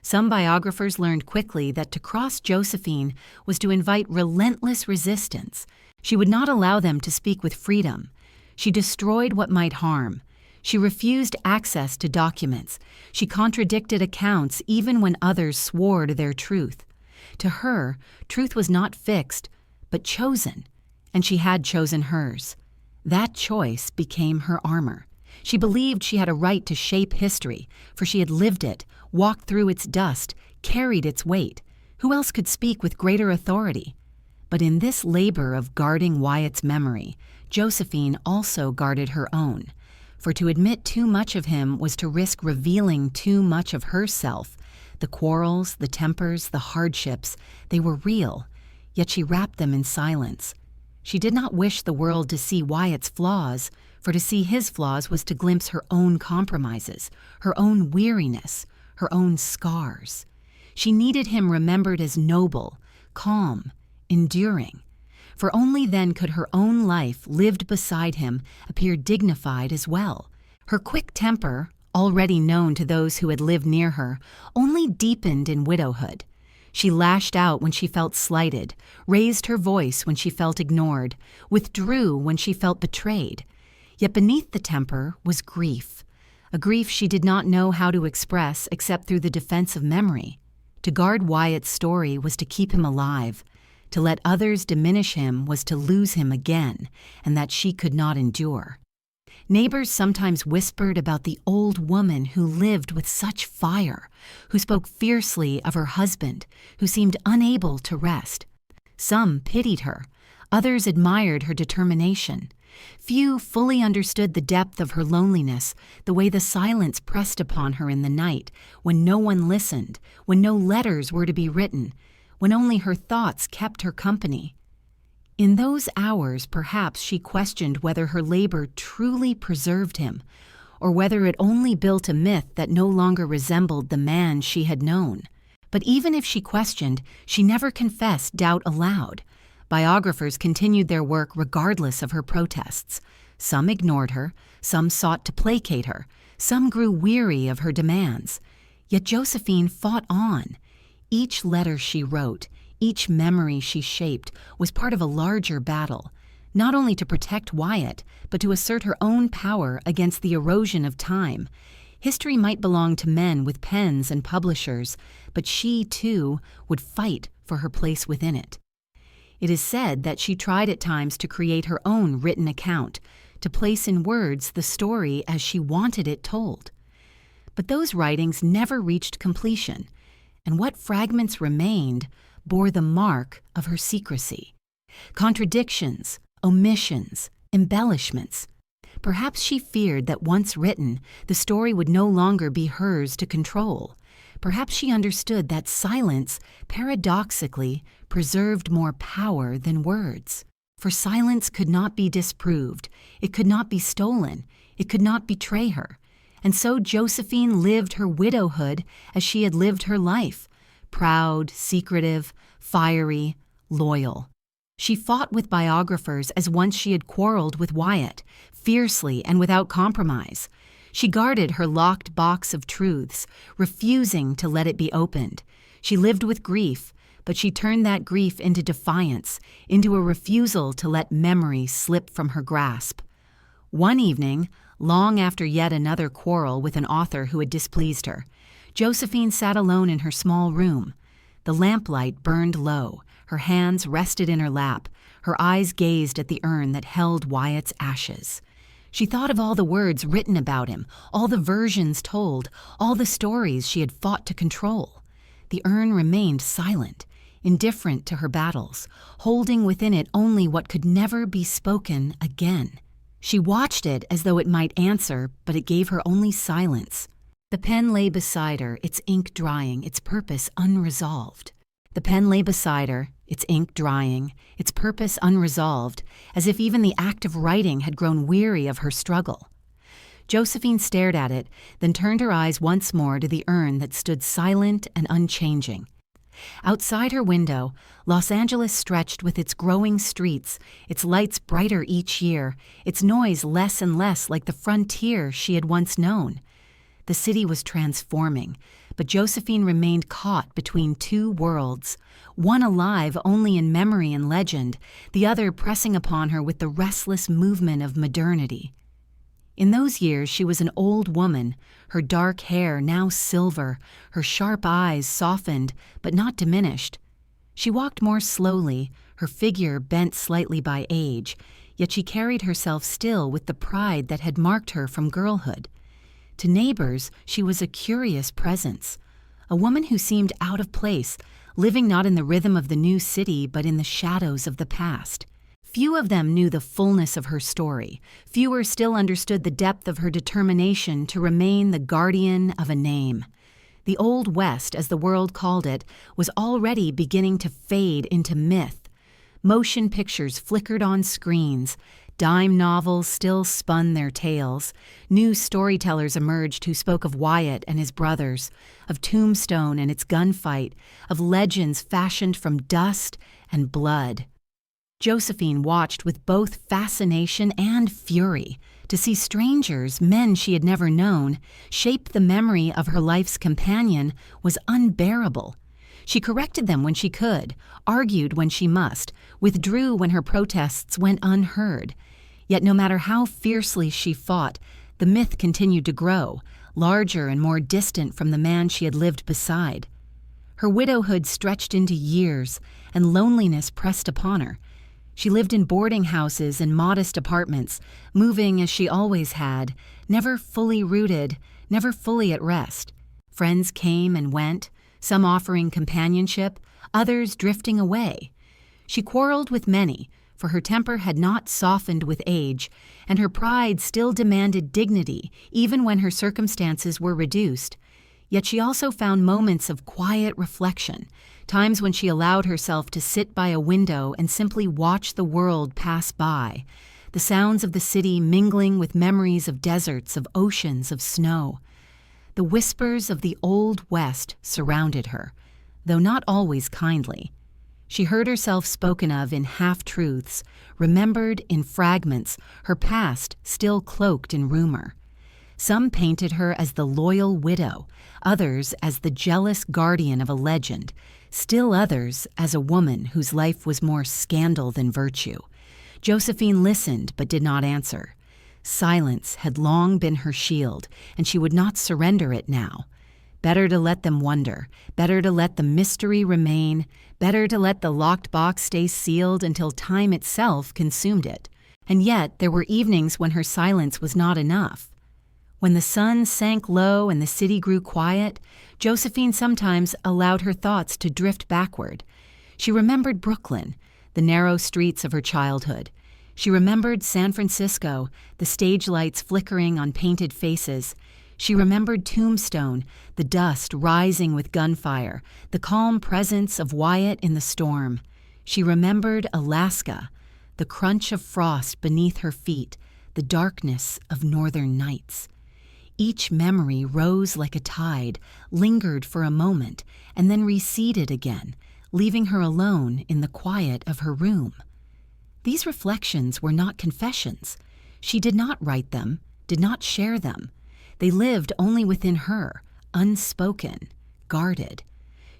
Some biographers learned quickly that to cross Josephine was to invite relentless resistance. She would not allow them to speak with freedom. She destroyed what might harm. She refused access to documents. She contradicted accounts even when others swore to their truth. To her, truth was not fixed, but chosen, and she had chosen hers. That choice became her armor. She believed she had a right to shape history, for she had lived it, walked through its dust, carried its weight. Who else could speak with greater authority? But in this labor of guarding Wyatt's memory, Josephine also guarded her own. For to admit too much of him was to risk revealing too much of herself. The quarrels, the tempers, the hardships, they were real, yet she wrapped them in silence. She did not wish the world to see Wyatt's flaws, for to see his flaws was to glimpse her own compromises, her own weariness, her own scars. She needed him remembered as noble, calm, enduring, for only then could her own life, lived beside him, appear dignified as well. Her quick temper, already known to those who had lived near her, only deepened in widowhood. She lashed out when she felt slighted, raised her voice when she felt ignored, withdrew when she felt betrayed. Yet beneath the temper was grief, a grief she did not know how to express except through the defense of memory. To guard Wyatt's story was to keep him alive. To let others diminish him was to lose him again, and that she could not endure. Neighbors sometimes whispered about the old woman who lived with such fire, who spoke fiercely of her husband, who seemed unable to rest. Some pitied her, others admired her determination. Few fully understood the depth of her loneliness, the way the silence pressed upon her in the night, when no one listened, when no letters were to be written, when only her thoughts kept her company. In those hours, perhaps she questioned whether her labor truly preserved him, or whether it only built a myth that no longer resembled the man she had known. But even if she questioned, she never confessed doubt aloud. Biographers continued their work regardless of her protests. Some ignored her, some sought to placate her, some grew weary of her demands. Yet Josephine fought on. Each letter she wrote, each memory she shaped, was part of a larger battle, not only to protect Wyatt, but to assert her own power against the erosion of time. History might belong to men with pens and publishers, but she, too, would fight for her place within it. It is said that she tried at times to create her own written account, to place in words the story as she wanted it told. But those writings never reached completion, and what fragments remained bore the mark of her secrecy. Contradictions, omissions, embellishments. Perhaps she feared that once written, the story would no longer be hers to control. Perhaps she understood that silence, paradoxically, preserved more power than words. For silence could not be disproved, it could not be stolen, it could not betray her. And so Josephine lived her widowhood as she had lived her life, proud, secretive, fiery, loyal. She fought with biographers as once she had quarreled with Wyatt, fiercely and without compromise. She guarded her locked box of truths, refusing to let it be opened. She lived with grief, but she turned that grief into defiance, into a refusal to let memory slip from her grasp. One evening, long after yet another quarrel with an author who had displeased her, Josephine sat alone in her small room. The lamplight burned low, her hands rested in her lap, her eyes gazed at the urn that held Wyatt's ashes. She thought of all the words written about him, all the versions told, all the stories she had fought to control. The urn remained silent, indifferent to her battles, holding within it only what could never be spoken again. She watched it as though it might answer, but it gave her only silence. The pen lay beside her, its ink drying, its purpose unresolved. The pen lay beside her, its ink drying, its purpose unresolved, as if even the act of writing had grown weary of her struggle. Josephine stared at it, then turned her eyes once more to the urn that stood silent and unchanging. Outside her window, Los Angeles stretched with its growing streets, its lights brighter each year, its noise less and less like the frontier she had once known. The city was transforming, but Josephine remained caught between two worlds, one alive only in memory and legend, the other pressing upon her with the restless movement of modernity. In those years she was an old woman, her dark hair now silver, her sharp eyes softened but not diminished. She walked more slowly, her figure bent slightly by age, yet she carried herself still with the pride that had marked her from girlhood. To neighbors, she was a curious presence, a woman who seemed out of place, living not in the rhythm of the new city but in the shadows of the past. Few of them knew the fullness of her story. Fewer still understood the depth of her determination to remain the guardian of a name. The Old West, as the world called it, was already beginning to fade into myth. Motion pictures flickered on screens. Dime novels still spun their tales. New storytellers emerged who spoke of Wyatt and his brothers, of Tombstone and its gunfight, of legends fashioned from dust and blood. Josephine watched with both fascination and fury to see strangers, men she had never known, shape the memory of her life's companion was unbearable. She corrected them when she could, argued when she must, withdrew when her protests went unheard. Yet no matter how fiercely she fought, the myth continued to grow, larger and more distant from the man she had lived beside. Her widowhood stretched into years, and loneliness pressed upon her. She lived in boarding houses and modest apartments, moving as she always had, never fully rooted, never fully at rest. Friends came and went, some offering companionship, others drifting away. She quarreled with many, for her temper had not softened with age, and her pride still demanded dignity even when her circumstances were reduced. Yet she also found moments of quiet reflection, times when she allowed herself to sit by a window and simply watch the world pass by, the sounds of the city mingling with memories of deserts, of oceans, of snow. The whispers of the Old West surrounded her, though not always kindly. She heard herself spoken of in half-truths, remembered in fragments, her past still cloaked in rumor. Some painted her as the loyal widow, others as the jealous guardian of a legend, still others as a woman whose life was more scandal than virtue. Josephine listened but did not answer. Silence had long been her shield, and she would not surrender it now. Better to let them wonder, better to let the mystery remain, better to let the locked box stay sealed until time itself consumed it. And yet there were evenings when her silence was not enough. When the sun sank low and the city grew quiet, Josephine sometimes allowed her thoughts to drift backward. She remembered Brooklyn, the narrow streets of her childhood. She remembered San Francisco, the stage lights flickering on painted faces. She remembered Tombstone, the dust rising with gunfire, the calm presence of Wyatt in the storm. She remembered Alaska, the crunch of frost beneath her feet, the darkness of northern nights. Each memory rose like a tide, lingered for a moment, and then receded again, leaving her alone in the quiet of her room. These reflections were not confessions. She did not write them, did not share them. They lived only within her, unspoken, guarded.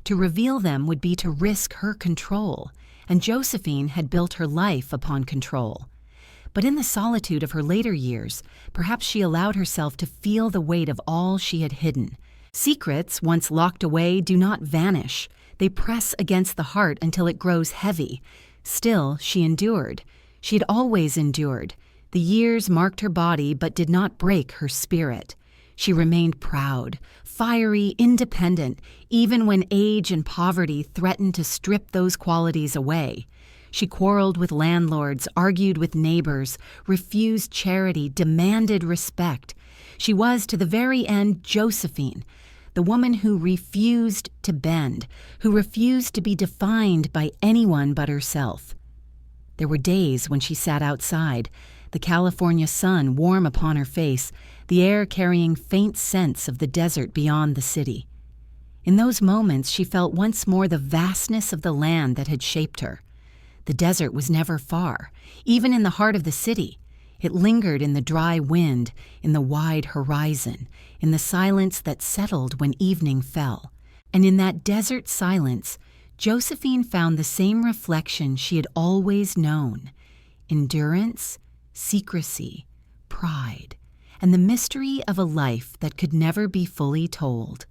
To reveal them would be to risk her control, and Josephine had built her life upon control. But in the solitude of her later years, perhaps she allowed herself to feel the weight of all she had hidden. Secrets, once locked away, do not vanish. They press against the heart until it grows heavy. Still, she endured. She had always endured. The years marked her body but did not break her spirit. She remained proud, fiery, independent, even when age and poverty threatened to strip those qualities away. She quarreled with landlords, argued with neighbors, refused charity, demanded respect. She was, to the very end, Josephine, the woman who refused to bend, who refused to be defined by anyone but herself. There were days when she sat outside, the California sun warm upon her face, the air carrying faint scents of the desert beyond the city. In those moments, she felt once more the vastness of the land that had shaped her. The desert was never far, even in the heart of the city. It lingered in the dry wind, in the wide horizon, in the silence that settled when evening fell. And in that desert silence, Josephine found the same reflection she had always known: endurance, secrecy, pride, and the mystery of a life that could never be fully told.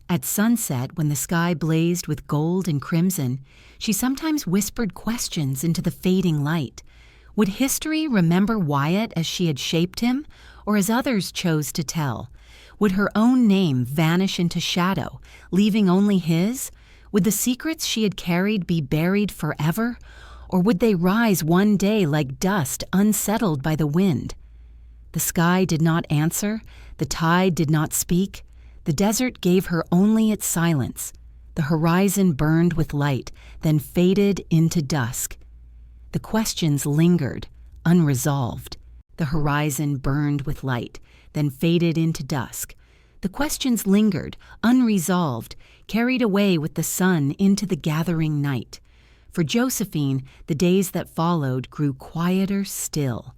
At sunset, when the sky blazed with gold and crimson, she sometimes whispered questions into the fading light. Would history remember Wyatt as she had shaped him, or as others chose to tell? Would her own name vanish into shadow, leaving only his? Would the secrets she had carried be buried forever, or would they rise one day like dust unsettled by the wind? The sky did not answer, the tide did not speak. The desert gave her only its silence. The horizon burned with light, then faded into dusk. The questions lingered, unresolved. The horizon burned with light, then faded into dusk. The questions lingered, unresolved, carried away with the sun into the gathering night. For Josephine, the days that followed grew quieter still.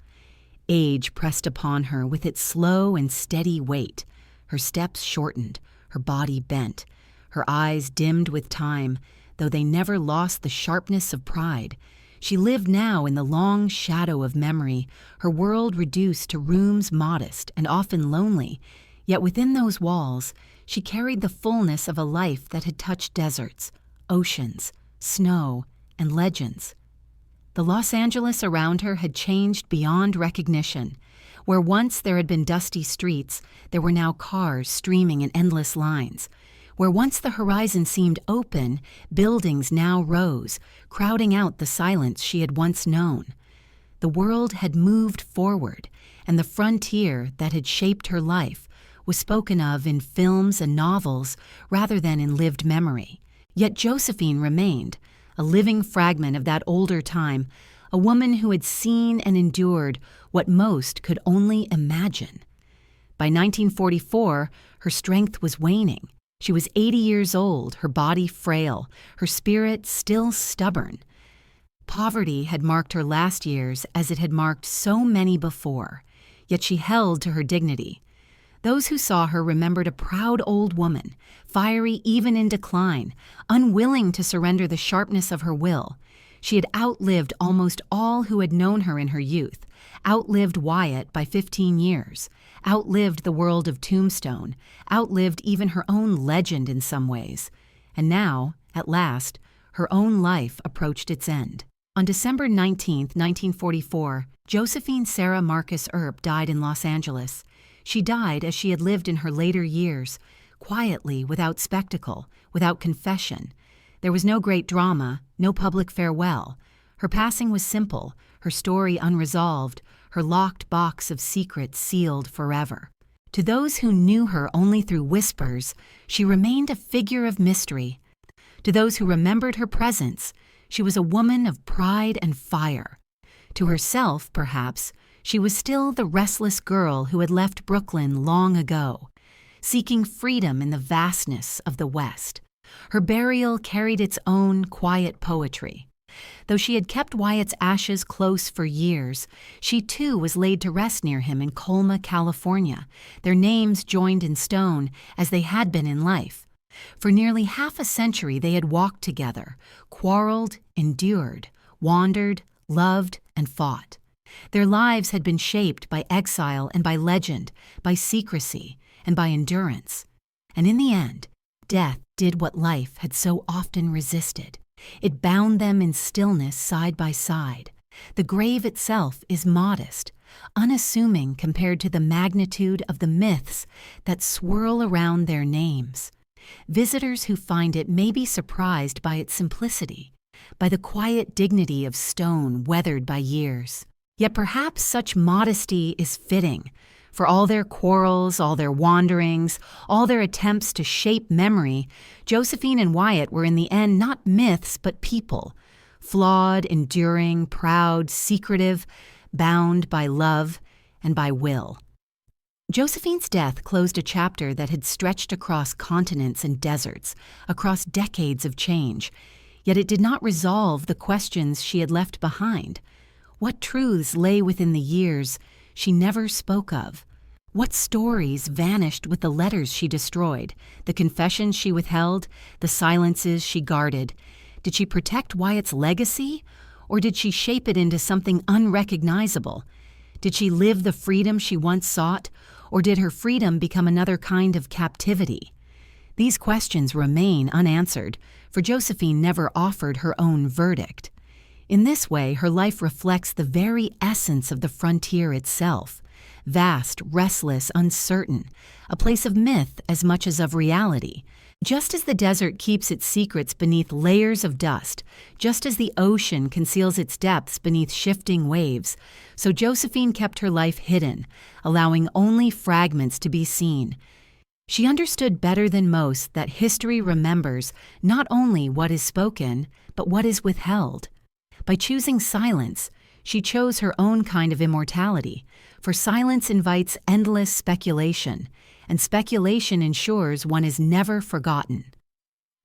Age pressed upon her with its slow and steady weight. Her steps shortened, her body bent, her eyes dimmed with time, though they never lost the sharpness of pride. She lived now in the long shadow of memory, her world reduced to rooms modest and often lonely, yet within those walls she carried the fullness of a life that had touched deserts, oceans, snow, and legends. The Los Angeles around her had changed beyond recognition. Where once there had been dusty streets, there were now cars streaming in endless lines. Where once the horizon seemed open, buildings now rose, crowding out the silence she had once known. The world had moved forward, and the frontier that had shaped her life was spoken of in films and novels rather than in lived memory. Yet Josephine remained, a living fragment of that older time, a woman who had seen and endured what most could only imagine. By 1944, her strength was waning. She was 80 years old, her body frail, her spirit still stubborn. Poverty had marked her last years as it had marked so many before, yet she held to her dignity. Those who saw her remembered a proud old woman, fiery even in decline, unwilling to surrender the sharpness of her will. She had outlived almost all who had known her in her youth, outlived Wyatt by 15 years, outlived the world of Tombstone, outlived even her own legend in some ways. And now, at last, her own life approached its end. On December 19, 1944, Josephine Sarah Marcus Earp died in Los Angeles. She died as she had lived in her later years, quietly, without spectacle, without confession. There was no great drama, no public farewell. Her passing was simple, her story unresolved, her locked box of secrets sealed forever. To those who knew her only through whispers, she remained a figure of mystery. To those who remembered her presence, she was a woman of pride and fire. To herself, perhaps, she was still the restless girl who had left Brooklyn long ago, seeking freedom in the vastness of the West. Her burial carried its own quiet poetry. Though she had kept Wyatt's ashes close for years, she too was laid to rest near him in Colma, California, their names joined in stone as they had been in life. For nearly half a century they had walked together, quarreled, endured, wandered, loved, and fought. Their lives had been shaped by exile and by legend, by secrecy and by endurance. And in the end, death did what life had so often resisted. It bound them in stillness side by side. The grave itself is modest, unassuming compared to the magnitude of the myths that swirl around their names. Visitors who find it may be surprised by its simplicity, by the quiet dignity of stone weathered by years. Yet perhaps such modesty is fitting. For all their quarrels, all their wanderings, all their attempts to shape memory, Josephine and Wyatt were in the end not myths but people, flawed, enduring, proud, secretive, bound by love and by will. Josephine's death closed a chapter that had stretched across continents and deserts, across decades of change, yet it did not resolve the questions she had left behind. What truths lay within the years she never spoke of? What stories vanished with the letters she destroyed, the confessions she withheld, the silences she guarded? Did she protect Wyatt's legacy, or did she shape it into something unrecognizable? Did she live the freedom she once sought, or did her freedom become another kind of captivity? These questions remain unanswered, for Josephine never offered her own verdict. In this way, her life reflects the very essence of the frontier itself: vast, restless, uncertain, a place of myth as much as of reality. Just as the desert keeps its secrets beneath layers of dust, just as the ocean conceals its depths beneath shifting waves, so Josephine kept her life hidden, allowing only fragments to be seen. She understood better than most that history remembers not only what is spoken, but what is withheld. By choosing silence, she chose her own kind of immortality, for silence invites endless speculation, and speculation ensures one is never forgotten.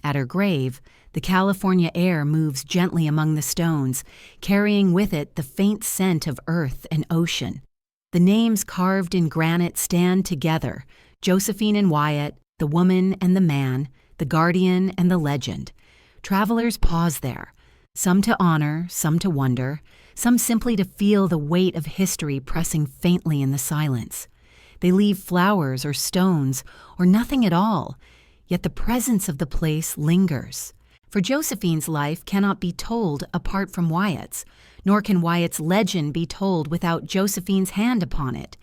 At her grave, the California air moves gently among the stones, carrying with it the faint scent of earth and ocean. The names carved in granite stand together: Josephine and Wyatt, the woman and the man, the guardian and the legend. Travelers pause there, some to honor, some to wonder, some simply to feel the weight of history pressing faintly in the silence. They leave flowers or stones or nothing at all, yet the presence of the place lingers. For Josephine's life cannot be told apart from Wyatt's, nor can Wyatt's legend be told without Josephine's hand upon it.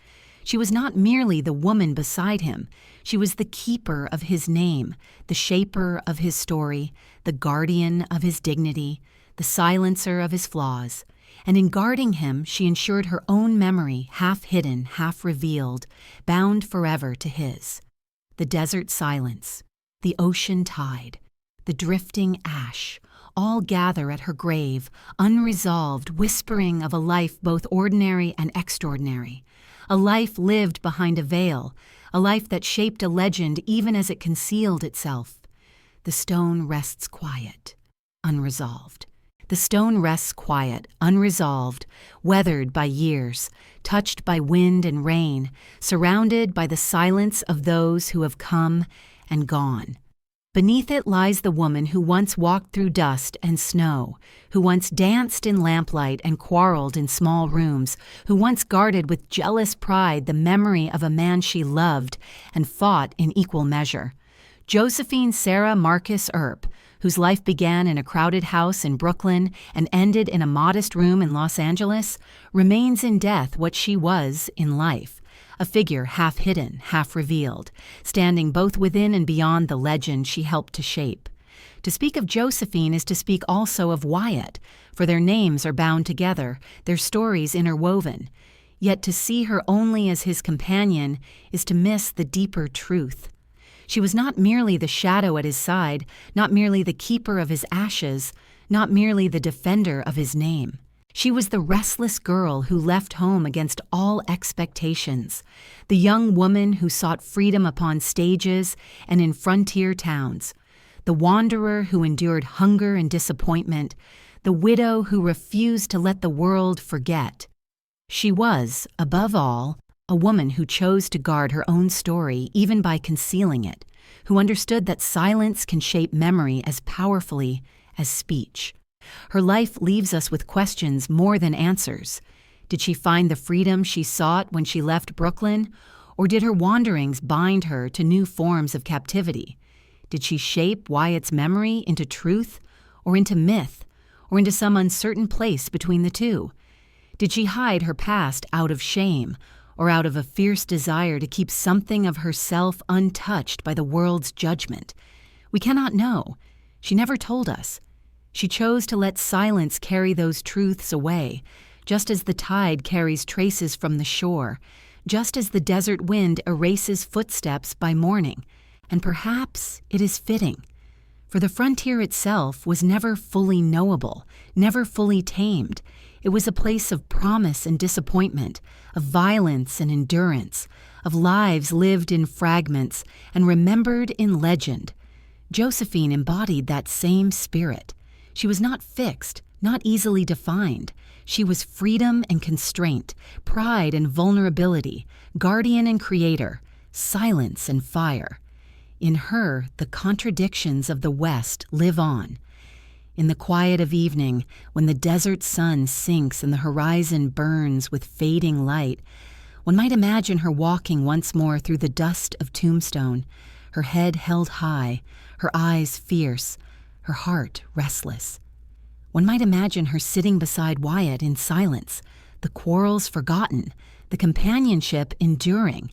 She was not merely the woman beside him, she was the keeper of his name, the shaper of his story, the guardian of his dignity, the silencer of his flaws. And in guarding him, she ensured her own memory, half hidden, half revealed, bound forever to his. The desert silence, the ocean tide, the drifting ash, all gather at her grave, unresolved, whispering of a life both ordinary and extraordinary, a life lived behind a veil, a life that shaped a legend even as it concealed itself. The stone rests quiet, unresolved. The stone rests quiet, unresolved, weathered by years, touched by wind and rain, surrounded by the silence of those who have come and gone. Beneath it lies the woman who once walked through dust and snow, who once danced in lamplight and quarreled in small rooms, who once guarded with jealous pride the memory of a man she loved and fought in equal measure. Josephine Sarah Marcus Earp, whose life began in a crowded house in Brooklyn and ended in a modest room in Los Angeles, remains in death what she was in life, a figure half hidden, half revealed, standing both within and beyond the legend she helped to shape. To speak of Josephine is to speak also of Wyatt, for their names are bound together, their stories interwoven. Yet to see her only as his companion is to miss the deeper truth. She was not merely the shadow at his side, not merely the keeper of his ashes, not merely the defender of his name. She was the restless girl who left home against all expectations, the young woman who sought freedom upon stages and in frontier towns, the wanderer who endured hunger and disappointment, the widow who refused to let the world forget. She was, above all, a woman who chose to guard her own story even by concealing it, who understood that silence can shape memory as powerfully as speech. Her life leaves us with questions more than answers. Did she find the freedom she sought when she left Brooklyn, or did her wanderings bind her to new forms of captivity? Did she shape Wyatt's memory into truth, or into myth, or into some uncertain place between the two? Did she hide her past out of shame, or out of a fierce desire to keep something of herself untouched by the world's judgment? We cannot know. She never told us. She chose to let silence carry those truths away, just as the tide carries traces from the shore, just as the desert wind erases footsteps by morning. And perhaps it is fitting. For the frontier itself was never fully knowable, never fully tamed. It was a place of promise and disappointment, of violence and endurance, of lives lived in fragments and remembered in legend. Josephine embodied that same spirit. She was not fixed, not easily defined. She was freedom and constraint, pride and vulnerability, guardian and creator, silence and fire. In her, the contradictions of the West live on. In the quiet of evening, when the desert sun sinks and the horizon burns with fading light, one might imagine her walking once more through the dust of Tombstone, her head held high, her eyes fierce, her heart restless. One might imagine her sitting beside Wyatt in silence, the quarrels forgotten, the companionship enduring.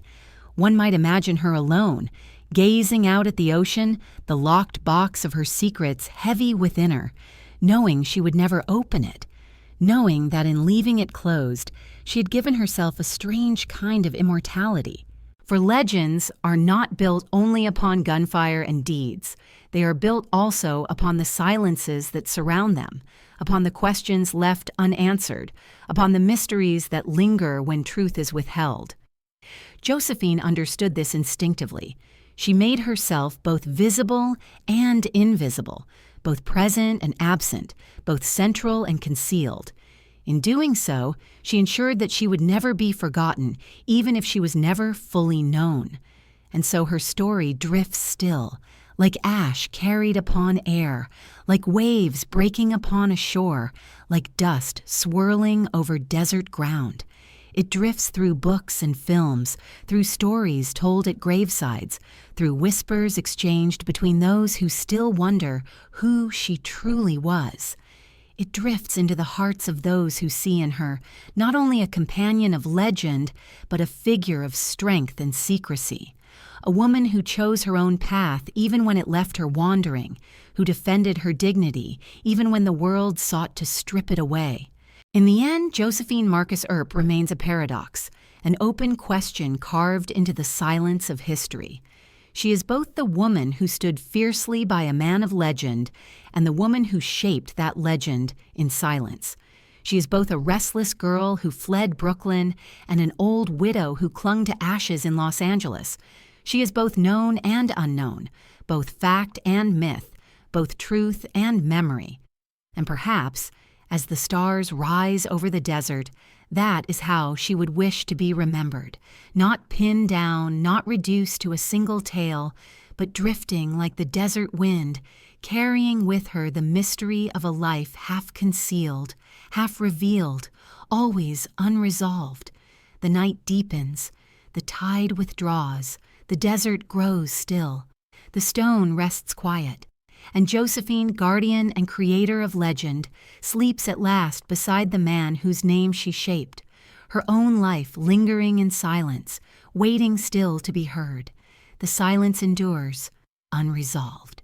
One might imagine her alone, gazing out at the ocean, the locked box of her secrets heavy within her, knowing she would never open it, knowing that in leaving it closed, she had given herself a strange kind of immortality. For legends are not built only upon gunfire and deeds. They are built also upon the silences that surround them, upon the questions left unanswered, upon the mysteries that linger when truth is withheld. Josephine understood this instinctively. She made herself both visible and invisible, both present and absent, both central and concealed. In doing so, she ensured that she would never be forgotten, even if she was never fully known. And so her story drifts still, like ash carried upon air, like waves breaking upon a shore, like dust swirling over desert ground. It drifts through books and films, through stories told at gravesides, through whispers exchanged between those who still wonder who she truly was. It drifts into the hearts of those who see in her not only a companion of legend, but a figure of strength and secrecy. A woman who chose her own path even when it left her wandering, who defended her dignity even when the world sought to strip it away. In the end, Josephine Marcus Earp remains a paradox, an open question carved into the silence of history. She is both the woman who stood fiercely by a man of legend and the woman who shaped that legend in silence. She is both a restless girl who fled Brooklyn and an old widow who clung to ashes in Los Angeles. She is both known and unknown, both fact and myth, both truth and memory. And perhaps, as the stars rise over the desert, that is how she would wish to be remembered, not pinned down, not reduced to a single tale, but drifting like the desert wind, carrying with her the mystery of a life half concealed, half revealed, always unresolved. The night deepens, the tide withdraws, the desert grows still, the stone rests quiet, and Josephine, guardian and creator of legend, sleeps at last beside the man whose name she shaped, her own life lingering in silence, waiting still to be heard. The silence endures, unresolved.